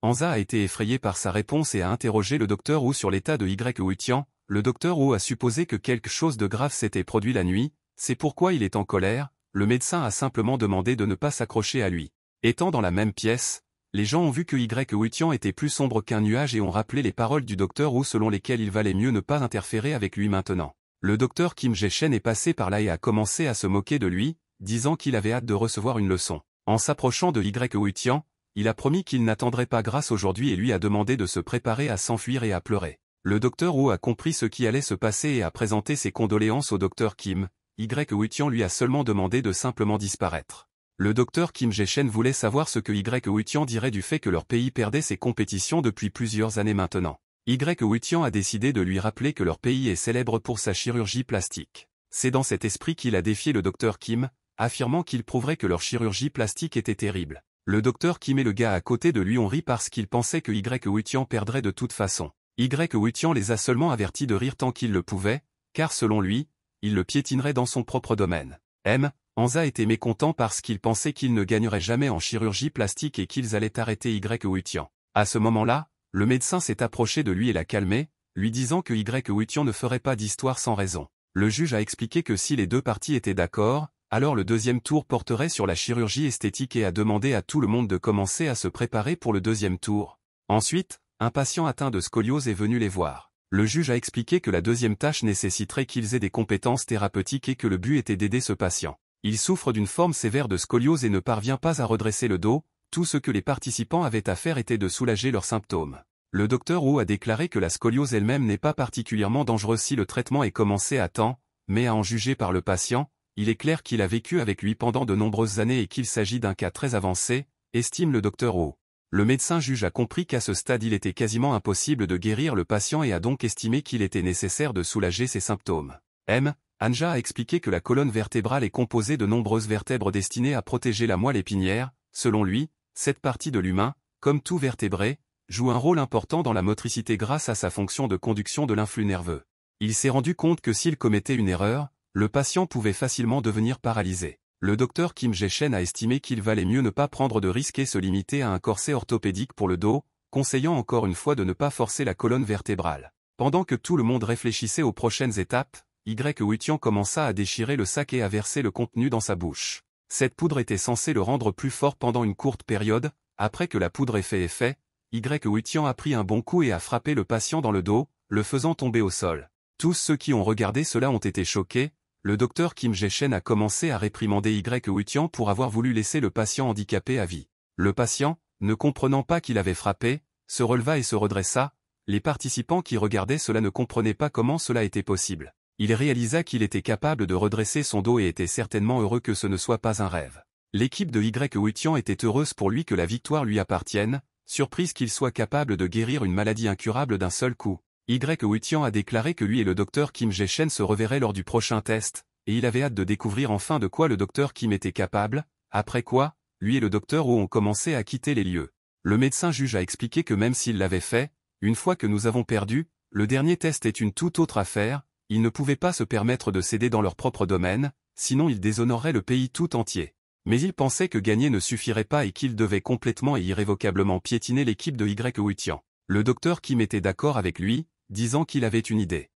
Hansa a été effrayé par sa réponse et a interrogé le docteur Wu sur l'état de Wutian. Le docteur Wu a supposé que quelque chose de grave s'était produit la nuit, c'est pourquoi il est en colère. Le médecin a simplement demandé de ne pas s'accrocher à lui. Étant dans la même pièce, les gens ont vu que Wutian était plus sombre qu'un nuage et ont rappelé les paroles du docteur Wu selon lesquelles il valait mieux ne pas interférer avec lui maintenant. Le docteur Kim Jae-shen est passé par là et a commencé à se moquer de lui, disant qu'il avait hâte de recevoir une leçon. En s'approchant de Wutian, il a promis qu'il n'attendrait pas grâce aujourd'hui et lui a demandé de se préparer à s'enfuir et à pleurer. Le docteur Wu a compris ce qui allait se passer et a présenté ses condoléances au docteur Kim. Wutian lui a seulement demandé de simplement disparaître. Le docteur Kim Jae-shen voulait savoir ce que Wutian dirait du fait que leur pays perdait ses compétitions depuis plusieurs années maintenant. Wutian a décidé de lui rappeler que leur pays est célèbre pour sa chirurgie plastique. C'est dans cet esprit qu'il a défié le docteur Kim, affirmant qu'il prouverait que leur chirurgie plastique était terrible. Le docteur Kim et le gars à côté de lui ont ri parce qu'ils pensaient que Wutian perdrait de toute façon. Wutian les a seulement avertis de rire tant qu'ils le pouvaient, car selon lui, il le piétinerait dans son propre domaine. Hansa était mécontent parce qu'il pensait qu'ils ne gagneraient jamais en chirurgie plastique et qu'ils allaient arrêter Wutian. À ce moment-là, le médecin s'est approché de lui et l'a calmé, lui disant que Wutian ne ferait pas d'histoire sans raison. Le juge a expliqué que si les deux parties étaient d'accord, alors le deuxième tour porterait sur la chirurgie esthétique et a demandé à tout le monde de commencer à se préparer pour le deuxième tour. Ensuite, un patient atteint de scoliose est venu les voir. Le juge a expliqué que la deuxième tâche nécessiterait qu'ils aient des compétences thérapeutiques et que le but était d'aider ce patient. Il souffre d'une forme sévère de scoliose et ne parvient pas à redresser le dos, tout ce que les participants avaient à faire était de soulager leurs symptômes. Le docteur Wu a déclaré que la scoliose elle-même n'est pas particulièrement dangereuse si le traitement est commencé à temps, mais à en juger par le patient, il est clair qu'il a vécu avec lui pendant de nombreuses années et qu'il s'agit d'un cas très avancé, estime le docteur Wu. Le médecin juge a compris qu'à ce stade il était quasiment impossible de guérir le patient et a donc estimé qu'il était nécessaire de soulager ses symptômes. Anja a expliqué que la colonne vertébrale est composée de nombreuses vertèbres destinées à protéger la moelle épinière. Selon lui, cette partie de l'humain, comme tout vertébré, joue un rôle important dans la motricité grâce à sa fonction de conduction de l'influx nerveux. Il s'est rendu compte que s'il commettait une erreur, le patient pouvait facilement devenir paralysé. Le docteur Kim Jae-shen a estimé qu'il valait mieux ne pas prendre de risques et se limiter à un corset orthopédique pour le dos, conseillant encore une fois de ne pas forcer la colonne vertébrale. Pendant que tout le monde réfléchissait aux prochaines étapes, Wutian commença à déchirer le sac et à verser le contenu dans sa bouche. Cette poudre était censée le rendre plus fort pendant une courte période. Après que la poudre ait fait effet, Wutian a pris un bon coup et a frappé le patient dans le dos, le faisant tomber au sol. Tous ceux qui ont regardé cela ont été choqués. Le docteur Kim Jae-shen a commencé à réprimander Wutian pour avoir voulu laisser le patient handicapé à vie. Le patient, ne comprenant pas qu'il avait frappé, se releva et se redressa. Les participants qui regardaient cela ne comprenaient pas comment cela était possible. Il réalisa qu'il était capable de redresser son dos et était certainement heureux que ce ne soit pas un rêve. L'équipe de Wutian était heureuse pour lui que la victoire lui appartienne, surprise qu'il soit capable de guérir une maladie incurable d'un seul coup. Wutian a déclaré que lui et le docteur Kim Jae-shen se reverraient lors du prochain test, et il avait hâte de découvrir enfin de quoi le docteur Kim était capable, après quoi, lui et le docteur Wu ont commencé à quitter les lieux. Le médecin juge a expliqué que même s'il l'avait fait, une fois que nous avons perdu, le dernier test est une toute autre affaire, ils ne pouvaient pas se permettre de céder dans leur propre domaine, sinon ils déshonoreraient le pays tout entier. Mais il pensait que gagner ne suffirait pas et qu'il devait complètement et irrévocablement piétiner l'équipe de Wutian. Le docteur Kim était d'accord avec lui, disant qu'il avait une idée.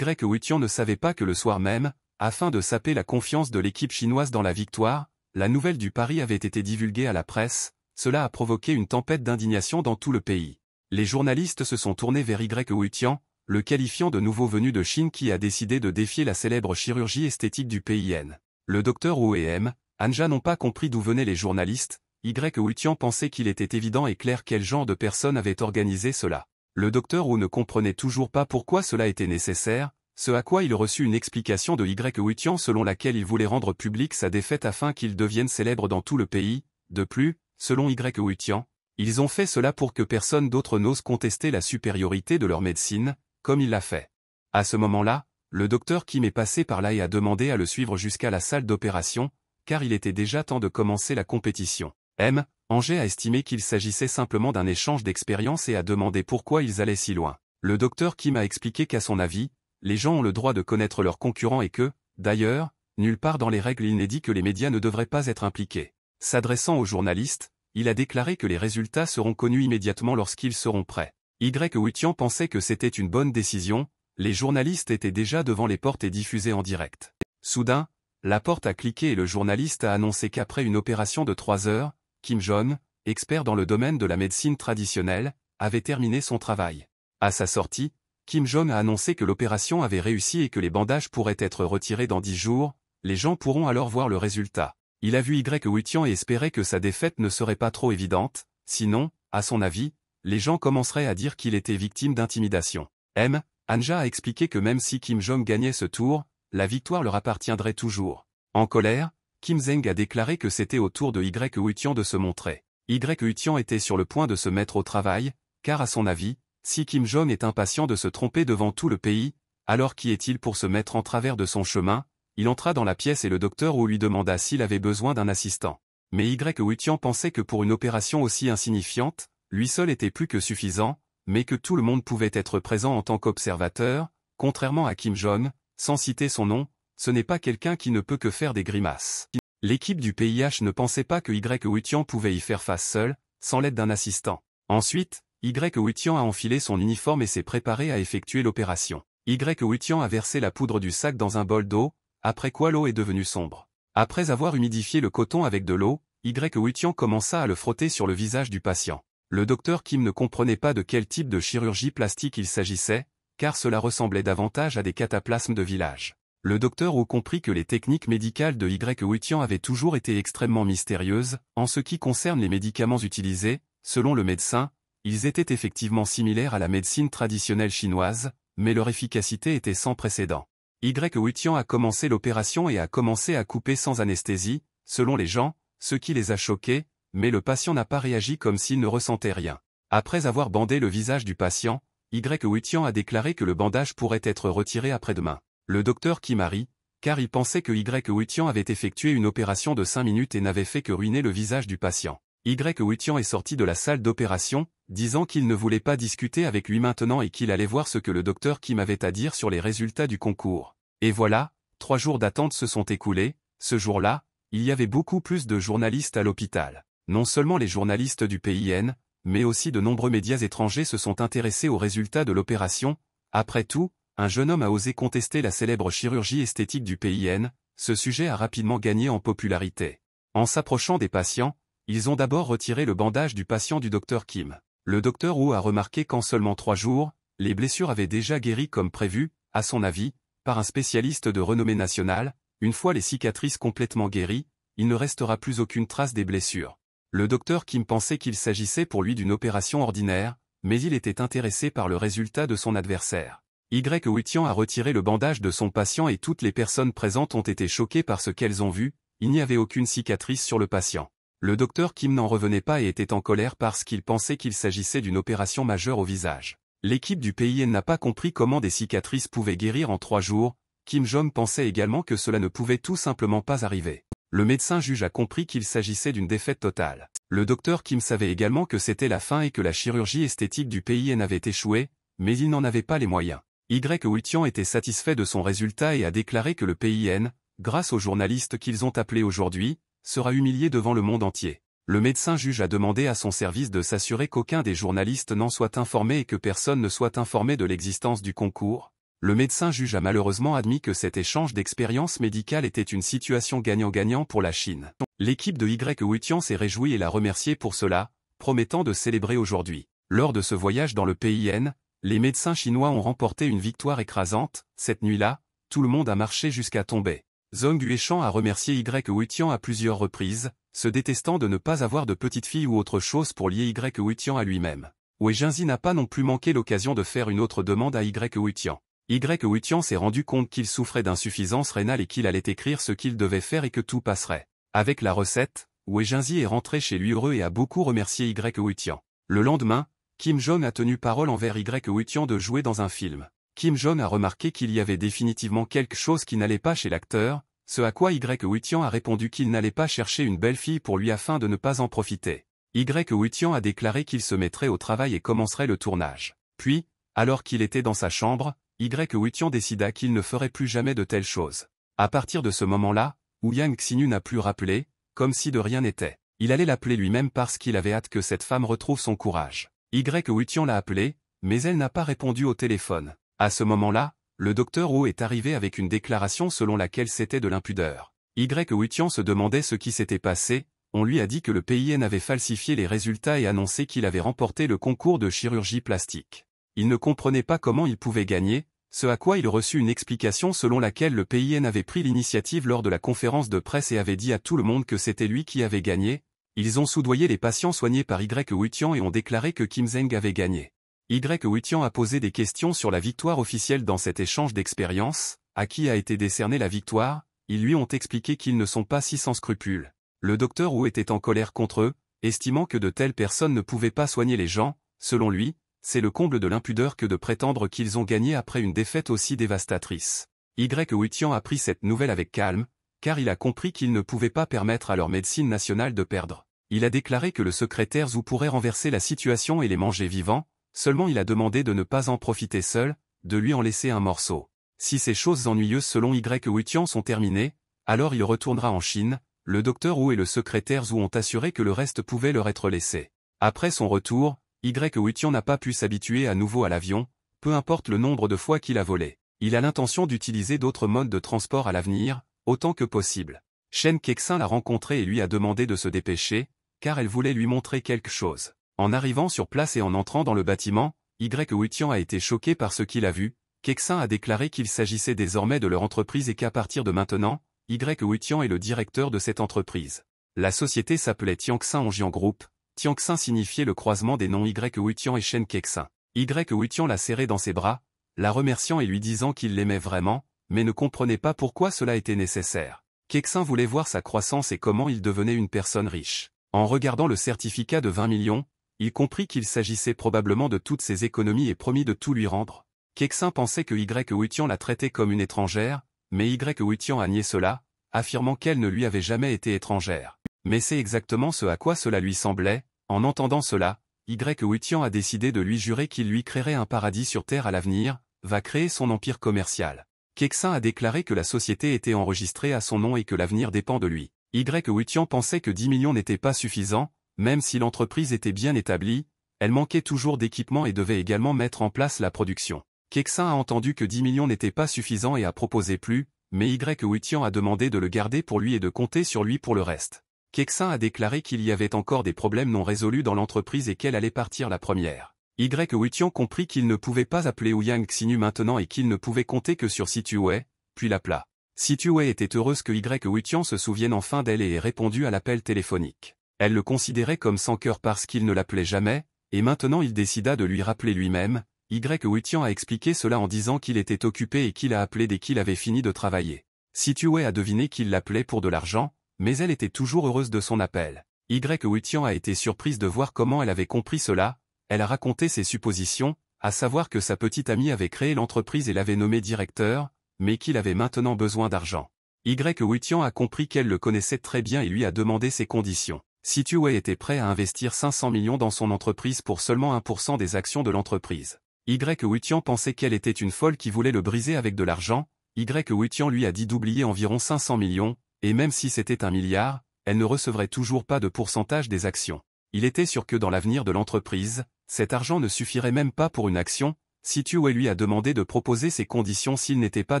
Wutian ne savait pas que le soir même, afin de saper la confiance de l'équipe chinoise dans la victoire, la nouvelle du pari avait été divulguée à la presse, cela a provoqué une tempête d'indignation dans tout le pays. Les journalistes se sont tournés vers Y Huitian, le qualifiant de nouveau venu de Chine qui a décidé de défier la célèbre chirurgie esthétique du PIN. Le docteur Wu et M. Anja n'ont pas compris d'où venaient les journalistes, Y Huitian pensait qu'il était évident et clair quel genre de personne avait organisé cela. Le docteur Wu ne comprenait toujours pas pourquoi cela était nécessaire, ce à quoi il reçut une explication de Y Huitian selon laquelle il voulait rendre publique sa défaite afin qu'il devienne célèbre dans tout le pays. De plus, selon Y Huitian, ils ont fait cela pour que personne d'autre n'ose contester la supériorité de leur médecine, comme il l'a fait. À ce moment-là, le docteur Kim est passé par là et a demandé à le suivre jusqu'à la salle d'opération, car il était déjà temps de commencer la compétition. M. Angers a estimé qu'il s'agissait simplement d'un échange d'expériences et a demandé pourquoi ils allaient si loin. Le docteur Kim a expliqué qu'à son avis, les gens ont le droit de connaître leurs concurrents et que, d'ailleurs, nulle part dans les règles il n'est dit que les médias ne devraient pas être impliqués. S'adressant aux journalistes, il a déclaré que les résultats seront connus immédiatement lorsqu'ils seront prêts. Y Huitian pensait que c'était une bonne décision, les journalistes étaient déjà devant les portes et diffusés en direct. Soudain, la porte a cliqué et le journaliste a annoncé qu'après une opération de 3 heures, Kim Jong, expert dans le domaine de la médecine traditionnelle, avait terminé son travail. À sa sortie, Kim Jong a annoncé que l'opération avait réussi et que les bandages pourraient être retirés dans 10 jours, les gens pourront alors voir le résultat. Il a vu Y Huitian et espérait que sa défaite ne serait pas trop évidente, sinon, à son avis, les gens commenceraient à dire qu'il était victime d'intimidation. M. Anja a expliqué que même si Kim Jong gagnait ce tour, la victoire leur appartiendrait toujours. En colère, Kim Zeng a déclaré que c'était au tour de Y Huitian de se montrer. Y Huitian était sur le point de se mettre au travail, car à son avis, si Kim Jong est impatient de se tromper devant tout le pays, alors qui est-il pour se mettre en travers de son chemin? Il entra dans la pièce et le docteur Wu lui demanda s'il avait besoin d'un assistant. Mais Y Huitian pensait que pour une opération aussi insignifiante, lui seul était plus que suffisant, mais que tout le monde pouvait être présent en tant qu'observateur, contrairement à Kim Jong, sans citer son nom, ce n'est pas quelqu'un qui ne peut que faire des grimaces. L'équipe du PIH ne pensait pas que Y Huitian pouvait y faire face seul, sans l'aide d'un assistant. Ensuite, Y Huitian a enfilé son uniforme et s'est préparé à effectuer l'opération. Y Huitian a versé la poudre du sac dans un bol d'eau, après quoi l'eau est devenue sombre. Après avoir humidifié le coton avec de l'eau, Y Huitian commença à le frotter sur le visage du patient. Le docteur Kim ne comprenait pas de quel type de chirurgie plastique il s'agissait, car cela ressemblait davantage à des cataplasmes de village. Le docteur Wu comprit que les techniques médicales de Y Huitian avaient toujours été extrêmement mystérieuses, en ce qui concerne les médicaments utilisés, selon le médecin, ils étaient effectivement similaires à la médecine traditionnelle chinoise, mais leur efficacité était sans précédent. Y Huitian a commencé l'opération et a commencé à couper sans anesthésie, selon les gens, ce qui les a choqués, mais le patient n'a pas réagi comme s'il ne ressentait rien. Après avoir bandé le visage du patient, Y Huitian a déclaré que le bandage pourrait être retiré après-demain. Le docteur Kim a ri, car il pensait que Y Huitian avait effectué une opération de 5 minutes et n'avait fait que ruiner le visage du patient. Y Huitian est sorti de la salle d'opération, disant qu'il ne voulait pas discuter avec lui maintenant et qu'il allait voir ce que le docteur Kim avait à dire sur les résultats du concours. Et voilà, 3 jours d'attente se sont écoulés, ce jour-là, il y avait beaucoup plus de journalistes à l'hôpital. Non seulement les journalistes du PIN, mais aussi de nombreux médias étrangers se sont intéressés aux résultats de l'opération. Après tout, un jeune homme a osé contester la célèbre chirurgie esthétique du PIN, ce sujet a rapidement gagné en popularité. En s'approchant des patients, ils ont d'abord retiré le bandage du patient du docteur Kim. Le docteur Wu a remarqué qu'en seulement 3 jours, les blessures avaient déjà guéri comme prévu, à son avis, par un spécialiste de renommée nationale. Une fois les cicatrices complètement guéries, il ne restera plus aucune trace des blessures. Le docteur Kim pensait qu'il s'agissait pour lui d'une opération ordinaire, mais il était intéressé par le résultat de son adversaire. Y Huitian a retiré le bandage de son patient et toutes les personnes présentes ont été choquées par ce qu'elles ont vu, il n'y avait aucune cicatrice sur le patient. Le docteur Kim n'en revenait pas et était en colère parce qu'il pensait qu'il s'agissait d'une opération majeure au visage. L'équipe du PIN n'a pas compris comment des cicatrices pouvaient guérir en 3 jours, Kim Jong pensait également que cela ne pouvait tout simplement pas arriver. Le médecin juge a compris qu'il s'agissait d'une défaite totale. Le docteur Kim savait également que c'était la fin et que la chirurgie esthétique du PIN avait échoué, mais il n'en avait pas les moyens. Y Huitian était satisfait de son résultat et a déclaré que le PIN, grâce aux journalistes qu'ils ont appelés aujourd'hui, sera humilié devant le monde entier. Le médecin juge a demandé à son service de s'assurer qu'aucun des journalistes n'en soit informé et que personne ne soit informé de l'existence du concours. Le médecin juge a malheureusement admis que cet échange d'expériences médicales était une situation gagnant-gagnant pour la Chine. L'équipe de Y Huitian s'est réjouie et l'a remercié pour cela, promettant de célébrer aujourd'hui. Lors de ce voyage dans le PIN, les médecins chinois ont remporté une victoire écrasante. Cette nuit-là, tout le monde a marché jusqu'à tomber. Zhong Guishan a remercié Y Huitian à plusieurs reprises, se détestant de ne pas avoir de petite fille ou autre chose pour lier Y Huitian à lui-même. Wei Jinzi n'a pas non plus manqué l'occasion de faire une autre demande à Y Huitian. Y Huitian s'est rendu compte qu'il souffrait d'insuffisance rénale et qu'il allait écrire ce qu'il devait faire et que tout passerait. Avec la recette, Wei Jinzi est rentré chez lui heureux et a beaucoup remercié Y Huitian. Le lendemain, Kim Jong a tenu parole envers Y Huitian de jouer dans un film. Kim Jong a remarqué qu'il y avait définitivement quelque chose qui n'allait pas chez l'acteur, ce à quoi Y Huitian a répondu qu'il n'allait pas chercher une belle fille pour lui afin de ne pas en profiter. Y Huitian a déclaré qu'il se mettrait au travail et commencerait le tournage. Puis, alors qu'il était dans sa chambre, Y Huitian décida qu'il ne ferait plus jamais de telles choses. À partir de ce moment-là, Yang Xinu n'a plus rappelé, comme si de rien n'était. Il allait l'appeler lui-même parce qu'il avait hâte que cette femme retrouve son courage. Y Huitian l'a appelée, mais elle n'a pas répondu au téléphone. À ce moment-là, le docteur Wu est arrivé avec une déclaration selon laquelle c'était de l'impudeur. Y Huitian se demandait ce qui s'était passé. On lui a dit que le PIN avait falsifié les résultats et annoncé qu'il avait remporté le concours de chirurgie plastique. Il ne comprenait pas comment il pouvait gagner, ce à quoi il reçut une explication selon laquelle le PIN avait pris l'initiative lors de la conférence de presse et avait dit à tout le monde que c'était lui qui avait gagné. Ils ont soudoyé les patients soignés par Y Huitian et ont déclaré que Kim Zheng avait gagné. Y Huitian a posé des questions sur la victoire officielle dans cet échange d'expériences. À qui a été décernée la victoire? Ils lui ont expliqué qu'ils ne sont pas si sans scrupules. Le docteur Wu était en colère contre eux, estimant que de telles personnes ne pouvaient pas soigner les gens. Selon lui, c'est le comble de l'impudeur que de prétendre qu'ils ont gagné après une défaite aussi dévastatrice. Y Huitian a pris cette nouvelle avec calme, car il a compris qu'ils ne pouvaient pas permettre à leur médecine nationale de perdre. Il a déclaré que le secrétaire Zhu pourrait renverser la situation et les manger vivants, seulement il a demandé de ne pas en profiter seul, de lui en laisser un morceau. Si ces choses ennuyeuses selon Y Huitian sont terminées, alors il retournera en Chine. Le docteur Wu et le secrétaire Zhu ont assuré que le reste pouvait leur être laissé. Après son retour, Y Huitian n'a pas pu s'habituer à nouveau à l'avion, peu importe le nombre de fois qu'il a volé. Il a l'intention d'utiliser d'autres modes de transport à l'avenir, autant que possible. Shen Kexin l'a rencontré et lui a demandé de se dépêcher, car elle voulait lui montrer quelque chose. En arrivant sur place et en entrant dans le bâtiment, Y Huitian a été choqué par ce qu'il a vu. Kexin a déclaré qu'il s'agissait désormais de leur entreprise et qu'à partir de maintenant, Y Huitian est le directeur de cette entreprise. La société s'appelait Tianxin Onjian Group. Tianxin signifiait le croisement des noms Y Huitian et Shen Kexin. Y Huitian l'a serré dans ses bras, la remerciant et lui disant qu'il l'aimait vraiment, mais ne comprenait pas pourquoi cela était nécessaire. Kexin voulait voir sa croissance et comment il devenait une personne riche. En regardant le certificat de 20 millions, il comprit qu'il s'agissait probablement de toutes ses économies et promit de tout lui rendre. Kexin pensait que Y Huitian la traitait comme une étrangère, mais Y Huitian a nié cela, affirmant qu'elle ne lui avait jamais été étrangère. Mais c'est exactement ce à quoi cela lui semblait. En entendant cela, Y Huitian a décidé de lui jurer qu'il lui créerait un paradis sur Terre à l'avenir, va créer son empire commercial. Kexin a déclaré que la société était enregistrée à son nom et que l'avenir dépend de lui. Y Huitian pensait que 10 millions n'étaient pas suffisants, même si l'entreprise était bien établie, elle manquait toujours d'équipement et devait également mettre en place la production. Kexin a entendu que 10 millions n'étaient pas suffisants et a proposé plus, mais Y Huitian a demandé de le garder pour lui et de compter sur lui pour le reste. Kexin a déclaré qu'il y avait encore des problèmes non résolus dans l'entreprise et qu'elle allait partir la première. Y Huitian comprit qu'il ne pouvait pas appeler Yang Xinu maintenant et qu'il ne pouvait compter que sur Situé, puis l'appela. Situé était heureuse que Y Huitian se souvienne enfin d'elle et ait répondu à l'appel téléphonique. Elle le considérait comme sans cœur parce qu'il ne l'appelait jamais, et maintenant il décida de lui rappeler lui-même. Y Huitian a expliqué cela en disant qu'il était occupé et qu'il a appelé dès qu'il avait fini de travailler. Situé a deviné qu'il l'appelait pour de l'argent, mais elle était toujours heureuse de son appel. Y Huitian a été surprise de voir comment elle avait compris cela. Elle a raconté ses suppositions, à savoir que sa petite amie avait créé l'entreprise et l'avait nommé directeur, mais qu'il avait maintenant besoin d'argent. Y Huitian a compris qu'elle le connaissait très bien et lui a demandé ses conditions. Situé était prêt à investir 500 millions dans son entreprise pour seulement 1% des actions de l'entreprise. Y Huitian pensait qu'elle était une folle qui voulait le briser avec de l'argent. Y Huitian lui a dit d'oublier environ 500 millions, et même si c'était 1 milliard, elle ne recevrait toujours pas de pourcentage des actions. Il était sûr que dans l'avenir de l'entreprise, cet argent ne suffirait même pas pour une action. Situ Wei lui a demandé de proposer ses conditions s'il n'était pas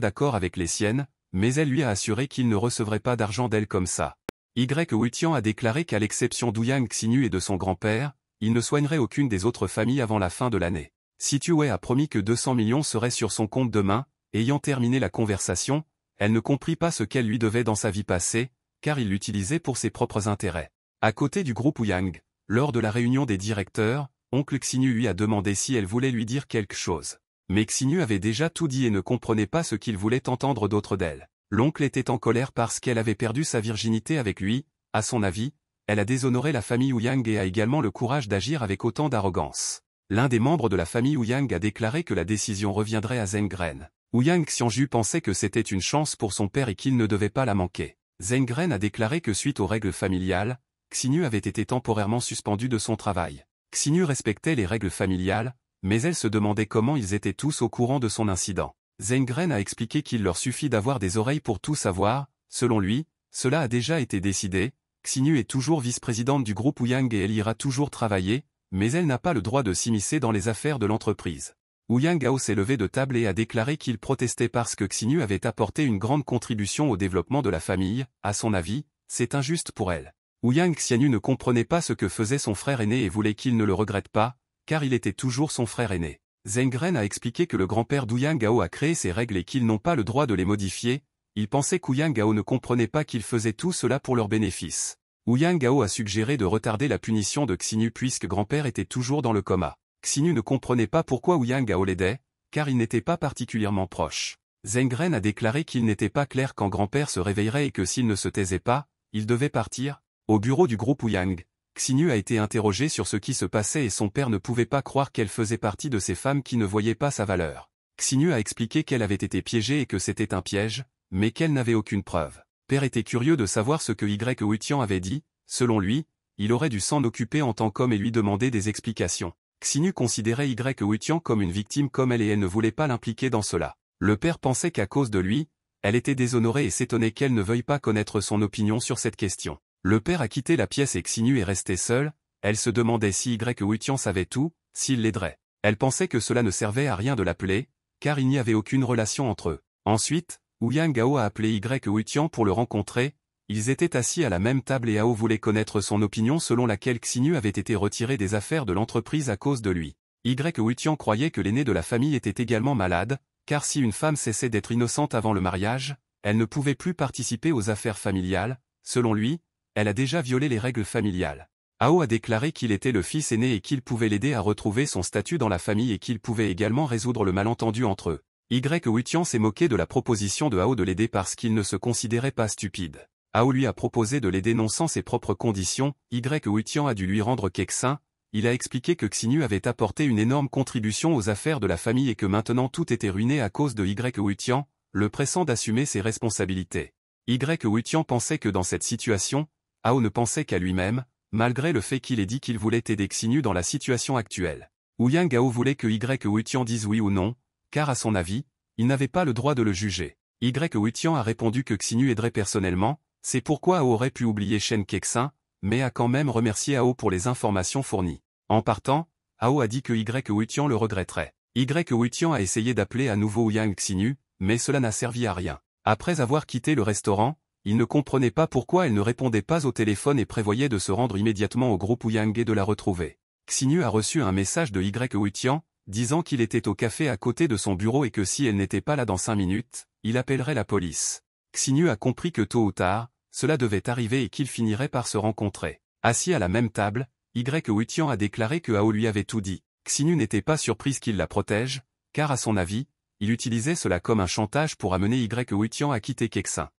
d'accord avec les siennes, mais elle lui a assuré qu'il ne recevrait pas d'argent d'elle comme ça. Wutian a déclaré qu'à l'exception d'Ouyang Xinu et de son grand-père, il ne soignerait aucune des autres familles avant la fin de l'année. Situ Wei a promis que 200 millions seraient sur son compte demain. Ayant terminé la conversation, elle ne comprit pas ce qu'elle lui devait dans sa vie passée, car il l'utilisait pour ses propres intérêts. À côté du groupe Ouyang, lors de la réunion des directeurs, oncle Xinu lui a demandé si elle voulait lui dire quelque chose. Mais Xinu avait déjà tout dit et ne comprenait pas ce qu'il voulait entendre d'autre d'elle. L'oncle était en colère parce qu'elle avait perdu sa virginité avec lui. À son avis, elle a déshonoré la famille Ouyang et a également le courage d'agir avec autant d'arrogance. L'un des membres de la famille Ouyang a déclaré que la décision reviendrait à Zengren. Ouyang Xianju pensait que c'était une chance pour son père et qu'il ne devait pas la manquer. Zengren a déclaré que suite aux règles familiales, Xinu avait été temporairement suspendu de son travail. Xinu respectait les règles familiales, mais elle se demandait comment ils étaient tous au courant de son incident. Zengren a expliqué qu'il leur suffit d'avoir des oreilles pour tout savoir. Selon lui, cela a déjà été décidé. Xinu est toujours vice-présidente du groupe Ouyang et elle ira toujours travailler, mais elle n'a pas le droit de s'immiscer dans les affaires de l'entreprise. Ouyang Hao s'est levé de table et a déclaré qu'il protestait parce que Xinu avait apporté une grande contribution au développement de la famille. À son avis, c'est injuste pour elle. Ouyang Xianu ne comprenait pas ce que faisait son frère aîné et voulait qu'il ne le regrette pas, car il était toujours son frère aîné. Zengren a expliqué que le grand-père d'Ouyang Hao a créé ces règles et qu'ils n'ont pas le droit de les modifier. Il pensait qu'Ouyang Hao ne comprenait pas qu'il faisait tout cela pour leur bénéfice. Ouyang Hao a suggéré de retarder la punition de Xinu puisque grand-père était toujours dans le coma. Xinu ne comprenait pas pourquoi Ouyang Hao l'aidait, car il n'était pas particulièrement proche. Zengren a déclaré qu'il n'était pas clair quand grand-père se réveillerait et que s'il ne se taisait pas, il devait partir. Au bureau du groupe Ouyang, Xinu a été interrogé sur ce qui se passait et son père ne pouvait pas croire qu'elle faisait partie de ces femmes qui ne voyaient pas sa valeur. Xinu a expliqué qu'elle avait été piégée et que c'était un piège, mais qu'elle n'avait aucune preuve. Père était curieux de savoir ce que Wutian avait dit. Selon lui, il aurait dû s'en occuper en tant qu'homme et lui demander des explications. Xinu considérait Wutian comme une victime comme elle et elle ne voulait pas l'impliquer dans cela. Le père pensait qu'à cause de lui, elle était déshonorée et s'étonnait qu'elle ne veuille pas connaître son opinion sur cette question. Le père a quitté la pièce et Xinu est restée seule. Elle se demandait si Wutian savait tout, s'il l'aiderait. Elle pensait que cela ne servait à rien de l'appeler, car il n'y avait aucune relation entre eux. Ensuite, Ouyang Hao a appelé Wutian pour le rencontrer. Ils étaient assis à la même table et Hao voulait connaître son opinion selon laquelle Xinu avait été retiré des affaires de l'entreprise à cause de lui. Wutian croyait que l'aîné de la famille était également malade, car si une femme cessait d'être innocente avant le mariage, elle ne pouvait plus participer aux affaires familiales. Selon lui, elle a déjà violé les règles familiales. Hao a déclaré qu'il était le fils aîné et qu'il pouvait l'aider à retrouver son statut dans la famille et qu'il pouvait également résoudre le malentendu entre eux. Wutian s'est moqué de la proposition de Hao de l'aider parce qu'il ne se considérait pas stupide. Hao lui a proposé de l'aider non sans ses propres conditions. Wutian a dû lui rendre quelques-uns. Il a expliqué que Xinu avait apporté une énorme contribution aux affaires de la famille et que maintenant tout était ruiné à cause de Wutian, le pressant d'assumer ses responsabilités. Wutian pensait que dans cette situation, Hao ne pensait qu'à lui-même, malgré le fait qu'il ait dit qu'il voulait aider Xinu dans la situation actuelle. Ouyang Hao voulait que Wutian dise oui ou non, car à son avis, il n'avait pas le droit de le juger. Wutian a répondu que Xinu aiderait personnellement. C'est pourquoi Hao aurait pu oublier Shen Kexin, mais a quand même remercié Hao pour les informations fournies. En partant, Hao a dit que Wutian le regretterait. Wutian a essayé d'appeler à nouveau Ouyang Xinu, mais cela n'a servi à rien. Après avoir quitté le restaurant, il ne comprenait pas pourquoi elle ne répondait pas au téléphone et prévoyait de se rendre immédiatement au groupe Ouyang et de la retrouver. Xinu a reçu un message de Wutian, disant qu'il était au café à côté de son bureau et que si elle n'était pas là dans 5 minutes, il appellerait la police. Xinu a compris que tôt ou tard, cela devait arriver et qu'ils finiraient par se rencontrer. Assis à la même table, Wutian a déclaré que Hao lui avait tout dit. Xinu n'était pas surprise qu'il la protège, car à son avis, il utilisait cela comme un chantage pour amener Wutian à quitter Kexin.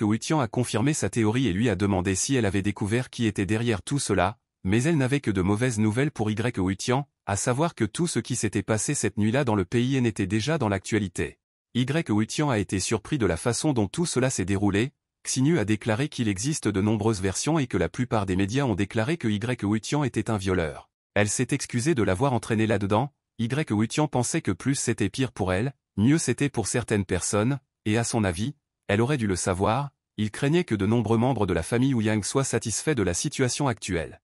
Wutian a confirmé sa théorie et lui a demandé si elle avait découvert qui était derrière tout cela, mais elle n'avait que de mauvaises nouvelles pour Wutian, à savoir que tout ce qui s'était passé cette nuit-là dans le pays était déjà dans l'actualité. Wutian a été surpris de la façon dont tout cela s'est déroulé. Xinu a déclaré qu'il existe de nombreuses versions et que la plupart des médias ont déclaré que Wutian était un violeur. Elle s'est excusée de l'avoir entraîné là-dedans. Wutian pensait que plus c'était pire pour elle, mieux c'était pour certaines personnes, et à son avis, elle aurait dû le savoir. Il craignait que de nombreux membres de la famille Ouyang soient satisfaits de la situation actuelle.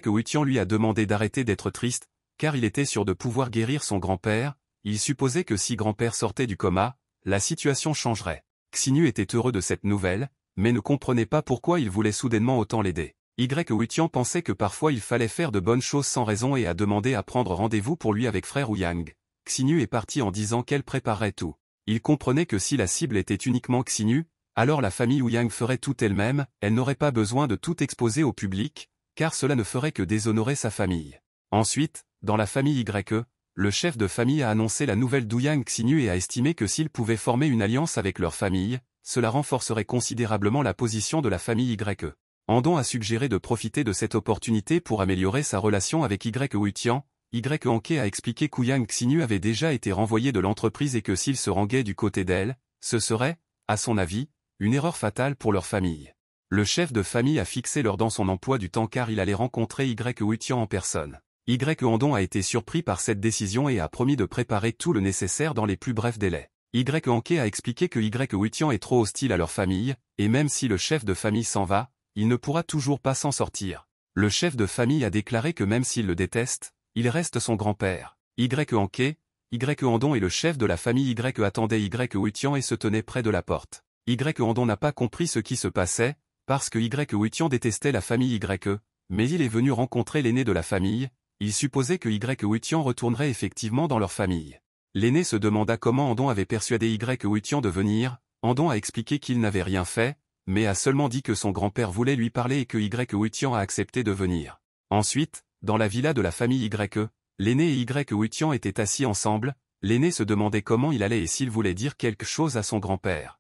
Wutian lui a demandé d'arrêter d'être triste, car il était sûr de pouvoir guérir son grand-père. il supposait que si grand-père sortait du coma, la situation changerait. Xinyu était heureux de cette nouvelle, mais ne comprenait pas pourquoi il voulait soudainement autant l'aider. Wutian pensait que parfois il fallait faire de bonnes choses sans raison et a demandé à prendre rendez-vous pour lui avec frère Ouyang. Xinyu est parti en disant qu'elle préparerait tout. Il comprenait que si la cible était uniquement Xinyu, alors la famille Ouyang ferait tout elle-même, elle n'aurait pas besoin de tout exposer au public, car cela ne ferait que déshonorer sa famille. Ensuite, dans la famille YE, le chef de famille a annoncé la nouvelle d'Ouyang Xinyu et a estimé que s'ils pouvaient former une alliance avec leur famille, cela renforcerait considérablement la position de la famille YE. Andong a suggéré de profiter de cette opportunité pour améliorer sa relation avec Wutian. Anke a expliqué qu'Ouyang Xinyu avait déjà été renvoyé de l'entreprise et que s'il se ranguait du côté d'elle, ce serait, à son avis, une erreur fatale pour leur famille. Le chef de famille a fixé l'heure dans son emploi du temps car il allait rencontrer Wutian en personne. Andong a été surpris par cette décision et a promis de préparer tout le nécessaire dans les plus brefs délais. Anke a expliqué que Wutian est trop hostile à leur famille, et même si le chef de famille s'en va, il ne pourra toujours pas s'en sortir. Le chef de famille a déclaré que même s'il le déteste, il reste son grand-père. Anke, Andong et le chef de la famille attendaient Wutian et se tenaient près de la porte. Andong n'a pas compris ce qui se passait, parce que Wutian détestait la famille mais il est venu rencontrer l'aîné de la famille, il supposait que Wutian retournerait effectivement dans leur famille. L'aîné se demanda comment Andong avait persuadé Wutian de venir. Andong a expliqué qu'il n'avait rien fait, mais a seulement dit que son grand-père voulait lui parler et que Wutian a accepté de venir. Ensuite, dans la villa de la famille l'aîné et Wutian étaient assis ensemble, l'aîné se demandait comment il allait et s'il voulait dire quelque chose à son grand-père.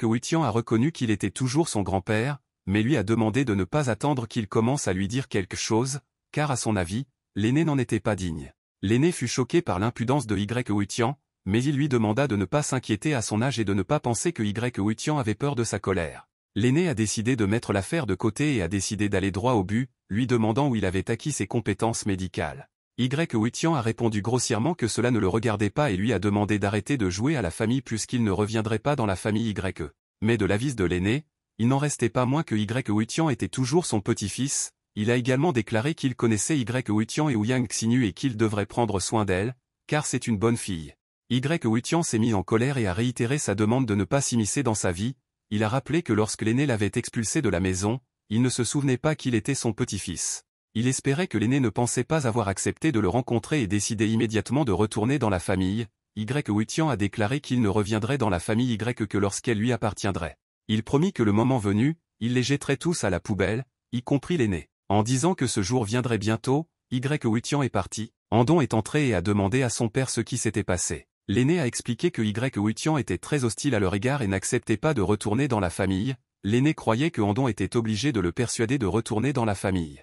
Wutian a reconnu qu'il était toujours son grand-père, mais lui a demandé de ne pas attendre qu'il commence à lui dire quelque chose, car à son avis, l'aîné n'en était pas digne. L'aîné fut choqué par l'impudence de Wutian, mais il lui demanda de ne pas s'inquiéter à son âge et de ne pas penser que Wutian avait peur de sa colère. L'aîné a décidé de mettre l'affaire de côté et a décidé d'aller droit au but, lui demandant où il avait acquis ses compétences médicales. Wutian a répondu grossièrement que cela ne le regardait pas et lui a demandé d'arrêter de jouer à la famille puisqu'il ne reviendrait pas dans la famille YE. Mais de l'avis de l'aîné, il n'en restait pas moins que Wutian était toujours son petit-fils. Il a également déclaré qu'il connaissait Wutian et Ouyang Xinyu et qu'il devrait prendre soin d'elle, car c'est une bonne fille. Wutian s'est mis en colère et a réitéré sa demande de ne pas s'immiscer dans sa vie. Il a rappelé que lorsque l'aîné l'avait expulsé de la maison, il ne se souvenait pas qu'il était son petit-fils. Il espérait que l'aîné ne pensait pas avoir accepté de le rencontrer et décidait immédiatement de retourner dans la famille. Wutian a déclaré qu'il ne reviendrait dans la famille que lorsqu'elle lui appartiendrait. Il promit que le moment venu, il les jetterait tous à la poubelle, y compris l'aîné. En disant que ce jour viendrait bientôt, Wutian est parti. Andong est entré et a demandé à son père ce qui s'était passé. L'aîné a expliqué que Wutian était très hostile à leur égard et n'acceptait pas de retourner dans la famille. L'aîné croyait que Andong était obligé de le persuader de retourner dans la famille.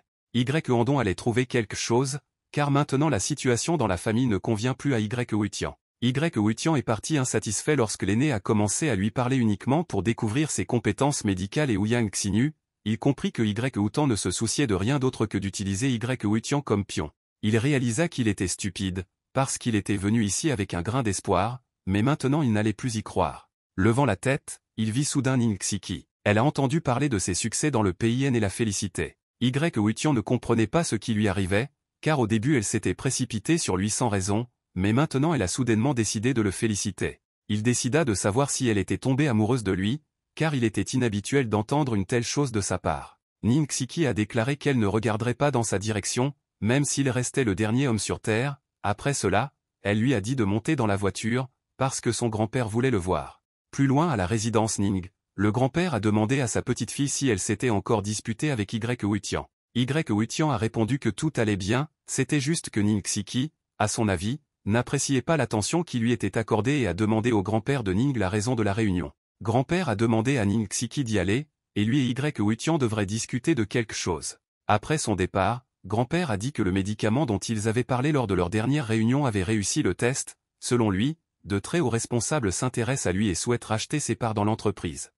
Andong allait trouver quelque chose, car maintenant la situation dans la famille ne convient plus à Wutian. Wutian est parti insatisfait lorsque l'aîné a commencé à lui parler uniquement pour découvrir ses compétences médicales et Ouyang Xinyu. Il comprit que Wutian ne se souciait de rien d'autre que d'utiliser Wutian comme pion. Il réalisa qu'il était stupide, parce qu'il était venu ici avec un grain d'espoir, mais maintenant il n'allait plus y croire. Levant la tête, il vit soudain Ning Xiki. Elle a entendu parler de ses succès dans le pays et la félicitait. Wutian ne comprenait pas ce qui lui arrivait, car au début elle s'était précipitée sur lui sans raison, mais maintenant elle a soudainement décidé de le féliciter. Il décida de savoir si elle était tombée amoureuse de lui, car il était inhabituel d'entendre une telle chose de sa part. Ning Xiki a déclaré qu'elle ne regarderait pas dans sa direction, même s'il restait le dernier homme sur Terre. Après cela, elle lui a dit de monter dans la voiture, parce que son grand-père voulait le voir. Plus loin à la résidence Ning, le grand-père a demandé à sa petite-fille si elle s'était encore disputée avec Wutian. Wutian a répondu que tout allait bien, c'était juste que Ning Xiki, à son avis, n'appréciait pas l'attention qui lui était accordée et a demandé au grand-père de Ning la raison de la réunion. Grand-père a demandé à Ning Xiki d'y aller, et lui et Wutian devraient discuter de quelque chose. Après son départ, grand-père a dit que le médicament dont ils avaient parlé lors de leur dernière réunion avait réussi le test. Selon lui, de très hauts responsables s'intéressent à lui et souhaitent racheter ses parts dans l'entreprise.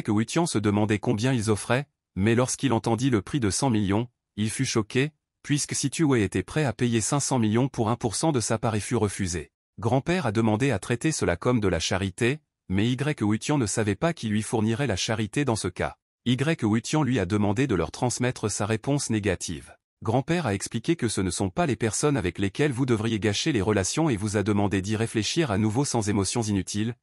Wutian se demandait combien ils offraient, mais lorsqu'il entendit le prix de 100 millions, il fut choqué, puisque Situé était prêt à payer 500 millions pour 1% de sa part et fut refusé. Grand-père a demandé à traiter cela comme de la charité, mais Wutian ne savait pas qui lui fournirait la charité dans ce cas. Wutian lui a demandé de leur transmettre sa réponse négative. Grand-père a expliqué que ce ne sont pas les personnes avec lesquelles vous devriez gâcher les relations et vous a demandé d'y réfléchir à nouveau sans émotions inutiles.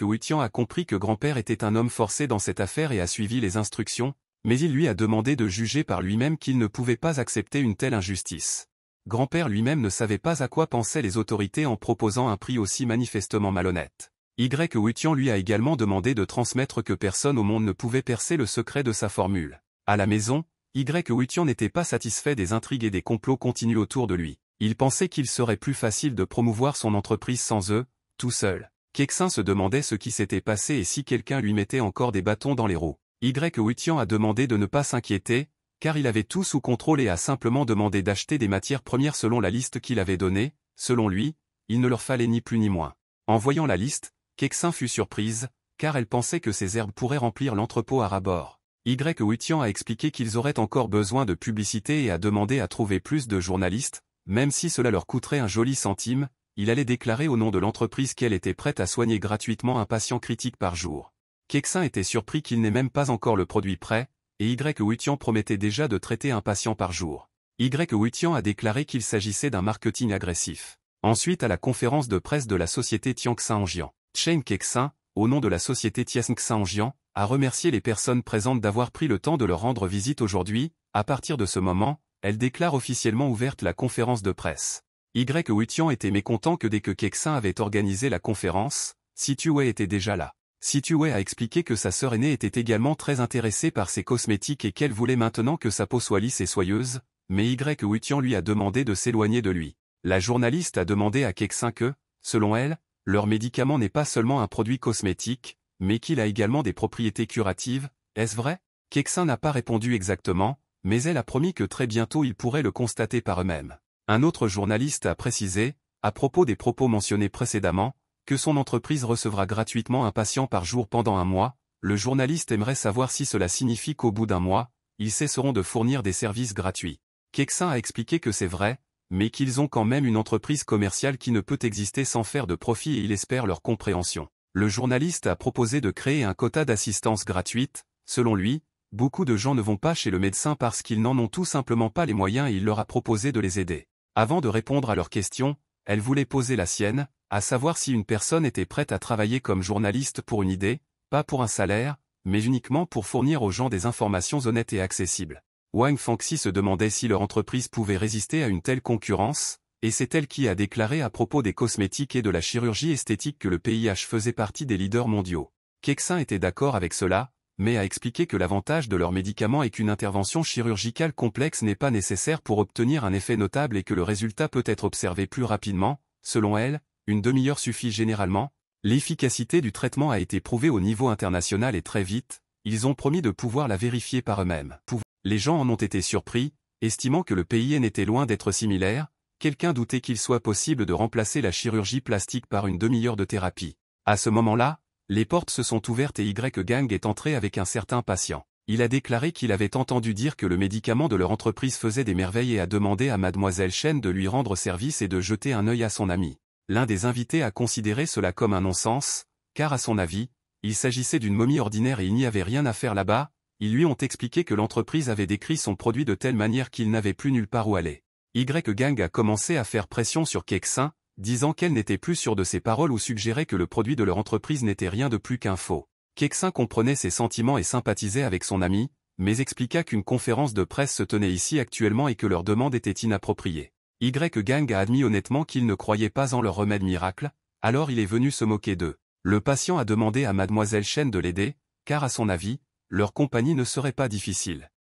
Wutian a compris que grand-père était un homme forcé dans cette affaire et a suivi les instructions, mais il lui a demandé de juger par lui-même qu'il ne pouvait pas accepter une telle injustice. Grand-père lui-même ne savait pas à quoi pensaient les autorités en proposant un prix aussi manifestement malhonnête. Wutian lui a également demandé de transmettre que personne au monde ne pouvait percer le secret de sa formule. À la maison, Wutian n'était pas satisfait des intrigues et des complots continus autour de lui. Il pensait qu'il serait plus facile de promouvoir son entreprise sans eux, tout seul. Kexin se demandait ce qui s'était passé et si quelqu'un lui mettait encore des bâtons dans les roues. Wutian a demandé de ne pas s'inquiéter, car il avait tout sous contrôle et a simplement demandé d'acheter des matières premières selon la liste qu'il avait donnée. Selon lui, il ne leur fallait ni plus ni moins. En voyant la liste, Kexin fut surprise, car elle pensait que ces herbes pourraient remplir l'entrepôt à ras-bord. Wutian a expliqué qu'ils auraient encore besoin de publicité et a demandé à trouver plus de journalistes, même si cela leur coûterait un joli centime. Il allait déclarer au nom de l'entreprise qu'elle était prête à soigner gratuitement un patient critique par jour. Kexin était surpris qu'il n'ait même pas encore le produit prêt, et Wutian promettait déjà de traiter un patient par jour. Wutian a déclaré qu'il s'agissait d'un marketing agressif. Ensuite à la conférence de presse de la société Tianxinjiang, Chen Kexin, au nom de la société Tianxinjiang, a remercié les personnes présentes d'avoir pris le temps de leur rendre visite aujourd'hui. À partir de ce moment, elle déclare officiellement ouverte la conférence de presse. Wutian était mécontent que dès que Kexin avait organisé la conférence, Situé était déjà là. Situé a expliqué que sa sœur aînée était également très intéressée par ses cosmétiques et qu'elle voulait maintenant que sa peau soit lisse et soyeuse, mais Wutian lui a demandé de s'éloigner de lui. La journaliste a demandé à Kexin que, selon elle, leur médicament n'est pas seulement un produit cosmétique, mais qu'il a également des propriétés curatives. Est-ce vrai? Kexin n'a pas répondu exactement, mais elle a promis que très bientôt ils pourraient le constater par eux-mêmes. Un autre journaliste a précisé, à propos des propos mentionnés précédemment, que son entreprise recevra gratuitement un patient par jour pendant un mois. Le journaliste aimerait savoir si cela signifie qu'au bout d'un mois, ils cesseront de fournir des services gratuits. Kexin a expliqué que c'est vrai, mais qu'ils ont quand même une entreprise commerciale qui ne peut exister sans faire de profit et il espère leur compréhension. Le journaliste a proposé de créer un quota d'assistance gratuite. Selon lui, beaucoup de gens ne vont pas chez le médecin parce qu'ils n'en ont tout simplement pas les moyens et il leur a proposé de les aider. Avant de répondre à leurs questions, elle voulait poser la sienne, à savoir si une personne était prête à travailler comme journaliste pour une idée, pas pour un salaire, mais uniquement pour fournir aux gens des informations honnêtes et accessibles. Wang Fangxi se demandait si leur entreprise pouvait résister à une telle concurrence, et c'est elle qui a déclaré à propos des cosmétiques et de la chirurgie esthétique que le PIH faisait partie des leaders mondiaux. Kexin était d'accord avec cela, mais a expliqué que l'avantage de leurs médicaments est qu'une intervention chirurgicale complexe n'est pas nécessaire pour obtenir un effet notable et que le résultat peut être observé plus rapidement. Selon elle, une demi-heure suffit généralement. L'efficacité du traitement a été prouvée au niveau international et très vite. Ils ont promis de pouvoir la vérifier par eux-mêmes. Les gens en ont été surpris, estimant que le PIN était loin d'être similaire. Quelqu'un doutait qu'il soit possible de remplacer la chirurgie plastique par une demi-heure de thérapie. À ce moment-là, les portes se sont ouvertes et Gang est entré avec un certain patient. Il a déclaré qu'il avait entendu dire que le médicament de leur entreprise faisait des merveilles et a demandé à Mademoiselle Chen de lui rendre service et de jeter un œil à son ami. L'un des invités a considéré cela comme un non-sens, car à son avis, il s'agissait d'une momie ordinaire et il n'y avait rien à faire là-bas. Ils lui ont expliqué que l'entreprise avait décrit son produit de telle manière qu'il n'avait plus nulle part où aller. Gang a commencé à faire pression sur Kexin, disant qu'elle n'était plus sûre de ses paroles ou suggérait que le produit de leur entreprise n'était rien de plus qu'un faux. Kexin comprenait ses sentiments et sympathisait avec son ami, mais expliqua qu'une conférence de presse se tenait ici actuellement et que leur demande était inappropriée. Gang a admis honnêtement qu'il ne croyait pas en leur remède miracle, alors il est venu se moquer d'eux. Le patient a demandé à Mademoiselle Chen de l'aider, car à son avis, leur compagnie ne serait pas difficile.